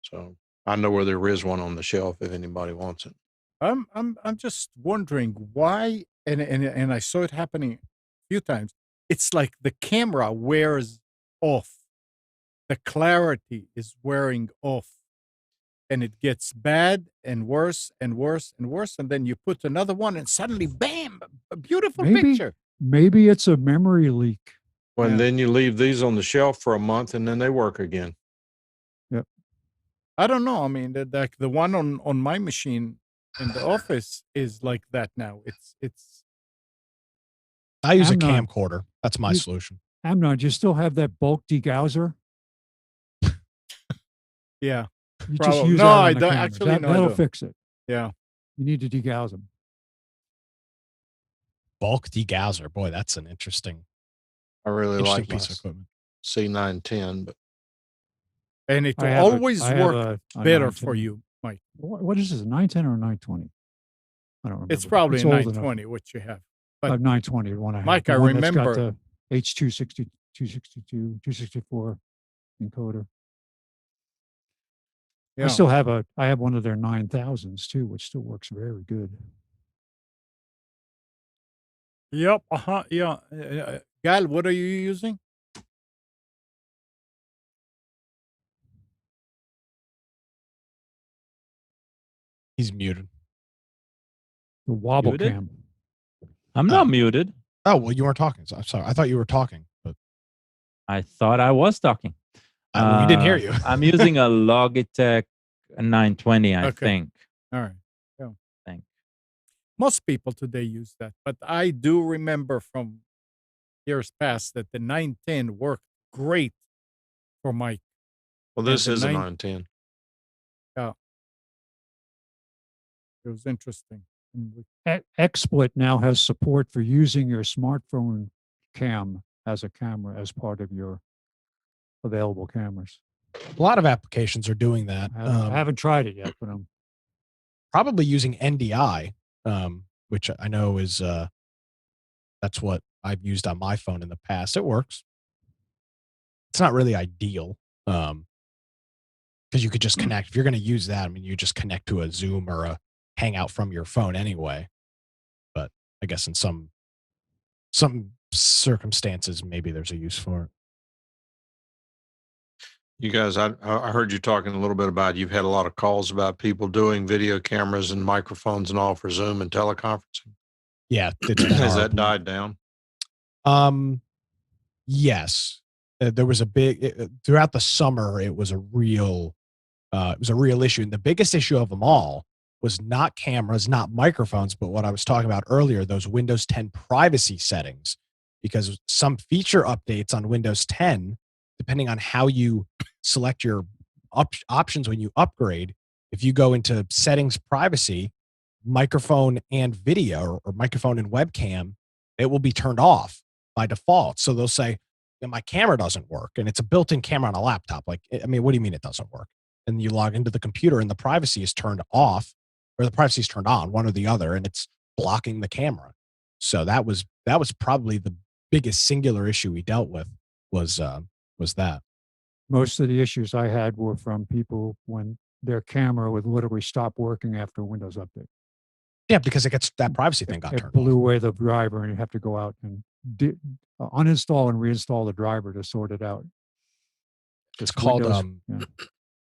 So I know where there is one on the shelf if anybody wants it. I'm just wondering why, and I saw it happening a few times. It's like the camera wears off. The clarity is wearing off, and it gets bad and worse and worse and worse. And then you put another one, and suddenly, bam, a beautiful picture. Maybe it's a memory leak. Well, Yeah. then you leave these on the shelf for a month and then they work again. Yep. I don't know. I mean, the one on my machine in the office is like that now. It's. I use a Amnon. camcorder. That's my solution. Amnon, do you still have that bulk degausser? Yeah. You Probably. just use No, that on I the don't- cameras. actually, no, I That'll don't. fix it. Yeah. You need to degauss them. Bulk degausser. Boy, that's an interesting I really like my piece of equipment. C910, but And it I have a- always I have work a better 910. for you, Mike. What is this, a 910 or a 920? I don't remember. It's probably It's a old enough. 920, what you have. But 920, the one I have. Mike, The I one that's got remember- the H260, 262, 264 encoder. Yeah. I have one of their 9000s too, which still works very good. Yep. Yeah. Gal, what are you using? He's muted. The wobble Muted? cam. I'm not muted. Oh, well, you weren't talking. So I'm sorry. I thought you were talking, but I thought I was talking. we didn't hear you. I'm using a Logitech 920, I Okay. think. All right. Yeah. Think. Most people today use that, but I do remember from years past that the 910 worked great for Mike. well, this the is a 910. 910. It was interesting. And we- XSplit now has support for using your smartphone cam as a camera as part of your available cameras. A lot of applications are doing that. I haven't tried it yet, but I'm Probably using NDI, which I know is that's what I've used on my phone in the past. It works. It's not really ideal because you could just connect. If you're going to use that, I mean, you just connect to a Zoom or a Hangout from your phone anyway. But I guess in some circumstances, maybe there's a use for it. You guys, I heard you talking a little bit about you've had a lot of calls about people doing video cameras and microphones and all for Zoom and teleconferencing. Yeah, it's been Has hard. that died down? Yes, there was a big throughout the summer. It was a real issue, and the biggest issue of them all was not cameras, not microphones, but what I was talking about earlier, those Windows 10 privacy settings, because some feature updates on Windows 10, depending on how you select your options when you upgrade, if you go into settings privacy, microphone and video or microphone and webcam, it will be turned off by default. So they'll say that my camera doesn't work, and it's a built-in camera on a laptop. Like, I mean, what do you mean it doesn't work? And you log into the computer and the privacy is turned off, or the privacy is turned on, one or the other, and it's blocking the camera. So that was probably the biggest singular issue we dealt with was that. most of the issues I had were from people when their camera would literally stop working after a Windows update. Yeah, because that privacy thing got It turned blew off. away the driver, and you have to go out and uninstall and reinstall the driver to sort it out. It's Just called Windows- yeah.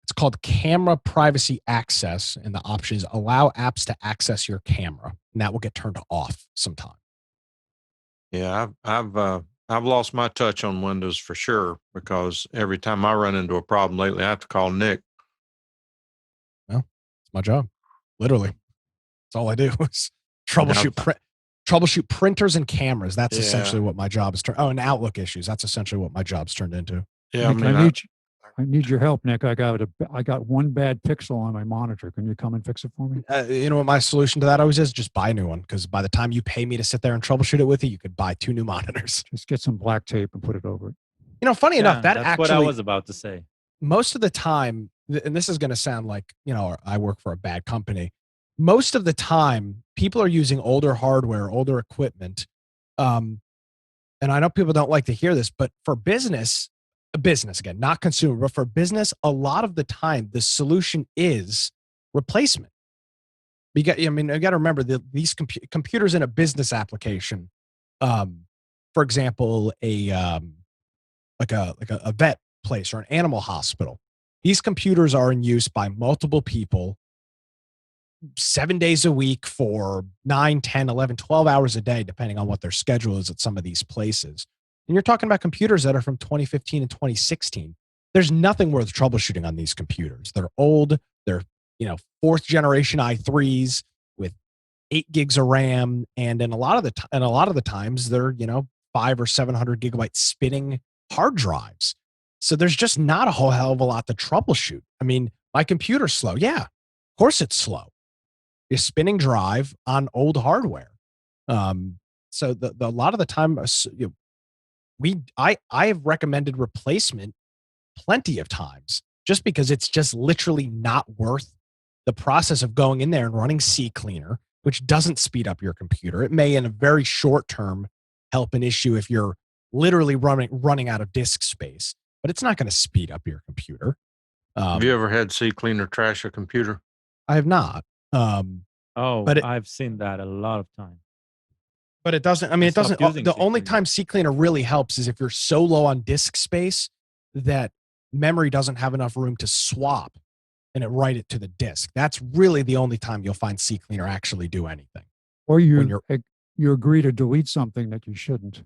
it's called camera privacy access, and the option is allow apps to access your camera, and that will get turned off sometime. Yeah, I've lost my touch on Windows for sure because every time I run into a problem lately, I have to call Nick. It's my job, literally. That's all I do is troubleshoot printers and cameras. That's Yeah. essentially what my job is turned. Oh, and Outlook issues. That's essentially what my job's turned into. Yeah, Nick, I need your help, Nick. I got one bad pixel on my monitor. Can you come and fix it for me? You know what my solution to that always is? Just buy a new one, because by the time you pay me to sit there and troubleshoot it with you, you could buy 2 new monitors. Just get some black tape and put it over it. You know, funny enough, that that's actually what I was about to say. most of the time, and this is going to sound like, you know, I work for a bad company. Most of the time, people are using older hardware, older equipment, and I know people don't like to hear this, but for business again, not consumer, but for business, a lot of the time the solution is replacement. I got to remember these computers in a business application. For example, like a vet place or an animal hospital. These computers are in use by multiple people 7 days a week for 9, 10, 11, 12 hours a day, depending on what their schedule is at some of these places. And you're talking about computers that are from 2015 and 2016. There's nothing worth troubleshooting on these computers. They're old. They're, fourth generation i3s with 8 gigs of RAM. And in a lot of the times they're, 500 or 700 gigabyte spinning hard drives. So there's just not a whole hell of a lot to troubleshoot. I mean, my computer's slow. Yeah, of course it's slow. It's spinning drive on old hardware. So a lot of the time, I have recommended replacement plenty of times just because it's just literally not worth the process of going in there and running CCleaner, which doesn't speed up your computer. It may, in a very short term, help an issue if you're literally running out of disk space, but it's not going to speed up your computer. Have you ever had CCleaner trash a computer? I have not. But I've seen that a lot of times. But it doesn't. It doesn't. The only time CCleaner really helps is if you're so low on disk space that memory doesn't have enough room to swap and write it to the disk. That's really the only time you'll find CCleaner actually do anything. Or you agree to delete something that you shouldn't.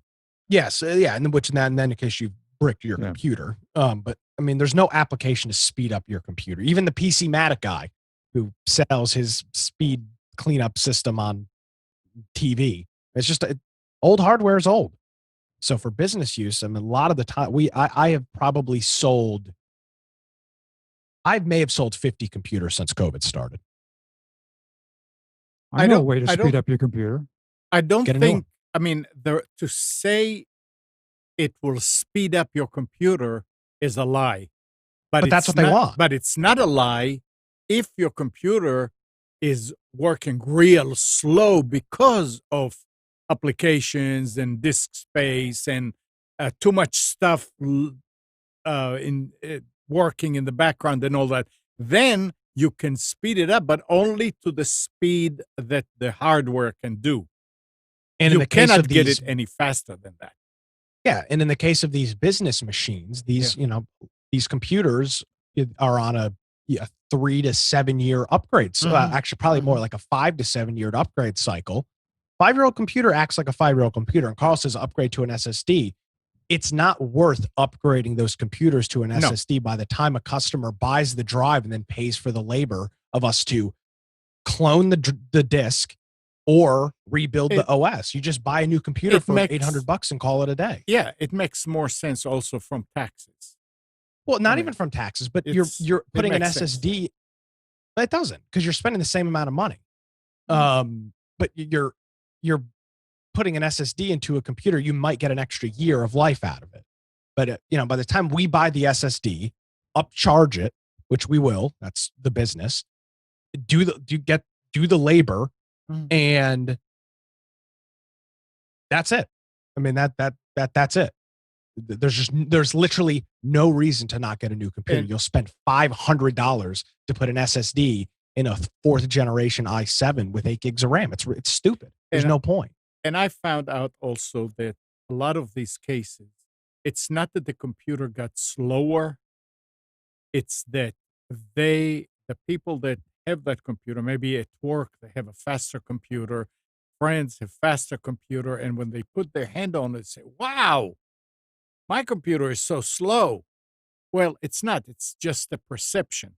Yes, yeah, and then in case you bricked your computer. But there's no application to speed up your computer. Even the PC-Matic guy who sells his speed cleanup system on TV, it's just old hardware is old. So for business use, a lot of the time I may have sold 50 computers since COVID started. I know a way to speed up your computer. I don't think, to say it will speed up your computer is a lie. But that's what they want. But it's not a lie if your computer is working real slow because of applications and disk space and too much stuff working in the background and all that. Then you can speed it up, but only to the speed that the hardware can do. And you cannot get it any faster than that. Yeah, and in the case of these business machines, these computers are on a 3 to 7 year upgrade. So actually, probably more like a 5 to 7 year upgrade cycle. 5-year-old computer acts like a 5-year-old computer. And Carl says upgrade to an SSD. It's not worth upgrading those computers to an SSD by the time a customer buys the drive and then pays for the labor of us to clone the disk or rebuild the OS. You just buy a new computer for $800 and call it a day. Yeah, it makes more sense also from taxes. Well, not even from taxes, but you're putting an SSD. Sense. It doesn't, because you're spending the same amount of money. But you're putting an SSD into a computer, you might get an extra year of life out of it. But by the time we buy the SSD, upcharge it, which we will, that's the business. Do the labor, and that's it. That's it. There's literally no reason to not get a new computer. You'll spend $500 to put an SSD in a 4th generation i7 with 8 gigs of RAM. It's stupid. There's no point. And I found out also that a lot of these cases, it's not that the computer got slower. It's that the people that have that computer, maybe at work, they have a faster computer, friends have faster computer. And when they put their hand on it, they say, wow, my computer is so slow. Well, it's not. It's just a perception.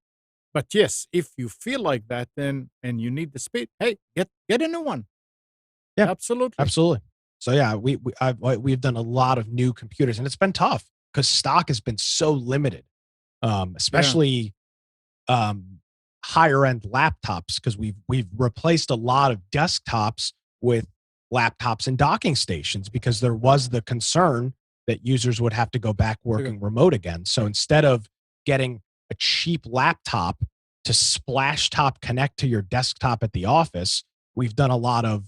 But yes, if you feel like that, then and you need the speed, hey, get a new one. Yeah, absolutely. So yeah, we've done a lot of new computers, and it's been tough because stock has been so limited, especially higher end laptops. Because we've replaced a lot of desktops with laptops and docking stations because there was the concern that users would have to go back working remote again. So instead of getting a cheap laptop to splash top connect to your desktop at the office, we've done a lot of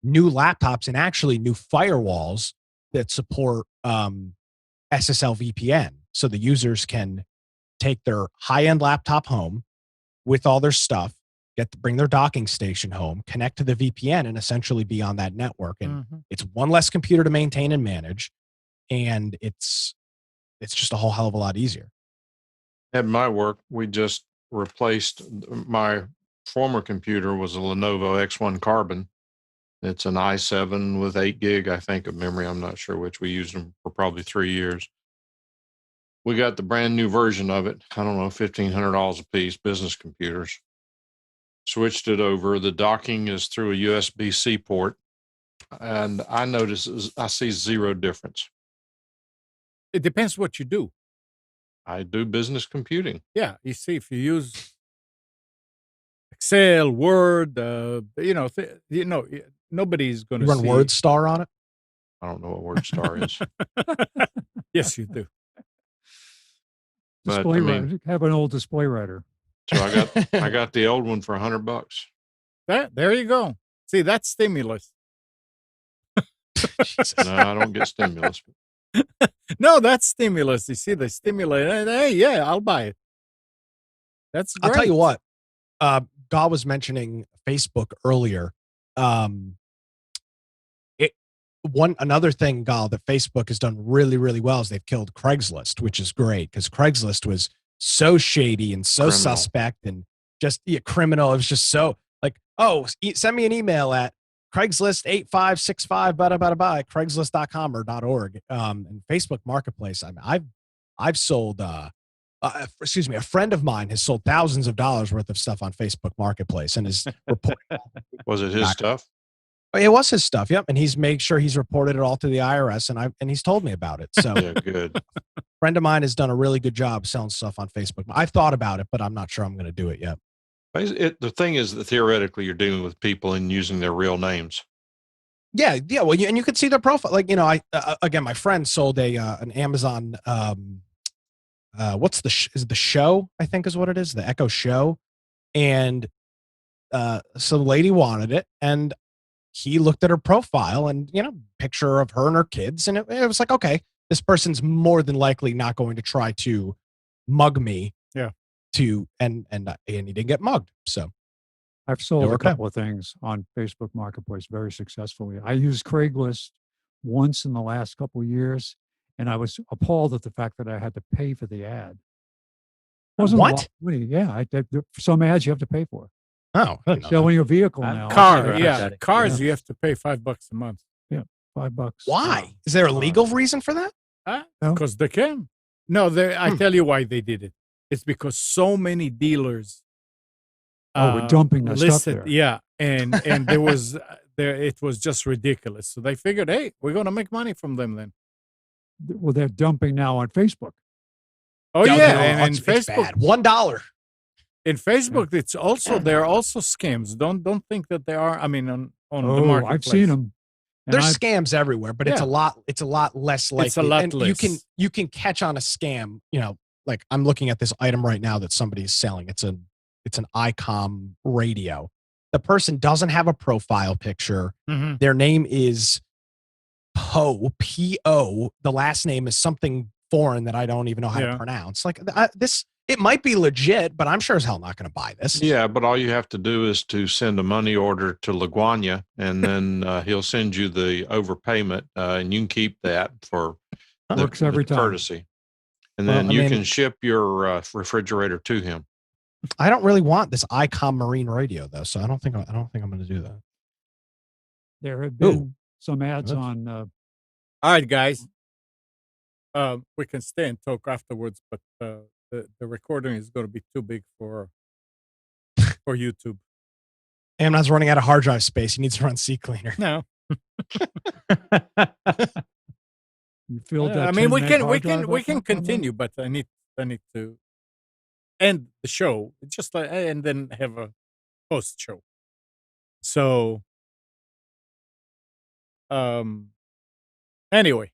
new laptops and actually new firewalls that support SSL VPN, so the users can take their high-end laptop home with all their stuff, bring their docking station home, connect to the VPN, and essentially be on that network. And it's one less computer to maintain and manage, and it's just a whole hell of a lot easier. At my work, we just replaced my former computer was a Lenovo X1 Carbon. It's an i7 with 8 gig, I think, of memory. I'm not sure which. We used them for probably 3 years. We got the brand new version of it. I don't know, $1,500 a piece, business computers. Switched it over. The docking is through a USB-C port. And I see zero difference. It depends what you do. I do business computing. Yeah, you see, if you use Excel, Word, nobody's going to run WordStar on it. I don't know what WordStar is. Yes, you do. Display writer. Have an old display writer. So I got the old one for $100. There you go. See, that's stimulus. No, I don't get stimulus. No, that's stimulus. You see, they stimulate. Hey, yeah, I'll buy it. That's great. I'll tell you what. God was mentioning Facebook earlier. Another thing, Gal, that Facebook has done really, really well is they've killed Craigslist, which is great because Craigslist was so shady and so suspect and just criminal. It was just so like, send me an email at Craigslist8565 Craigslist.com or .org. And Facebook Marketplace. I mean, I've sold. A friend of mine has sold thousands of dollars worth of stuff on Facebook Marketplace and is reporting. Was it his stuff? It was his stuff. Yep. And he's made sure he's reported it all to the IRS and he's told me about it. So yeah, good. A friend of mine has done a really good job selling stuff on Facebook. I've thought about it, but I'm not sure I'm going to do it yet. The thing is that theoretically you're dealing with people and using their real names. Yeah. Well, and you can see their profile. Like, again, my friend sold an Amazon, what's is it the Show, I think is what it is, the Echo Show. And so the lady wanted it, and he looked at her profile and, picture of her and her kids. And it was like, okay, this person's more than likely not going to try to mug me. Yeah. And he didn't get mugged. So I've sold a couple of things on Facebook Marketplace very successfully. I used Craigslist once in the last couple of years, and I was appalled at the fact that I had to pay for the ad. Wasn't what? A lot of money. Yeah, for some ads you have to pay for. Oh, selling a vehicle now. Cars, you have to pay $5 a month. Yeah, $5. Why? Is there a legal reason for that? Because they can. No, I tell you why they did it. It's because so many dealers we're dumping that stuff there. Yeah, and it was just ridiculous. So they figured, hey, we're going to make money from them then. Well, they're dumping now on Facebook. Oh yeah, and Facebook, $1. In Facebook, there are also scams. Don't think that there are. I mean, on the marketplace, I've seen them. There's scams everywhere, but it's a lot less likely. It's a lot less. You can catch on a scam. Like I'm looking at this item right now that somebody's selling. It's an ICOM radio. The person doesn't have a profile picture. Mm-hmm. Their name is Poe, P-O. The last name is something foreign that I don't even know how to pronounce. Like this, it might be legit, but I'm sure as hell not going to buy this. Yeah, but all you have to do is to send a money order to LaGuardia, and then he'll send you the overpayment, and you can keep that for works every time. Courtesy. And then you can ship your refrigerator to him. I don't really want this ICOM Marine radio though, so I don't think I'm going to do that. There have been some ads on. All right, guys. We can stay and talk afterwards, but the recording is going to be too big for YouTube. Amnon's running out of hard drive space. He needs to run CCleaner. No. You filled that. I mean, we can continue, but I need to end the show just and then have a post show. So, anyway,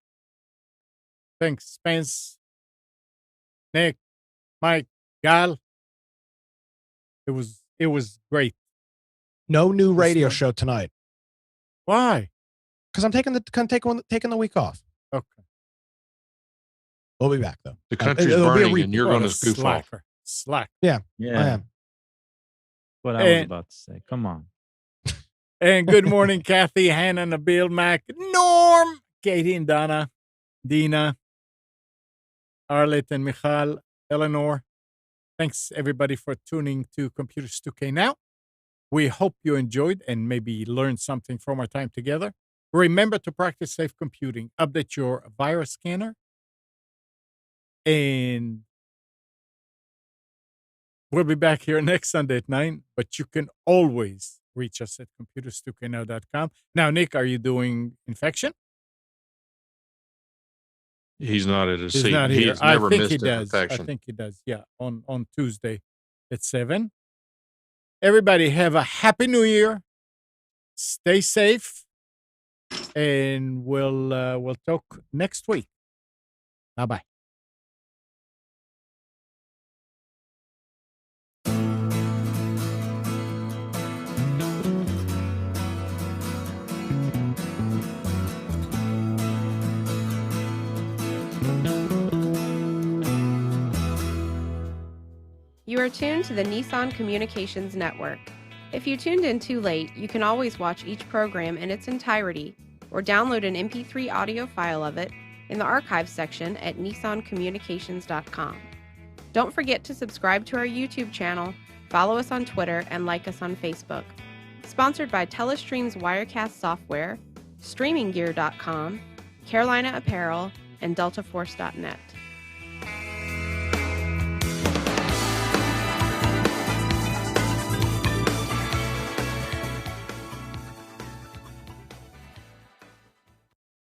thanks, Spence, Nick, Mike, Gal. It was great. No new radio show tonight. Why? because I'm taking the week off. Okay. We'll be back though. The country's it'll be a burning, and you're What going a to goof off. Slack. I Yeah. am. What I was And- about to say. Come on. And good morning, Kathy, Hannah, Nabil, Mac, Norm, Katie and Donna, Dina, Arlette and Michal, Eleanor. Thanks, everybody, for tuning to Computers 2K Now. We hope you enjoyed and maybe learned something from our time together. Remember to practice safe computing. Update your virus scanner. And we'll be back here next Sunday at 9. But you can always reach us at computers2know.com. Now, Nick, are you doing infection? He's not at his He's seat. not here. He's I never think missed he an does. I infection. think he does. Yeah, on Tuesday at 7. Everybody have a happy New Year. Stay safe, and we'll talk next week. Bye bye. You are tuned to the Nissan Communications Network. If you tuned in too late, you can always watch each program in its entirety or download an MP3 audio file of it in the archives section at nissancommunications.com. Don't forget to subscribe to our YouTube channel, follow us on Twitter, and like us on Facebook. Sponsored by Telestream's Wirecast software, StreamingGear.com, Carolina Apparel, and DeltaForce.net.